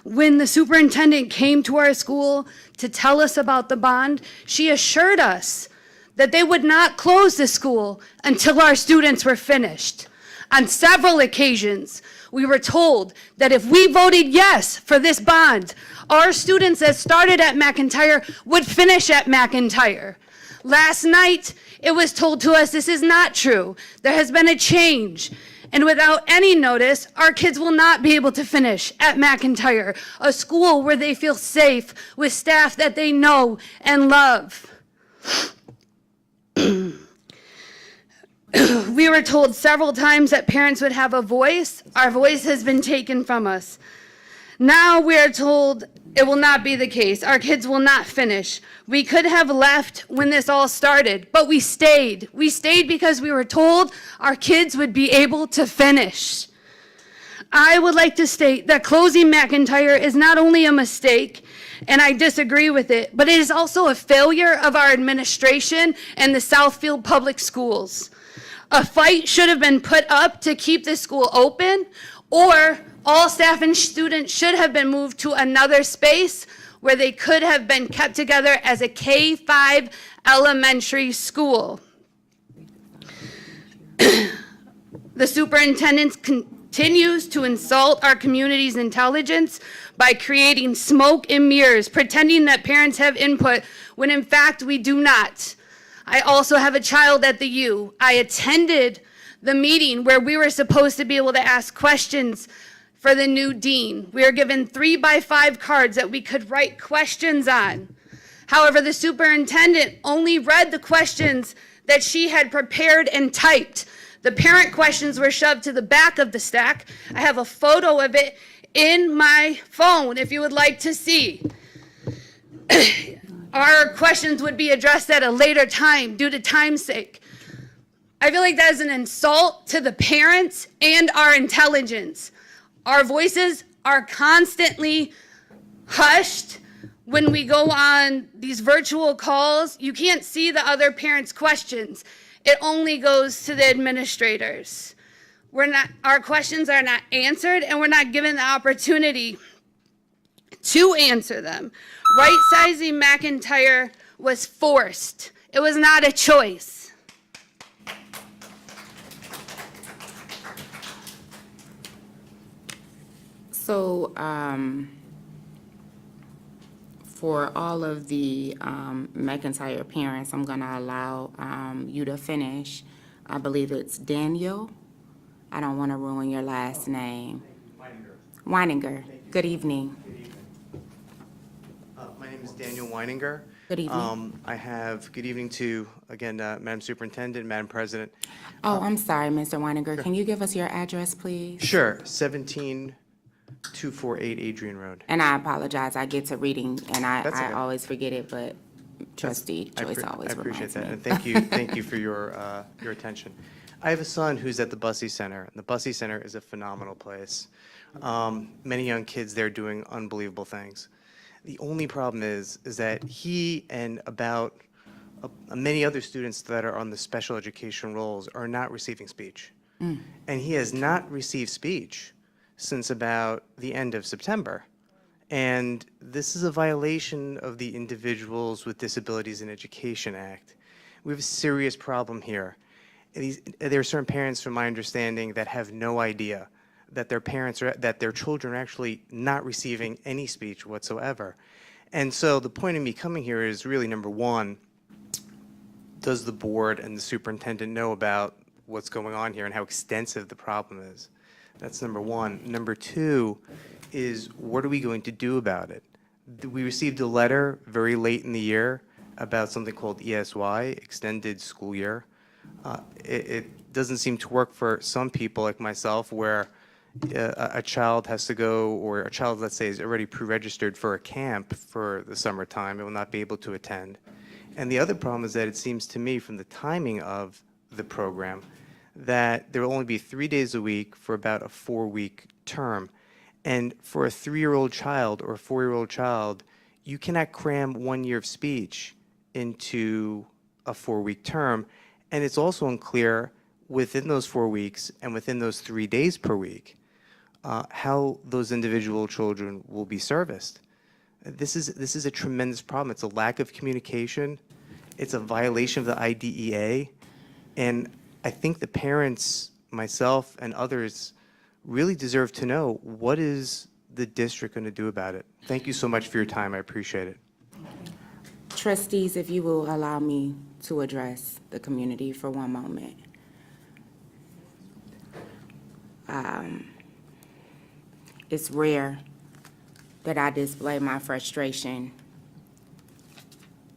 When the superintendent came to our school to tell us about the bond, she assured us that they would not close the school until our students were finished. On several occasions, we were told that if we voted yes for this bond, our students that started at McIntyre would finish at McIntyre. Last night, it was told to us this is not true. There has been a change. And without any notice, our kids will not be able to finish at McIntyre, a school where they feel safe with staff that they know and love. We were told several times that parents would have a voice. Our voice has been taken from us. Now we are told it will not be the case. Our kids will not finish. We could have left when this all started, but we stayed. We stayed because we were told our kids would be able to finish. I would like to state that closing McIntyre is not only a mistake, and I disagree with it, but it is also a failure of our administration and the Southfield Public Schools. A fight should have been put up to keep the school open, or all staff and students should have been moved to another space where they could have been kept together as a K-5 elementary school. The superintendent continues to insult our community's intelligence by creating smoke and mirrors, pretending that parents have input when in fact we do not. I also have a child at the U. I attended the meeting where we were supposed to be able to ask questions for the new dean. We were given 3x5 cards that we could write questions on. However, the superintendent only read the questions that she had prepared and typed. The parent questions were shoved to the back of the stack. I have a photo of it in my phone if you would like to see. Our questions would be addressed at a later time due to time's sake. I feel like that is an insult to the parents and our intelligence. Our voices are constantly hushed when we go on these virtual calls. You can't see the other parents' questions. It only goes to the administrators. Our questions are not answered, and we're not given the opportunity to answer them. Right-sizing McIntyre was forced. It was not a choice. So, for all of the McIntyre parents, I'm going to allow you to finish. I believe it's Daniel. I don't want to ruin your last name. Weininger. Good evening. My name is Daniel Weininger. Good evening. I have, good evening to, again, Madam Superintendent, Madam President. Oh, I'm sorry, Mr. Weininger. Can you give us your address, please? Sure, 17248 Adrian Road. And I apologize. I get to reading, and That's I okay. always forget it, but Trustee Joyce always I appreciate reminds that, me. and thank you for your attention. I have a son who's at the Bussey Center, and the Bussey Center is a phenomenal place. Many young kids there doing unbelievable things. The only problem is that he and about many other students that are on the special education roles are not receiving speech. And he has not received speech since about the end of September. And this is a violation of the Individuals with Disabilities in Education Act. We have a serious problem here. There are certain parents, from my understanding, that have no idea that their children are actually not receiving any speech whatsoever. And so the point of me coming here is really, number one, does the board and the superintendent know about what's going on here and how extensive the problem is? That's number one. Number two is, what are we going to do about it? We received a letter very late in the year about something called ESY, Extended School Year. It doesn't seem to work for some people like myself, where a child has to go, or a child, let's say, is already pre-registered for a camp for the summertime and will not be able to attend. And the other problem is that it seems to me, from the timing of the program, that there will only be 3 days a week for about a 4-week term. And for a 3-year-old child or a 4-year-old child, you cannot cram 1 year of speech into a 4-week term. And it's also unclear within those 4 weeks and within those 3 days per week how those individual children will be serviced. This is a tremendous problem. It's a lack of communication. It's a violation of the IDEA. And I think the parents, myself and others really deserve to know, what is the district going to do about it? Thank you so much for your time. I appreciate it. Trustees, if you will allow me to address the community for one moment. It's rare that I display my frustration,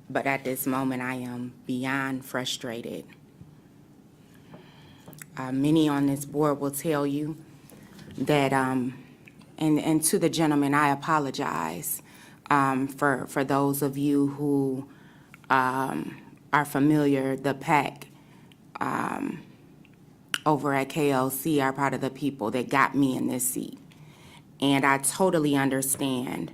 but at this moment I am beyond frustrated. Many on this board will tell you that, and to the gentleman, I apologize for those of you who are familiar, the PAC over at KLC are part of the people that got me in this seat. And I totally understand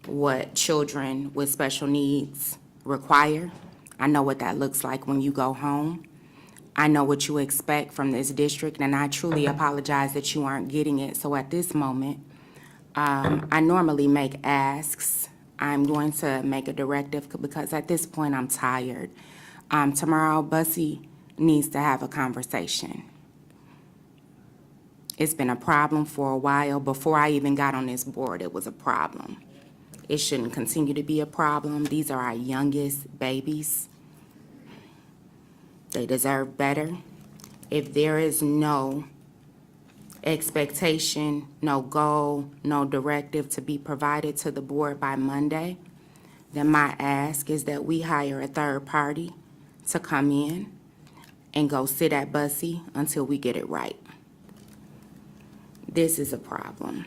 what children with special needs require. I know what that looks like when you go home. I know what you expect from this district, and I truly apologize that you aren't getting it. So at this moment, I normally make asks. I'm going to make a directive because at this point I'm tired. Tomorrow, Bussy needs to have a conversation. It's been a problem for a while. Before I even got on this board, it was a problem. It shouldn't continue to be a problem. These are our youngest babies. They deserve better. If there is no expectation, no goal, no directive to be provided to the board by Monday, then my ask is that we hire a third party to come in and go sit at Bussy until we get it right. This is a problem.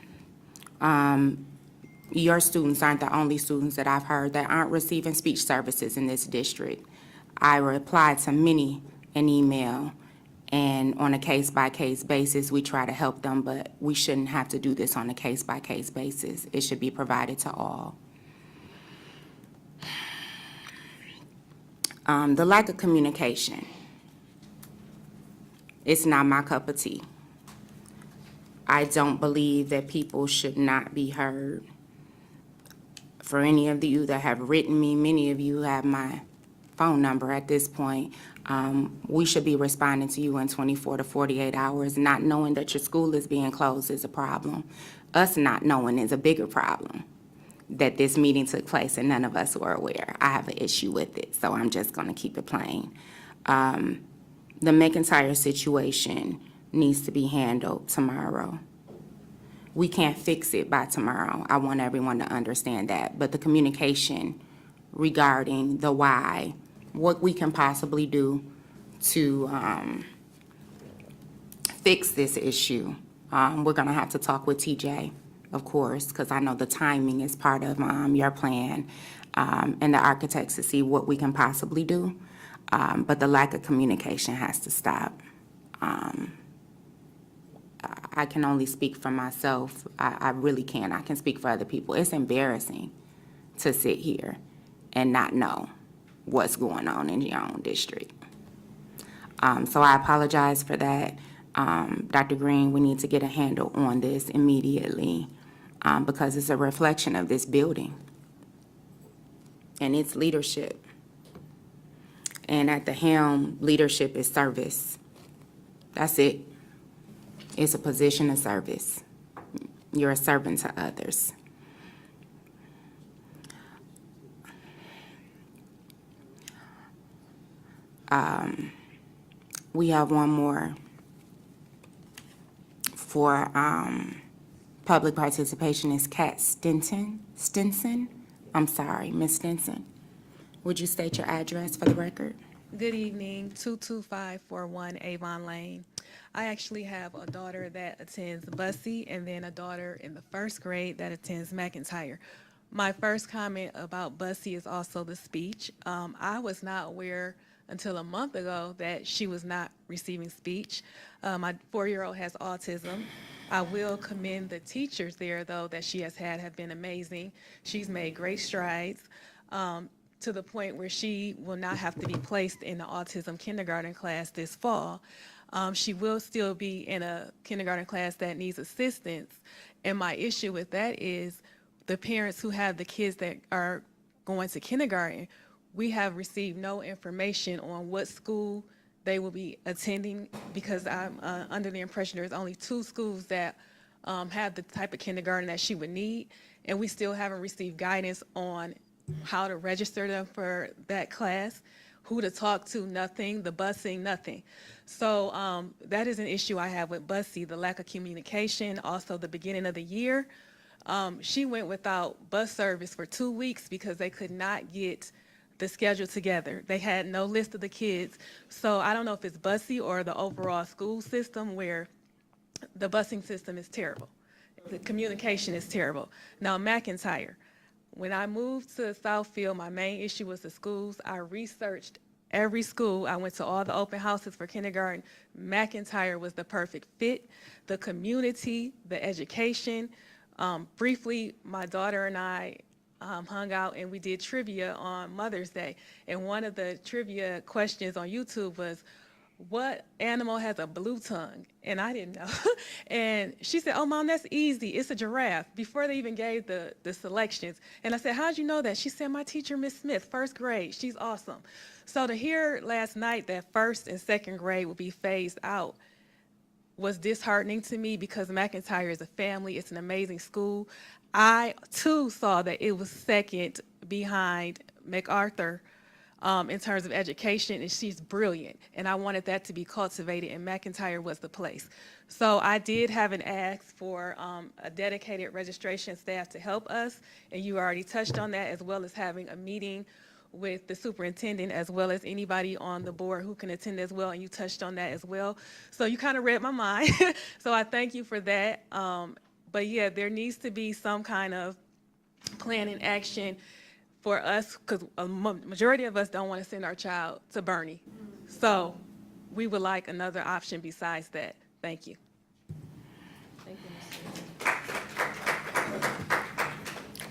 Your students aren't the only students that I've heard that aren't receiving speech services in this district. I replied to many an email, and on a case-by-case basis, we try to help them, but we shouldn't have to do this on a case-by-case basis. It should be provided to all. The lack of communication, it's not my cup of tea. I don't believe that people should not be heard. For any of you that have written me, many of you have my phone number at this point. We should be responding to you in 24 to 48 hours. Not knowing that your school is being closed is a problem. Us not knowing is a bigger problem, that this meeting took place and none of us were aware. I have an issue with it, so I'm just going to keep it plain. The McIntyre situation needs to be handled tomorrow. We can't fix it by tomorrow. I want everyone to understand that. But the communication regarding the why, what we can possibly do to fix this issue, we're going to have to talk with TJ, of course, because I know the timing is part of your plan, and the architects to see what we can possibly do. But the lack of communication has to stop. I can only speak for myself. I really can't. I can speak for other people. It's embarrassing to sit here and not know what's going on in your own district. So I apologize for that. Dr. Green, we need to get a handle on this immediately because it's a reflection of this building and its leadership. And at the helm, leadership is service. That's it. It's a position of service. You're a servant to others. We have one more for public participation. Is Kat Stinson? I'm sorry, Ms. Stinson. Would you state your address for the record? Good evening, 22541 Avon Lane. I actually have a daughter that attends Bussy and then a daughter in the first grade that attends McIntyre. My first comment about Bussy is also the speech. I was not aware until a month ago that she was not receiving speech. My 4-year-old has autism. I will commend the teachers there, though, that she has had have been amazing. She's made great strides. To the point where she will not have to be placed in the autism kindergarten class this fall. She will still be in a kindergarten class that needs assistance. And my issue with that is the parents who have the kids that are going to kindergarten, we have received no information on what school they will be attending, because I'm under the impression there's only 2 schools that have the type of kindergarten that she would need, and we still haven't received guidance on how to register them for that class, who to talk to, nothing, the busing, nothing. So that is an issue I have with Bussy, the lack of communication, also the beginning of the year. She went without bus service for 2 weeks because they could not get the schedule together. They had no list of the kids. So I don't know if it's Bussy or the overall school system where the busing system is terrible. The communication is terrible. Now, McIntyre, when I moved to Southfield, my main issue was the schools. I researched every school. I went to all the open houses for kindergarten. McIntyre was the perfect fit. The community, the education. Briefly, my daughter and I hung out and we did trivia on Mother's Day. And one of the trivia questions on YouTube was, what animal has a blue tongue? And I didn't know. And she said, oh, Mom, that's easy. It's a giraffe, before they even gave the selections. And I said, how'd you know that? She said, my teacher, Miss Smith, first grade. She's awesome. So to hear last night that first and second grade will be phased out was disheartening to me, because McIntyre is a family. It's an amazing school. I, too, saw that it was second behind MacArthur in terms of education, and she's brilliant. And I wanted that to be cultivated, and McIntyre was the place. So I did have an ask for a dedicated registration staff to help us, and you already touched on that, as well as having a meeting with the superintendent, as well as anybody on the board who can attend as well, and you touched on that as well. So you kind of read my mind. So I thank you for that. But yeah, there needs to be some kind of plan and action for us, because a majority of us don't want to send our child to Bernie. So we would like another option besides that. Thank you. Thank you,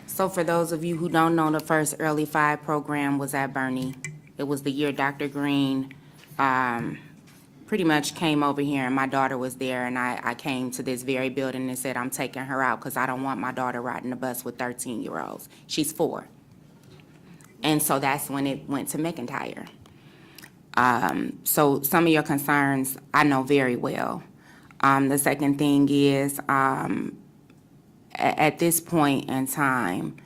So for those of you who don't know, the first Early 5 program was at Bernie. It was the year Dr. Green pretty much came over here, and my daughter was there, and I came to this very building and said, I'm taking her out because I don't want my daughter riding the bus with 13-year-olds. She's 4. And so that's when it went to McIntyre. So some of your concerns I know very well. The second thing is, at this point in time,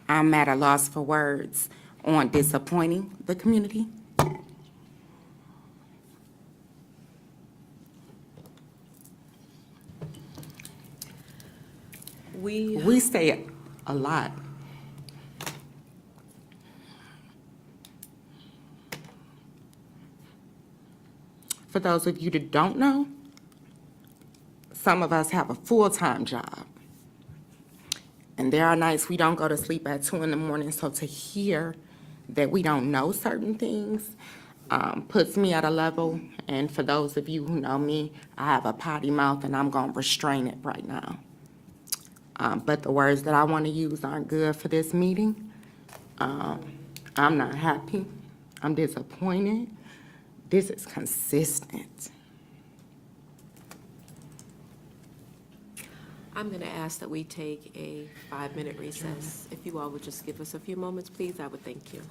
I'm at a loss for words on disappointing the community. We say a lot. For those of you that don't know, some of us have a full-time job. And there are nights we don't go to sleep at 2 in the morning, so to hear that we don't know certain things puts me at a level. And for those of you who know me, I have a potty mouth and I'm gonna restrain it right now. But the words that I want to use aren't good for this meeting. I'm not happy. I'm disappointed. This is consistent. I'm going to ask that we take a 5-minute recess. If you all would just give us a few moments, please, I would thank you.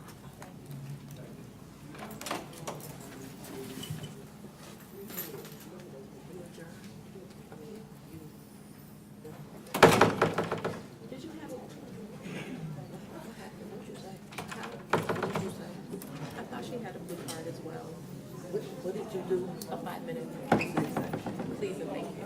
I thought she had a blue card as well. What did you do? A 5-minute recess. Please and thank you.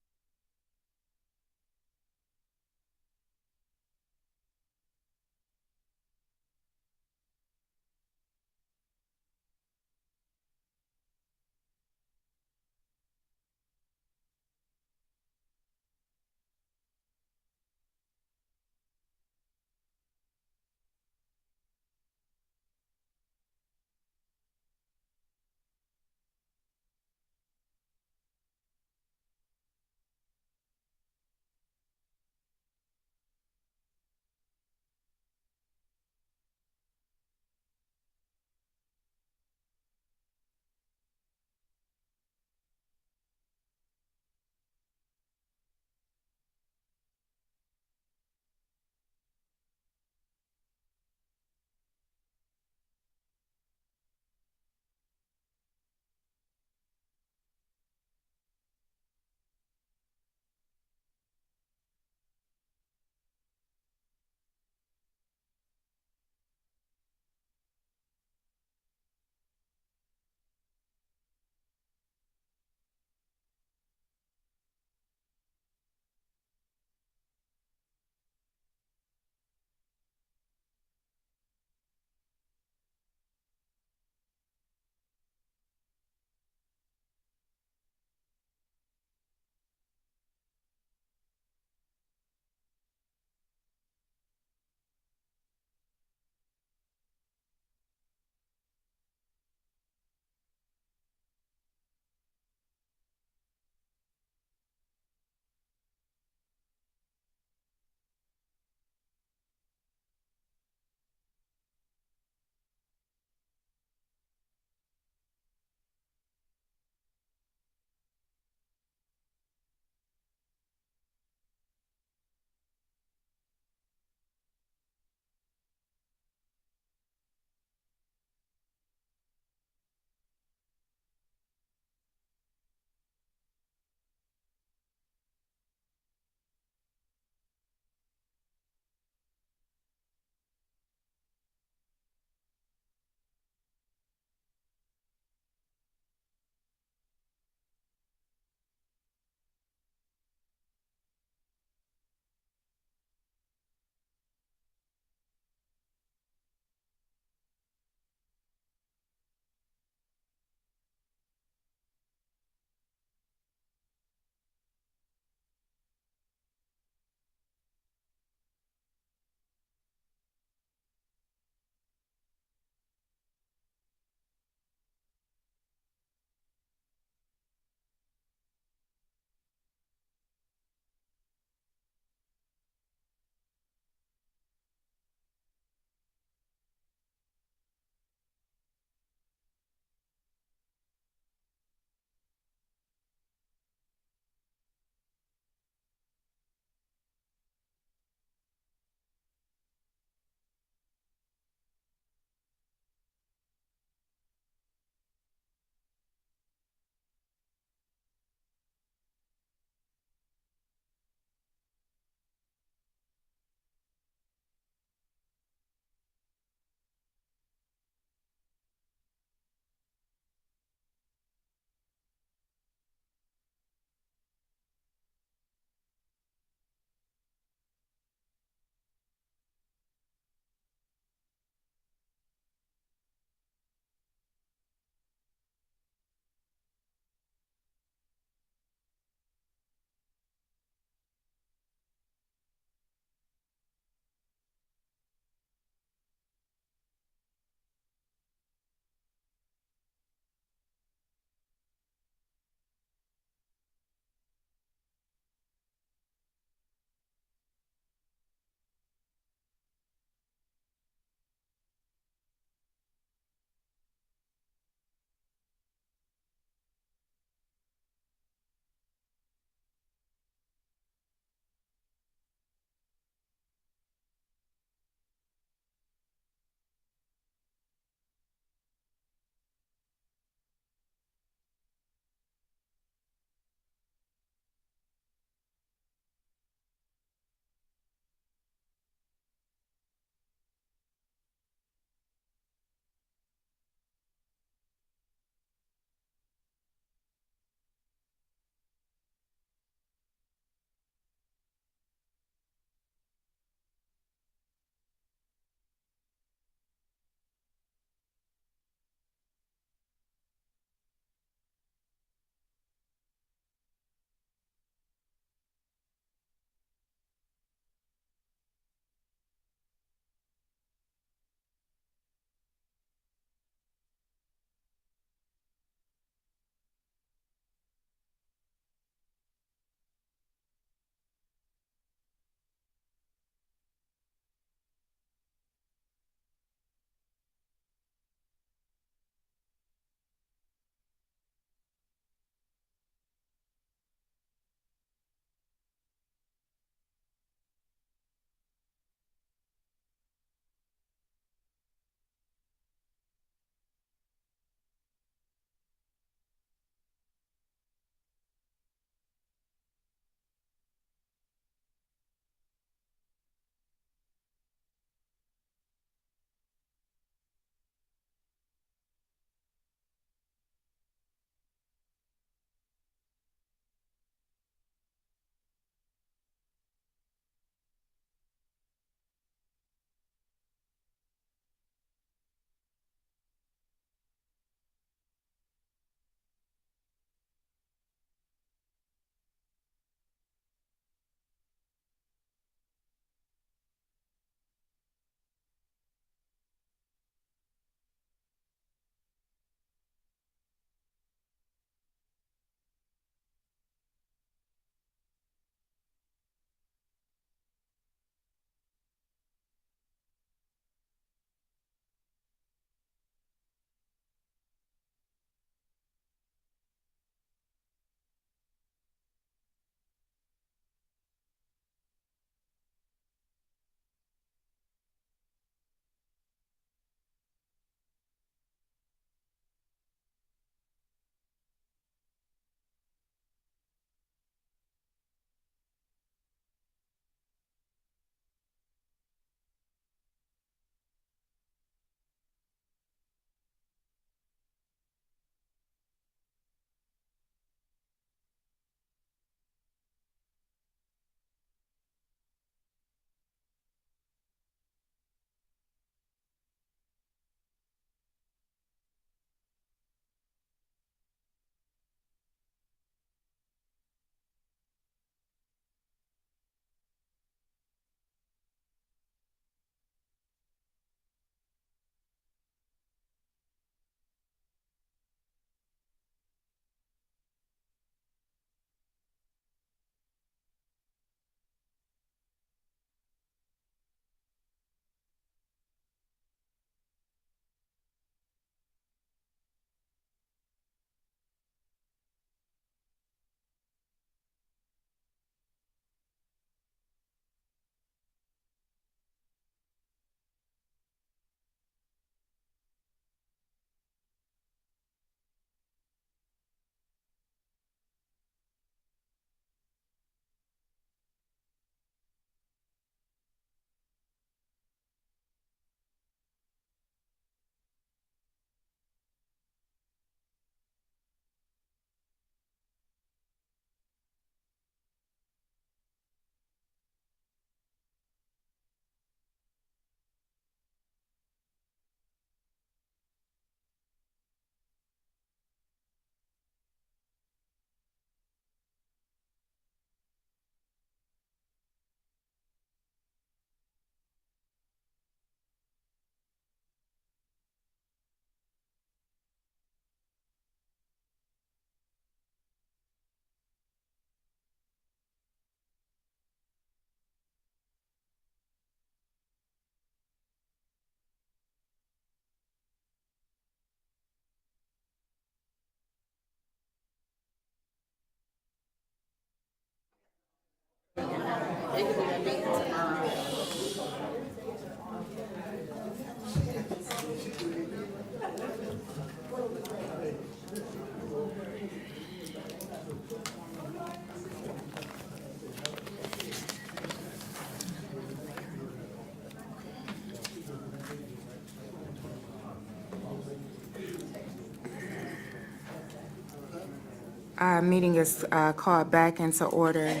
Our meeting is called back into order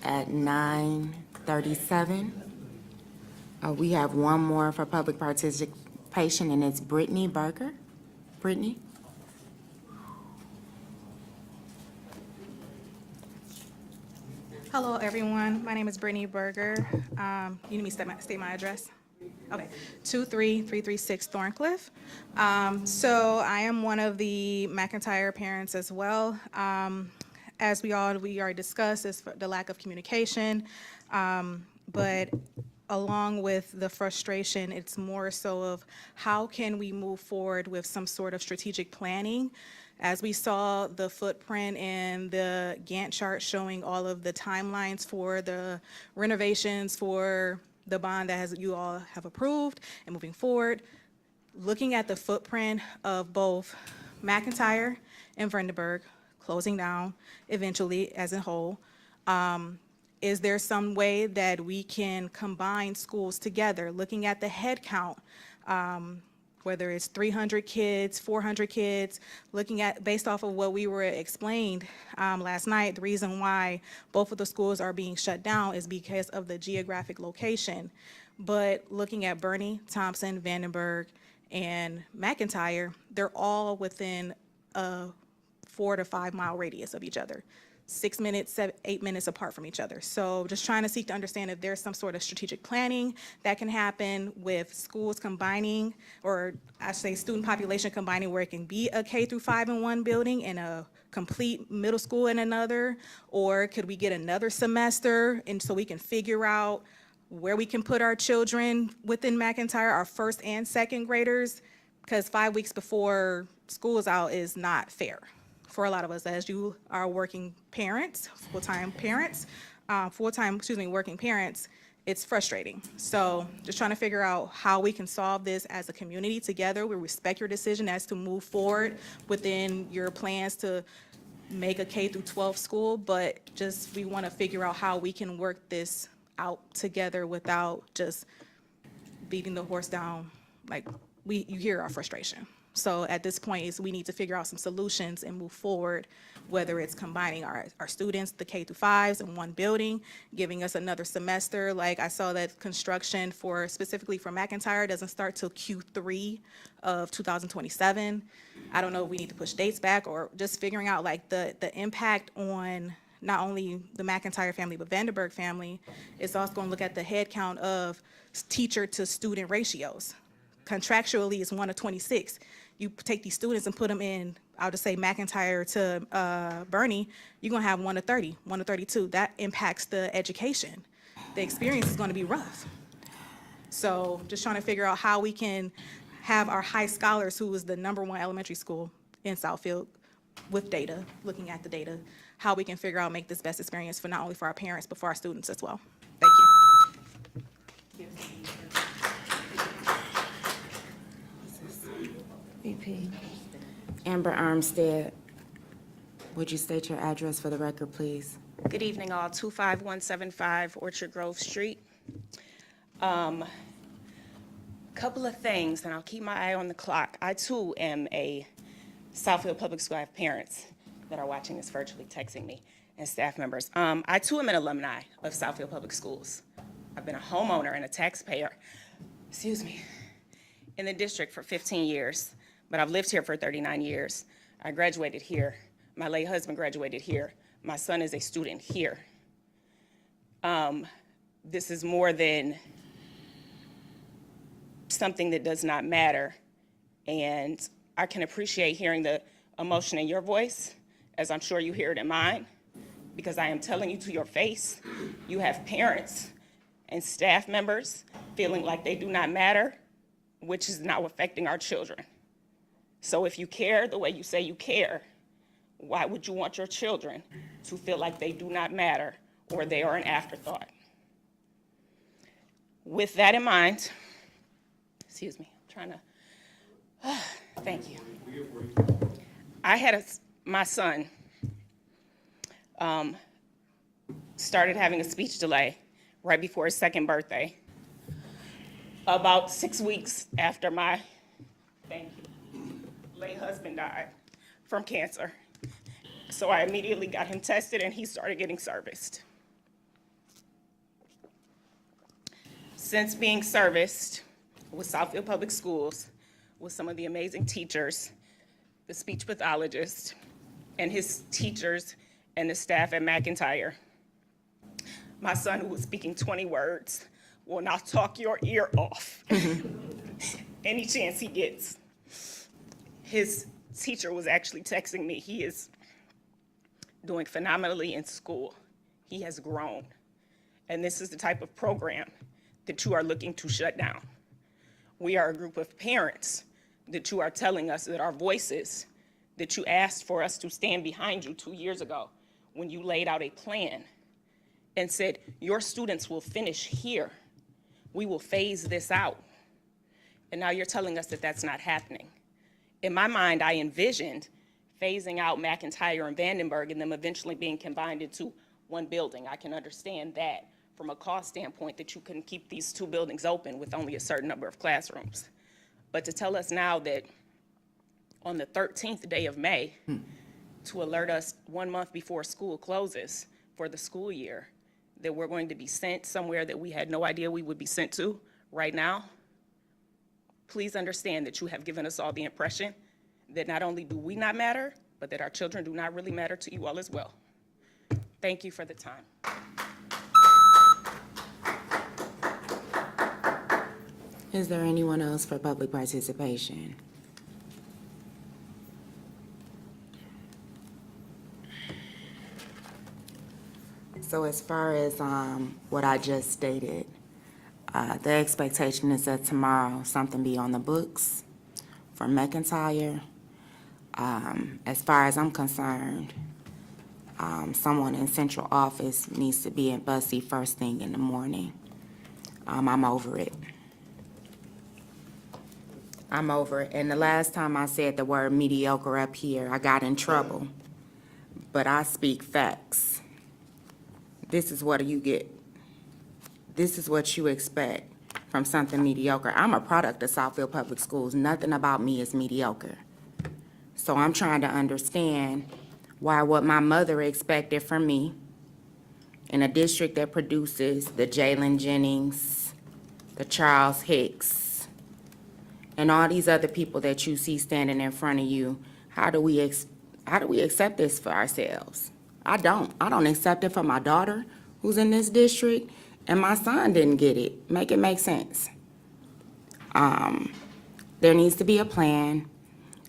at 9:37. We have one more for public participation, and it's Brittany Barker. Brittany? Hello, everyone. My name is Brittany Berger. You need me to state my address? Okay, 23336 Thorncliffe. So I am one of the McIntyre parents as well. As we already discussed, is the lack of communication. But along with the frustration, it's more so of how can we move forward with some sort of strategic planning. As we saw the footprint and the Gantt chart showing all of the timelines for the renovations for the bond that you all have approved and moving forward, looking at the footprint of both McIntyre and Vandenberg closing down eventually as a whole, is there some way that we can combine schools together, looking at the head count, whether it's 300 kids, 400 kids, looking at, based off of what we were explained last night, the reason why both of the schools are being shut down is because of the geographic location. But looking at Bernie, Thompson, Vandenberg, and McIntyre, they're all within a 4 to 5 mile radius of each other. 6 minutes, 8 minutes apart from each other. So just trying to seek to understand if there's some sort of strategic planning that can happen with schools combining, or I say student population combining, where it can be a K-5 in one building and a complete middle school in another, or could we get another semester and so we can figure out where we can put our children within McIntyre, our first and second graders, because 5 weeks before school is out is not fair for a lot of us, as you are working parents, full-time working parents. It's frustrating. So just trying to figure out how we can solve this as a community together. We respect your decision as to move forward within your plans to make a K-12 school, but just we want to figure out how we can work this out together without just beating the horse down. Like, you hear our frustration. So at this point is we need to figure out some solutions and move forward, whether it's combining our students, the K-5s in one building, giving us another semester. Like I saw that construction specifically for McIntyre doesn't start till Q3 of 2027. I don't know if we need to push dates back or just figuring out like the impact on not only the McIntyre family, but Vandenberg family. It's also going to look at the head count of teacher to student ratios. Contractually, it's 1 to 26. You take these students and put them in, I'll just say McIntyre to Bernie, you're gonna have 1 to 30, 1 to 32. That impacts the education. The experience is gonna be rough. So just trying to figure out how we can have our high scholars, who is the #1 elementary school in Southfield, with data, looking at the data, how we can figure out, make this best experience for not only for our parents, but for our students as well. Thank you. VP. Amber Armstead, would you state your address for the record, please? Good evening, all. 25175 Orchard Grove Street. Couple of things, and I'll keep my eye on the clock. I, too, am a Southfield Public School. I have parents that are watching this virtually, texting me, and staff members. I, too, am an alumni of Southfield Public Schools. I've been a homeowner and a taxpayer, in the district for 15 years. But I've lived here for 39 years. I graduated here. My late husband graduated here. My son is a student here. This is more than something that does not matter. And I can appreciate hearing the emotion in your voice, as I'm sure you hear it in mine, because I am telling you to your face, you have parents and staff members feeling like they do not matter, which is now affecting our children. So if you care the way you say you care, why would you want your children to feel like they do not matter or they are an afterthought. With that in mind, excuse me, I'm trying to, thank you. I had my son started having a speech delay right before his second birthday, about 6 weeks after my, thank you, late husband died from cancer. So I immediately got him tested and he started getting serviced. Since being serviced with Southfield Public Schools, with some of the amazing teachers, the speech pathologist, and his teachers and the staff at McIntyre, my son, who was speaking 20 words, will now talk your ear off any chance he gets. His teacher was actually texting me. He is doing phenomenally in school. He has grown. And this is the type of program that you are looking to shut down. We are a group of parents that you are telling us that our voices, that you asked for us to stand behind you 2 years ago when you laid out a plan and said, your students will finish here. We will phase this out. And now you're telling us that that's not happening. In my mind, I envisioned phasing out McIntyre and Vandenberg and them eventually being combined into one building. I can understand that from a cost standpoint, that you can keep these two buildings open with only a certain number of classrooms. But to tell us now that on the 13th day of May, to alert us 1 month before school closes for the school year, that we're going to be sent somewhere that we had no idea we would be sent to right now, please understand that you have given us all the impression that not only do we not matter, but that our children do not really matter to you all as well. Thank you for the time. Is there anyone else for public participation? So as far as what I just stated, the expectation is that tomorrow something be on the books for McIntyre. As far as I'm concerned, someone in central office needs to be in Bussy first thing in the morning. I'm over it. I'm over it. And the last time I said the word mediocre up here, I got in trouble. But I speak facts. This is what you get. This is what you expect from something mediocre. I'm a product of Southfield Public Schools. Nothing about me is mediocre. So I'm trying to understand why what my mother expected from me in a district that produces the Jalen Jennings, the Charles Hicks, and all these other people that you see standing in front of you, how do we accept this for ourselves? I don't accept it for my daughter who's in this district, and my son didn't get it. Make it make sense. There needs to be a plan.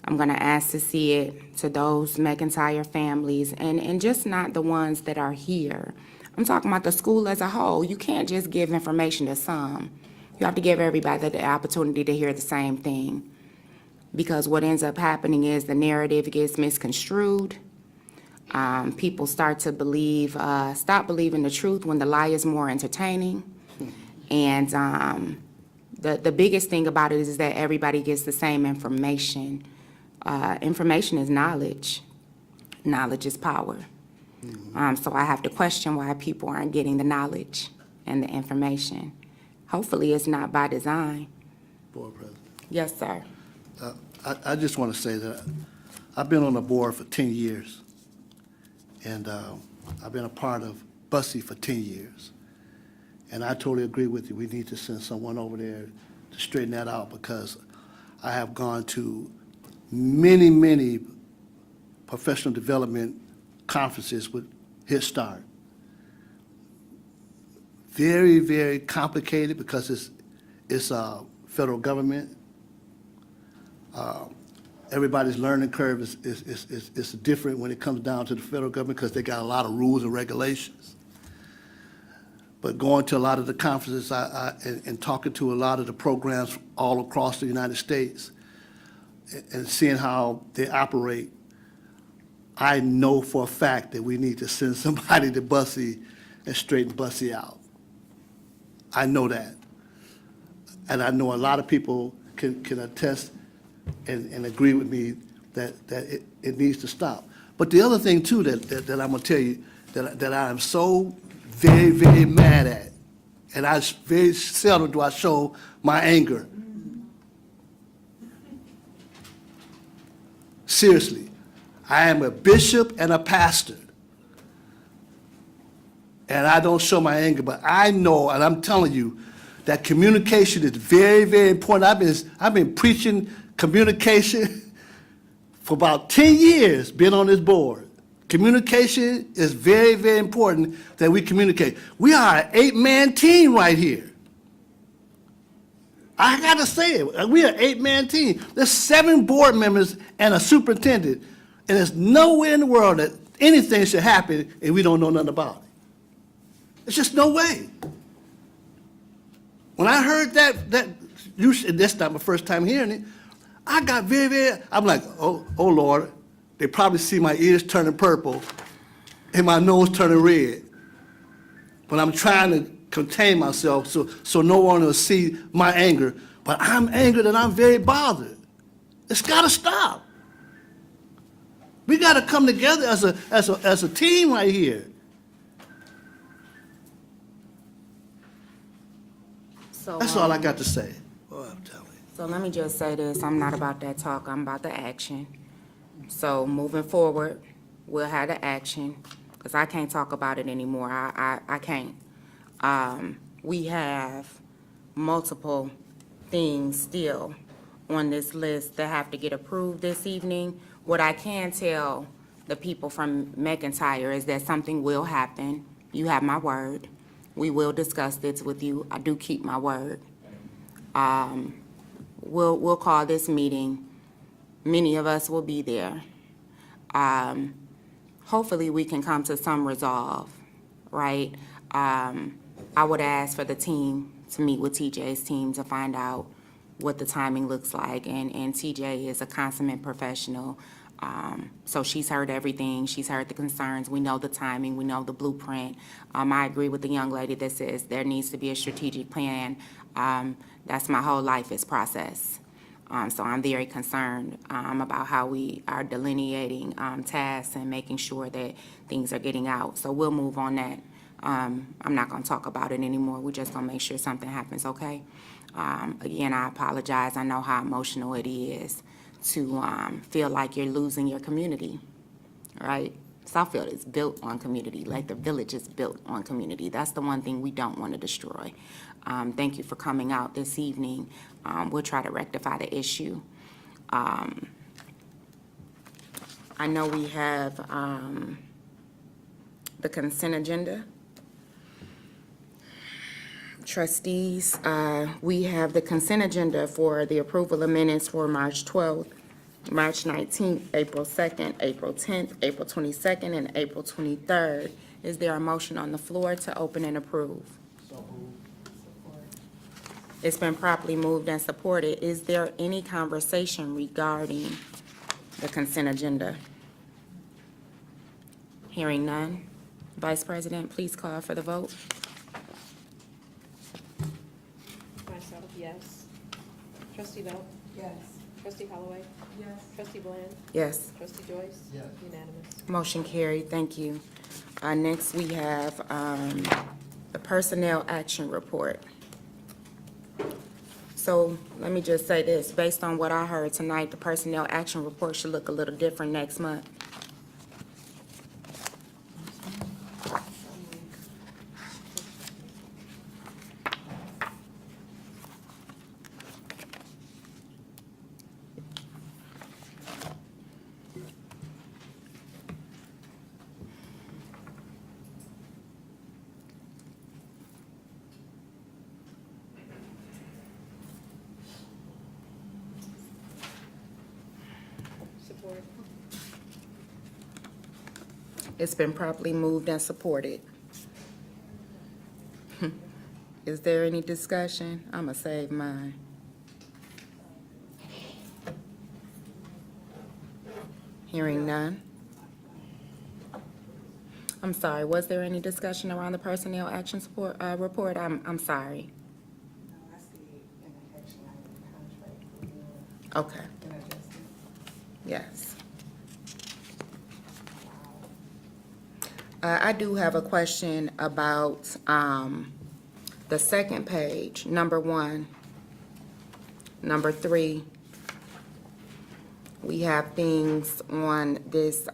I'm gonna ask to see it to those McIntyre families, and just not the ones that are here. I'm talking about the school as a whole. You can't just give information to some. You have to give everybody the opportunity to hear the same thing. Because what ends up happening is the narrative gets misconstrued. People start to believe, stop believing the truth when the lie is more entertaining. And the biggest thing about it is that everybody gets the same information. Information is knowledge. Knowledge is power. So I have to question why people aren't getting the knowledge and the information. Hopefully it's not by design. Board President. Yes, sir. I just want to say that I've been on the board for 10 years, and I've been a part of Bussy for 10 years. And I totally agree with you. We need to send someone over there to straighten that out, because I have gone to many, many professional development conferences with Head Start. Very, very complicated because it's federal government. Everybody's learning curve is different when it comes down to the federal government, because they got a lot of rules and regulations. But going to a lot of the conferences and talking to a lot of the programs all across the United States and seeing how they operate, I know for a fact that we need to send somebody to Bussy, and straighten Bussy out. I know that. And I know a lot of people can attest and agree with me that it needs to stop. But the other thing too that I'm gonna tell you, that I am so very, very mad at, and very seldom do I show my anger. Seriously, I am a bishop and a pastor. And I don't show my anger, but I know, and I'm telling you, that communication is very, very important. I've been preaching communication for about 10 years, been on this board. Communication is very, very important that we communicate. We are an 8-man team right here. I got to say it. We are an 8-man team. There's 7 board members and a superintendent, and there's nowhere in the world that anything should happen and we don't know nothing about it. There's just no way. When I heard that that's not my first time hearing it, I got very, very, I'm like, oh Lord, they probably see my ears turning purple and my nose turning red. But I'm trying to contain myself so no one will see my anger. But I'm angered and I'm very bothered. It's got to stop. We got to come together as a team right here. So, That's all I got to say. So let me just say this, I'm not about that talk, I'm about the action. So moving forward, we'll have the action, because I can't talk about it anymore, I can't. We have multiple things still on this list that have to get approved this evening. What I can tell the people from McIntyre is that something will happen. You have my word. We will discuss this with you. I do keep my word. We'll call this meeting. Many of us will be there. Hopefully, we can come to some resolve, right? I would ask for the team to meet with TJ's team to find out what the timing looks like, and TJ is a consummate professional. So she's heard everything, she's heard the concerns, we know the timing, we know the blueprint. I agree with the young lady that says there needs to be a strategic plan. That's my whole life is process. So I'm very concerned about how we are delineating tasks and making sure that things are getting out. So we'll move on that. I'm not gonna talk about it anymore, we're just gonna make sure something happens, okay? Again, I apologize, I know how emotional it is to feel like you're losing your community, right? Southfield is built on community, like the village is built on community. That's the one thing we don't want to destroy. Thank you for coming out this evening. We'll try to rectify the issue. I know we have the consent agenda. Trustees, we have the consent agenda for the approval of minutes for March 12th, March 19th, April 2nd, April 10th, April 22nd, and April 23rd. Is there a motion on the floor to open and approve? It's been properly moved and supported. Is there any conversation regarding the consent agenda? Hearing none. Vice President, please call for the vote. Myself, yes. Trustee Belt? Yes. Trustee Holloway? Yes. Trustee Bland? Yes. Trustee Joyce? Yes. Unanimous. Motion carried, thank you. Next, we have the Personnel Action Report. So let me just say this, based on what I heard tonight, the Personnel Action Report should look a little different next month. Support. It's been properly moved and supported. Is there any discussion? I'ma save mine. Hearing none. I'm sorry, was there any discussion around the personnel action support, report? I'm sorry. Okay. Yes. I do have a question about, the second page, number 1. Number 3. We have things on this,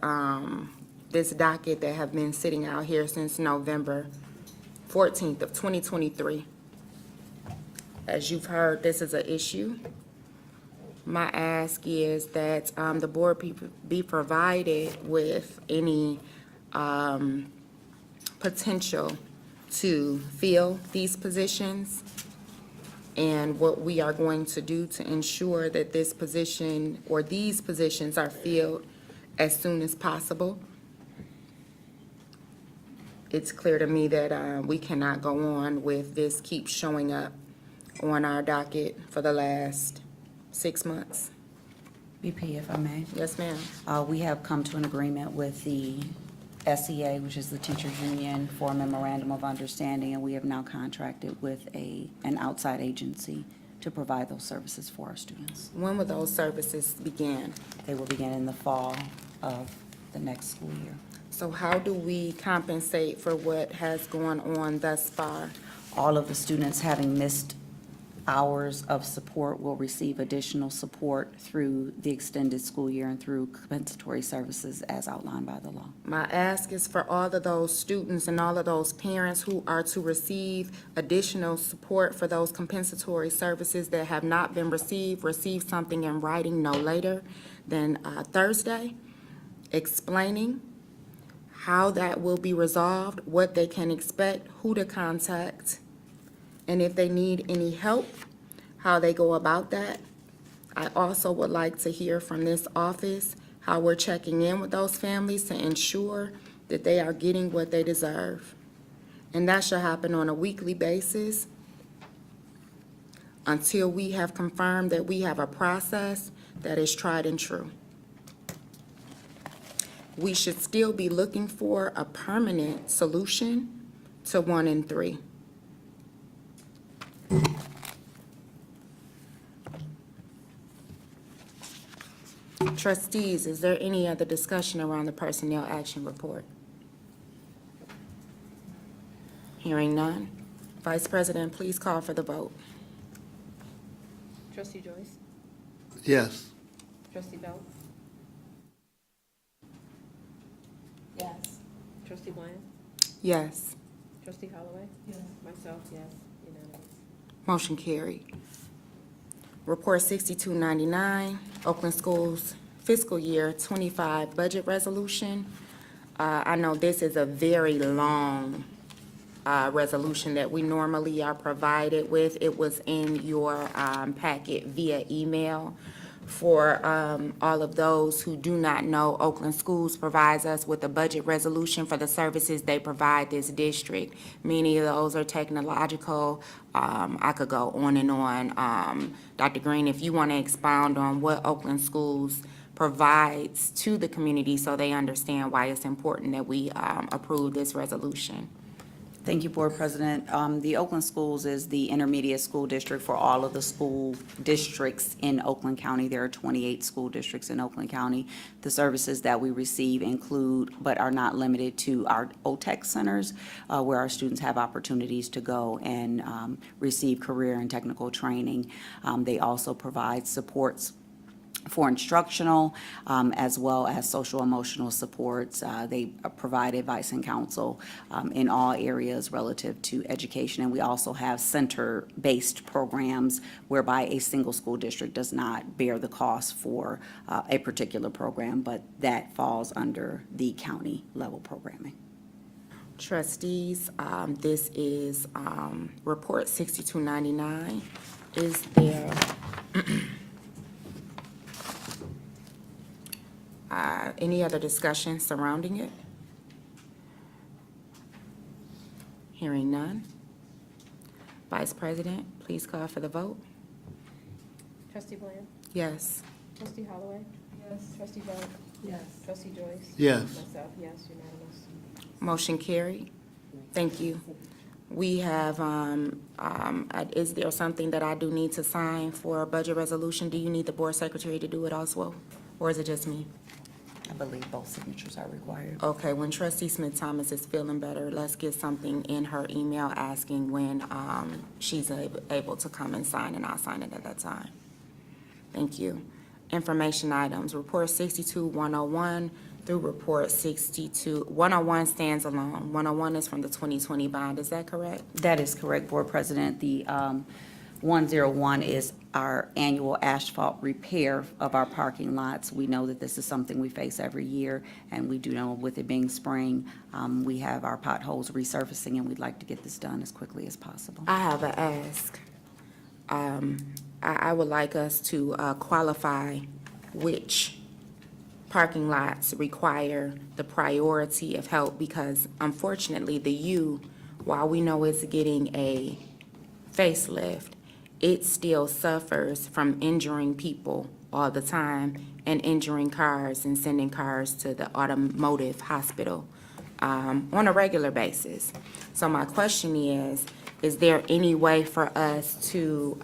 this docket that have been sitting out here since November 14th of 2023. As you've heard, this is an issue. My ask is that the board be provided with any potential to fill these positions and what we are going to do to ensure that this position or these positions are filled as soon as possible. It's clear to me that we cannot go on with this keep showing up on our docket for the last 6 months. VP, if I may. Yes, ma'am. We have come to an agreement with the SEA, which is the teachers union, for a memorandum of understanding, and we have now contracted with an outside agency to provide those services for our students. When will those services begin? They will begin in the fall of the next school year. So how do we compensate for what has gone on thus far? All of the students having missed hours of support will receive additional support through the extended school year and through compensatory services as outlined by the law. My ask is for all of those students and all of those parents who are to receive additional support for those compensatory services that have not been received, receive something in writing no later than Thursday, explaining how that will be resolved, what they can expect, who to contact, and if they need any help, how they go about that. I also would like to hear from this office how we're checking in with those families to ensure that they are getting what they deserve. And that should happen on a weekly basis until we have confirmed that we have a process that is tried and true. We should still be looking for a permanent solution to 1 and 3. Trustees, is there any other discussion around the personnel action report? Hearing none. Vice President, please call for the vote. Trustee Joyce? Yes. Trustee Belt? Yes. Trustee Bland? Yes. Trustee Holloway? Yes. Myself, yes. Unanimous. Motion carried. Report 6299, Oakland Schools Fiscal Year 25 Budget Resolution. I know this is a very long resolution that we normally are provided with. It was in your packet via email. For all of those who do not know, Oakland Schools provides us with a budget resolution for the services they provide this district. Many of those are technological. I could go on and on. Dr. Green, if you want to expound on what Oakland Schools provides to the community so they understand why it's important that we approve this resolution. Thank you, Board President. The Oakland Schools is the intermediate school district for all of the school districts in Oakland County. There are 28 school districts in Oakland County. The services that we receive include, but are not limited to, our OTEC centers, where our students have opportunities to go and receive career and technical training. They also provide supports for instructional as well as social emotional supports. They provide advice and counsel in all areas relative to education. And we also have center-based programs whereby a single school district does not bear the cost for a particular program, but that falls under the county level programming. Trustees, this is Report 6299. Is there any other discussion surrounding it? Hearing none. Vice President, please call for the vote. Trustee Bland? Yes. Trustee Holloway? Yes. Trustee Belt? Yes. Trustee Joyce? Yes. Myself, yes, unanimous. Motion carried. Thank you. We have, is there something that I do need to sign for a budget resolution? Do you need the board secretary to do it also? Or is it just me? I believe both signatures are required. Okay, when trustee Smith Thomas is feeling better, let's get something in her email asking when, she's able to come and sign, and I'll sign it at that time. Thank you. Information items, report 62-101 through report 101 stands alone. 101 is from the 2020 bond, is that correct? That is correct, Board President. The 101 is our annual asphalt repair of our parking lots. We know that this is something we face every year, and we do know with it being spring, we have our potholes resurfacing, and we'd like to get this done as quickly as possible. I have an ask. I would like us to qualify which parking lots require the priority of help, because unfortunately, the U, while we know it's getting a facelift, it still suffers from injuring people all the time and injuring cars and sending cars to the automotive hospital on a regular basis. So my question is there any way for us to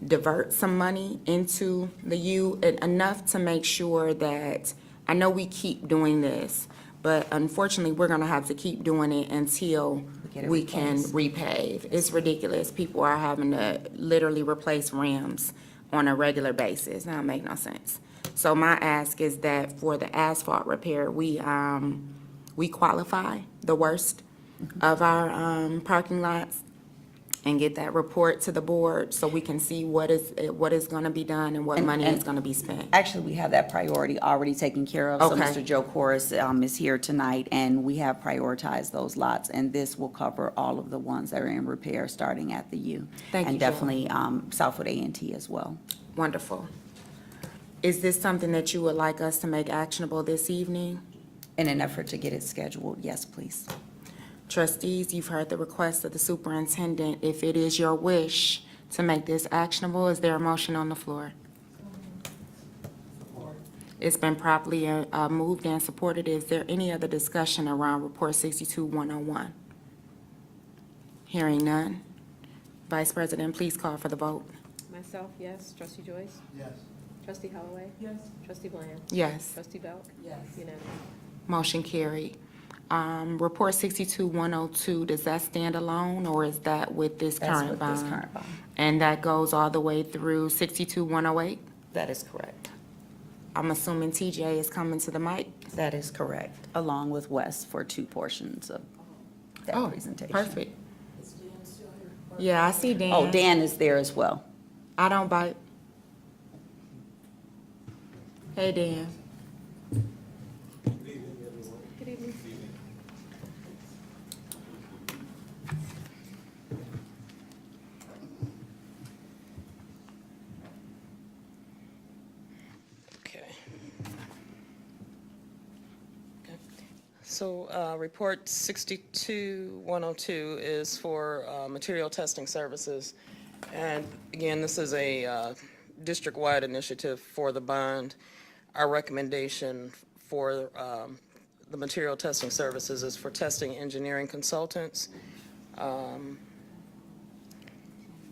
divert some money into the U, enough to make sure that, I know we keep doing this, but unfortunately, we're gonna have to keep doing it until we can repave. It's ridiculous. People are having to literally replace rims on a regular basis. That don't make no sense. So my ask is that for the asphalt repair, we qualify the worst of our parking lots and get that report to the board so we can see what is gonna be done and what money is gonna be spent. Actually, we have that priority already taken care of. So Okay. Mr. Joe Corus is here tonight, and we have prioritized those lots, and this will cover all of the ones that are in repair, starting at the U. Thank you, And Joe. definitely Southwood A&T as well. Wonderful. Is this something that you would like us to make actionable this evening? In an effort to get it scheduled, yes, please. Trustees, you've heard the request of the superintendent. If it is your wish to make this actionable, is there a motion on the floor? It's been properly moved and supported. Is there any other discussion around report 62-101? Hearing none. Vice President, please call for the vote. Myself, yes. Trustee Joyce? Yes. Trustee Holloway? Yes. Trustee Bland? Yes. Trustee Belk? Yes. Unanimous. Motion carried. Report 62-102, does that stand alone, or is that with this That's current with bond? this current bond. And that goes all the way through 62-108? That is correct. I'm assuming TJ is coming to the mic? That is correct, along with Wes for 2 portions of that Oh, presentation. perfect. Yeah, I see Dan. Oh, Dan is there as well. I don't bite. Hey, Dan. Good evening. Okay. So, report 62-102 is for material testing services. And again, this is a district-wide initiative for the bond. Our recommendation for the material testing services is for testing engineering consultants.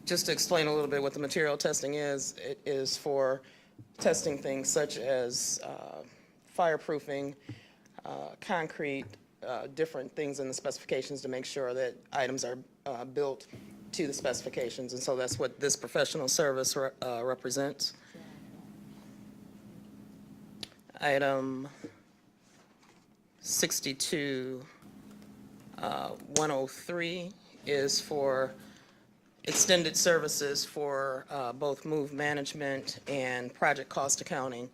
Just to explain a little bit what the material testing is, it is for testing things such as fireproofing, concrete, different things in the specifications to make sure that items are built to the specifications. And so that's what this professional service represents. Item 62-103 is for extended services for both move management and project cost accounting,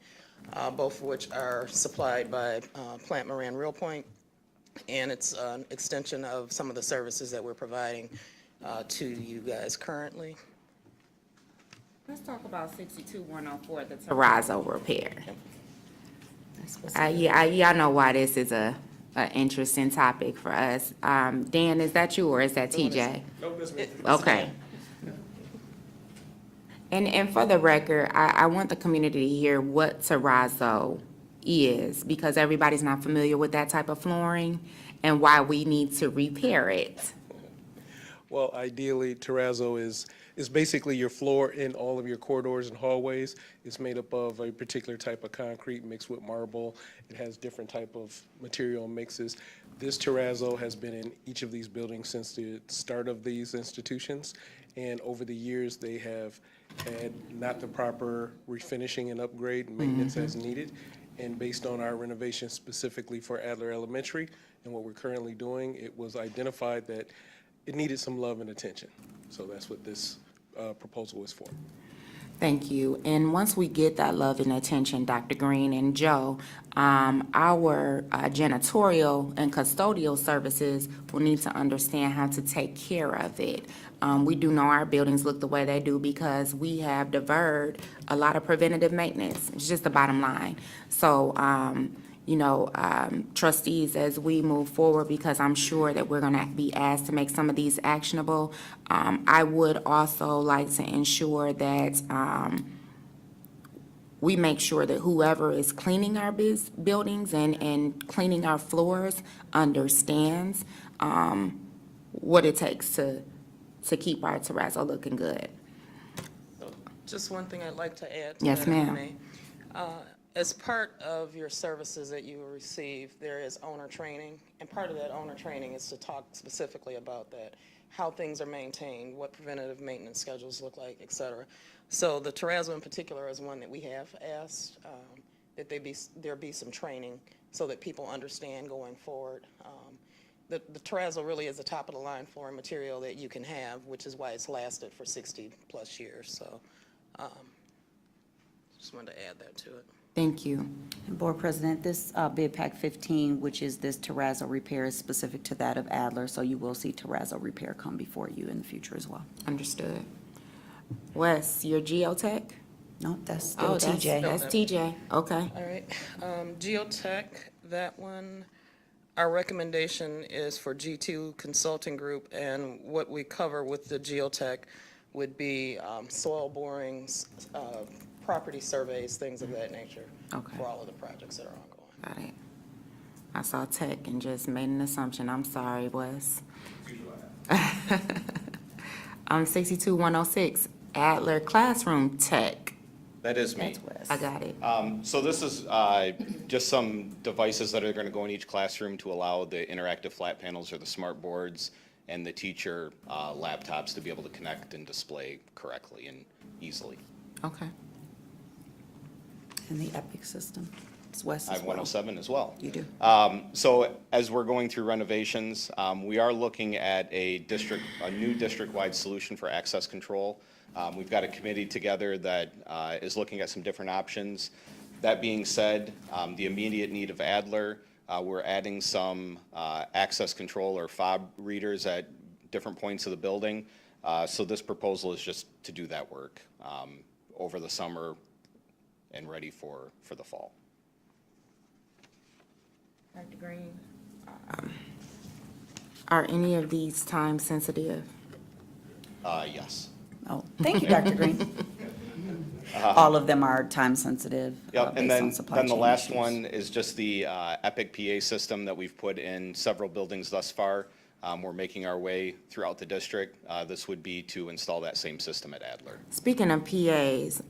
both of which are supplied by Plant Moran Real Point, and it's an extension of some of the services that we're providing to you guys currently. Let's talk about 62-104, the terrazzo repair. Y'all know why this is a interesting topic for us. Dan, is that you or is that TJ? Nope, that's me. Okay. And for the record, I want the community to hear what terrazzo is, because everybody's not familiar with that type of flooring and why we need to repair it. Well, ideally, terrazzo is basically your floor in all of your corridors and hallways. It's made up of a particular type of concrete mixed with marble. It has different type of material mixes. This terrazzo has been in each of these buildings since the start of these institutions. And over the years, they have had not the proper refinishing and upgrade and maintenance as needed. And based on our renovation specifically for Adler Elementary and what we're currently doing, it was identified that it needed some love and attention. So that's what this proposal is for. Thank you. And once we get that love and attention, Dr. Green and Joe, our janitorial and custodial services will need to understand how to take care of it. We do know our buildings look the way they do because we have deferred a lot of preventative maintenance. It's just the bottom line. So, trustees, as we move forward, because I'm sure that we're going to be asked to make some of these actionable, I would also like to ensure that we make sure that whoever is cleaning our buildings and cleaning our floors understands what it takes to keep our terrazzo looking good. Just one thing I'd like to add to Yes, that, if I ma'am. may. As part of your services that you will receive, there is owner training, and part of that owner training is to talk specifically about that, how things are maintained, what preventative maintenance schedules look like, et cetera. So the terrazzo in particular is one that we have asked that there be some training so that people understand going forward. The terrazzo really is the top of the line flooring material that you can have, which is why it's lasted for 60+ years. So just wanted to add that to it. Thank you. And Board President, this bid pack 15, which is this terrazzo repair, is specific to that of Adler, so you will see terrazzo repair come before you in the future as well. Understood. Wes, your geotech? No, that's still Oh, TJ. That's TJ, okay. All right. Geotech, that one, our recommendation is for G2 Consulting Group, and what we cover with the geotech would be soil borings, property surveys, things of that nature. Okay. For all of the projects that are ongoing. Got it. I saw tech and just made an assumption. I'm sorry, Wes. 62106, Adler Classroom Tech. That is me. That's Wes. I got it. So this is just some devices that are going to go in each classroom to allow the interactive flat panels or the smart boards and the teacher laptops to be able to connect and display correctly and easily. Okay. And the Epic system, it's Wes I as have well. 107 as well. You do. So as we're going through renovations, we are looking at a new district-wide solution for access control. We've got a committee together that is looking at some different options. That being said, the immediate need of Adler, we're adding some access control or fob readers at different points of the building. So this proposal is just to do that work over the summer and ready for the fall. Dr. Green, are any of these time sensitive? Yes. Oh, thank you, Dr. Green. All of them are time sensitive. Yep, and based on then supply the chain last issues. one is just the Epic PA system that we've put in several buildings thus far. We're making our way throughout the district. This would be to install that same system at Adler. Speaking of PAs,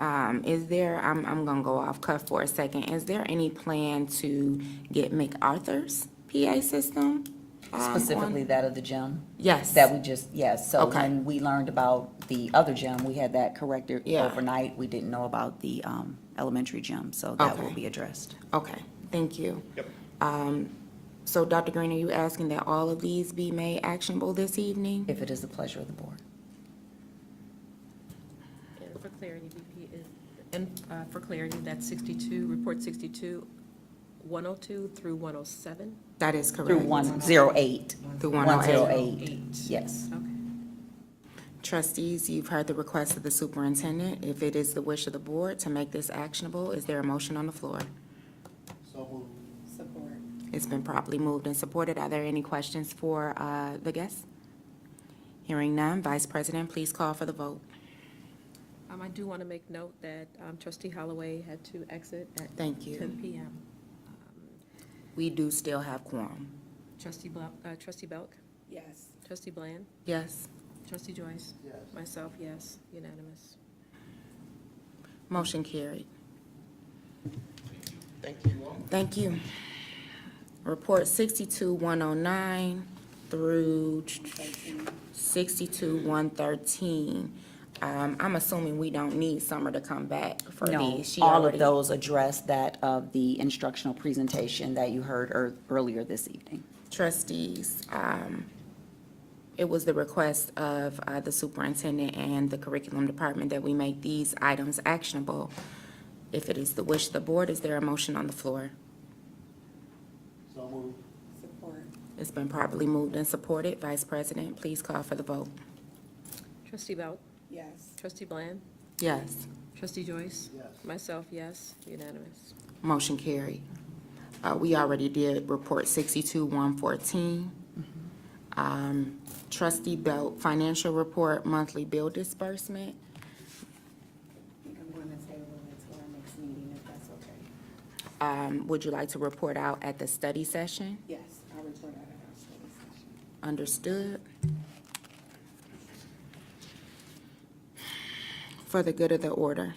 is there, I'm gonna go off cuff for a second, is there any plan to get MacArthur's PA system? Specifically that of the gym? Yes. That we just, yes. So Okay. when we learned about the other gym, we had that corrected Yeah. overnight. We didn't know about the elementary gym, so that will Okay. be addressed. Okay, thank you. Yep. So Dr. Green, are you asking that all of these be made actionable this evening? If it is the pleasure of the board. And for clarity, VP is, and for clarity, that's 62, report 62, 102 through 107? That is correct. Through 108. Through 108. 108, yes. Okay. Trustees, you've heard the request of the superintendent. If it is the wish of the board to make this actionable, is there a motion on the floor? So Support. It's been properly moved and supported. Are there any questions for the guests? Hearing none, Vice President, please call for the vote. I do want to make note that trustee Holloway had to exit at Thank you. 10 p.m. We do still have quorum. Trustee Belk? Yes. Trustee Bland? Yes. Trustee Joyce? Yes. Myself, yes, unanimous. Motion carried. Thank you. Thank you. Report 62-109 through 62-113. I'm assuming we don't need Summer to come back for No, these. She all of already- those address that of the instructional presentation that you heard earlier this evening. Trustees, it was the request of the superintendent and the curriculum department that we make these items actionable. If it is the wish of the board, is there a motion on the floor? So moved. Support. It's been properly moved and supported. Vice President, please call for the vote. Trustee Belk? Yes. Trustee Bland? Yes. Trustee Joyce? Yes. Myself, yes, unanimous. Motion carried. We already did report 62-114. Trustee Belt, financial report, monthly bill disbursement. I think I'm going to table it to our next meeting, if that's okay. Would you like to report out at the study session? Yes, I'll report out at our study session. Understood. For the good of the order.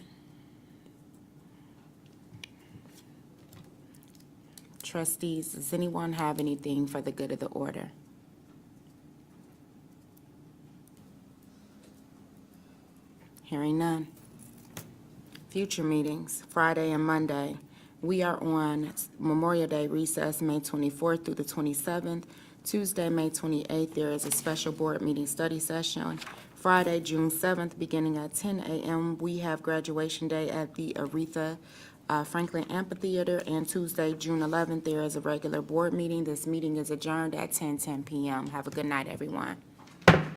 Trustees, does anyone have anything for the good of the order? Hearing none. Future meetings, Friday and Monday. We are on Memorial Day recess, May 24th through the 27th. Tuesday, May 28th, there is a special board meeting study session. Friday, June 7th, beginning at 10 a.m., we have graduation day at the Aretha Franklin Amphitheater. And Tuesday, June 11th, there is a regular board meeting. This meeting is adjourned at 10:10 p.m. Have a good night, everyone.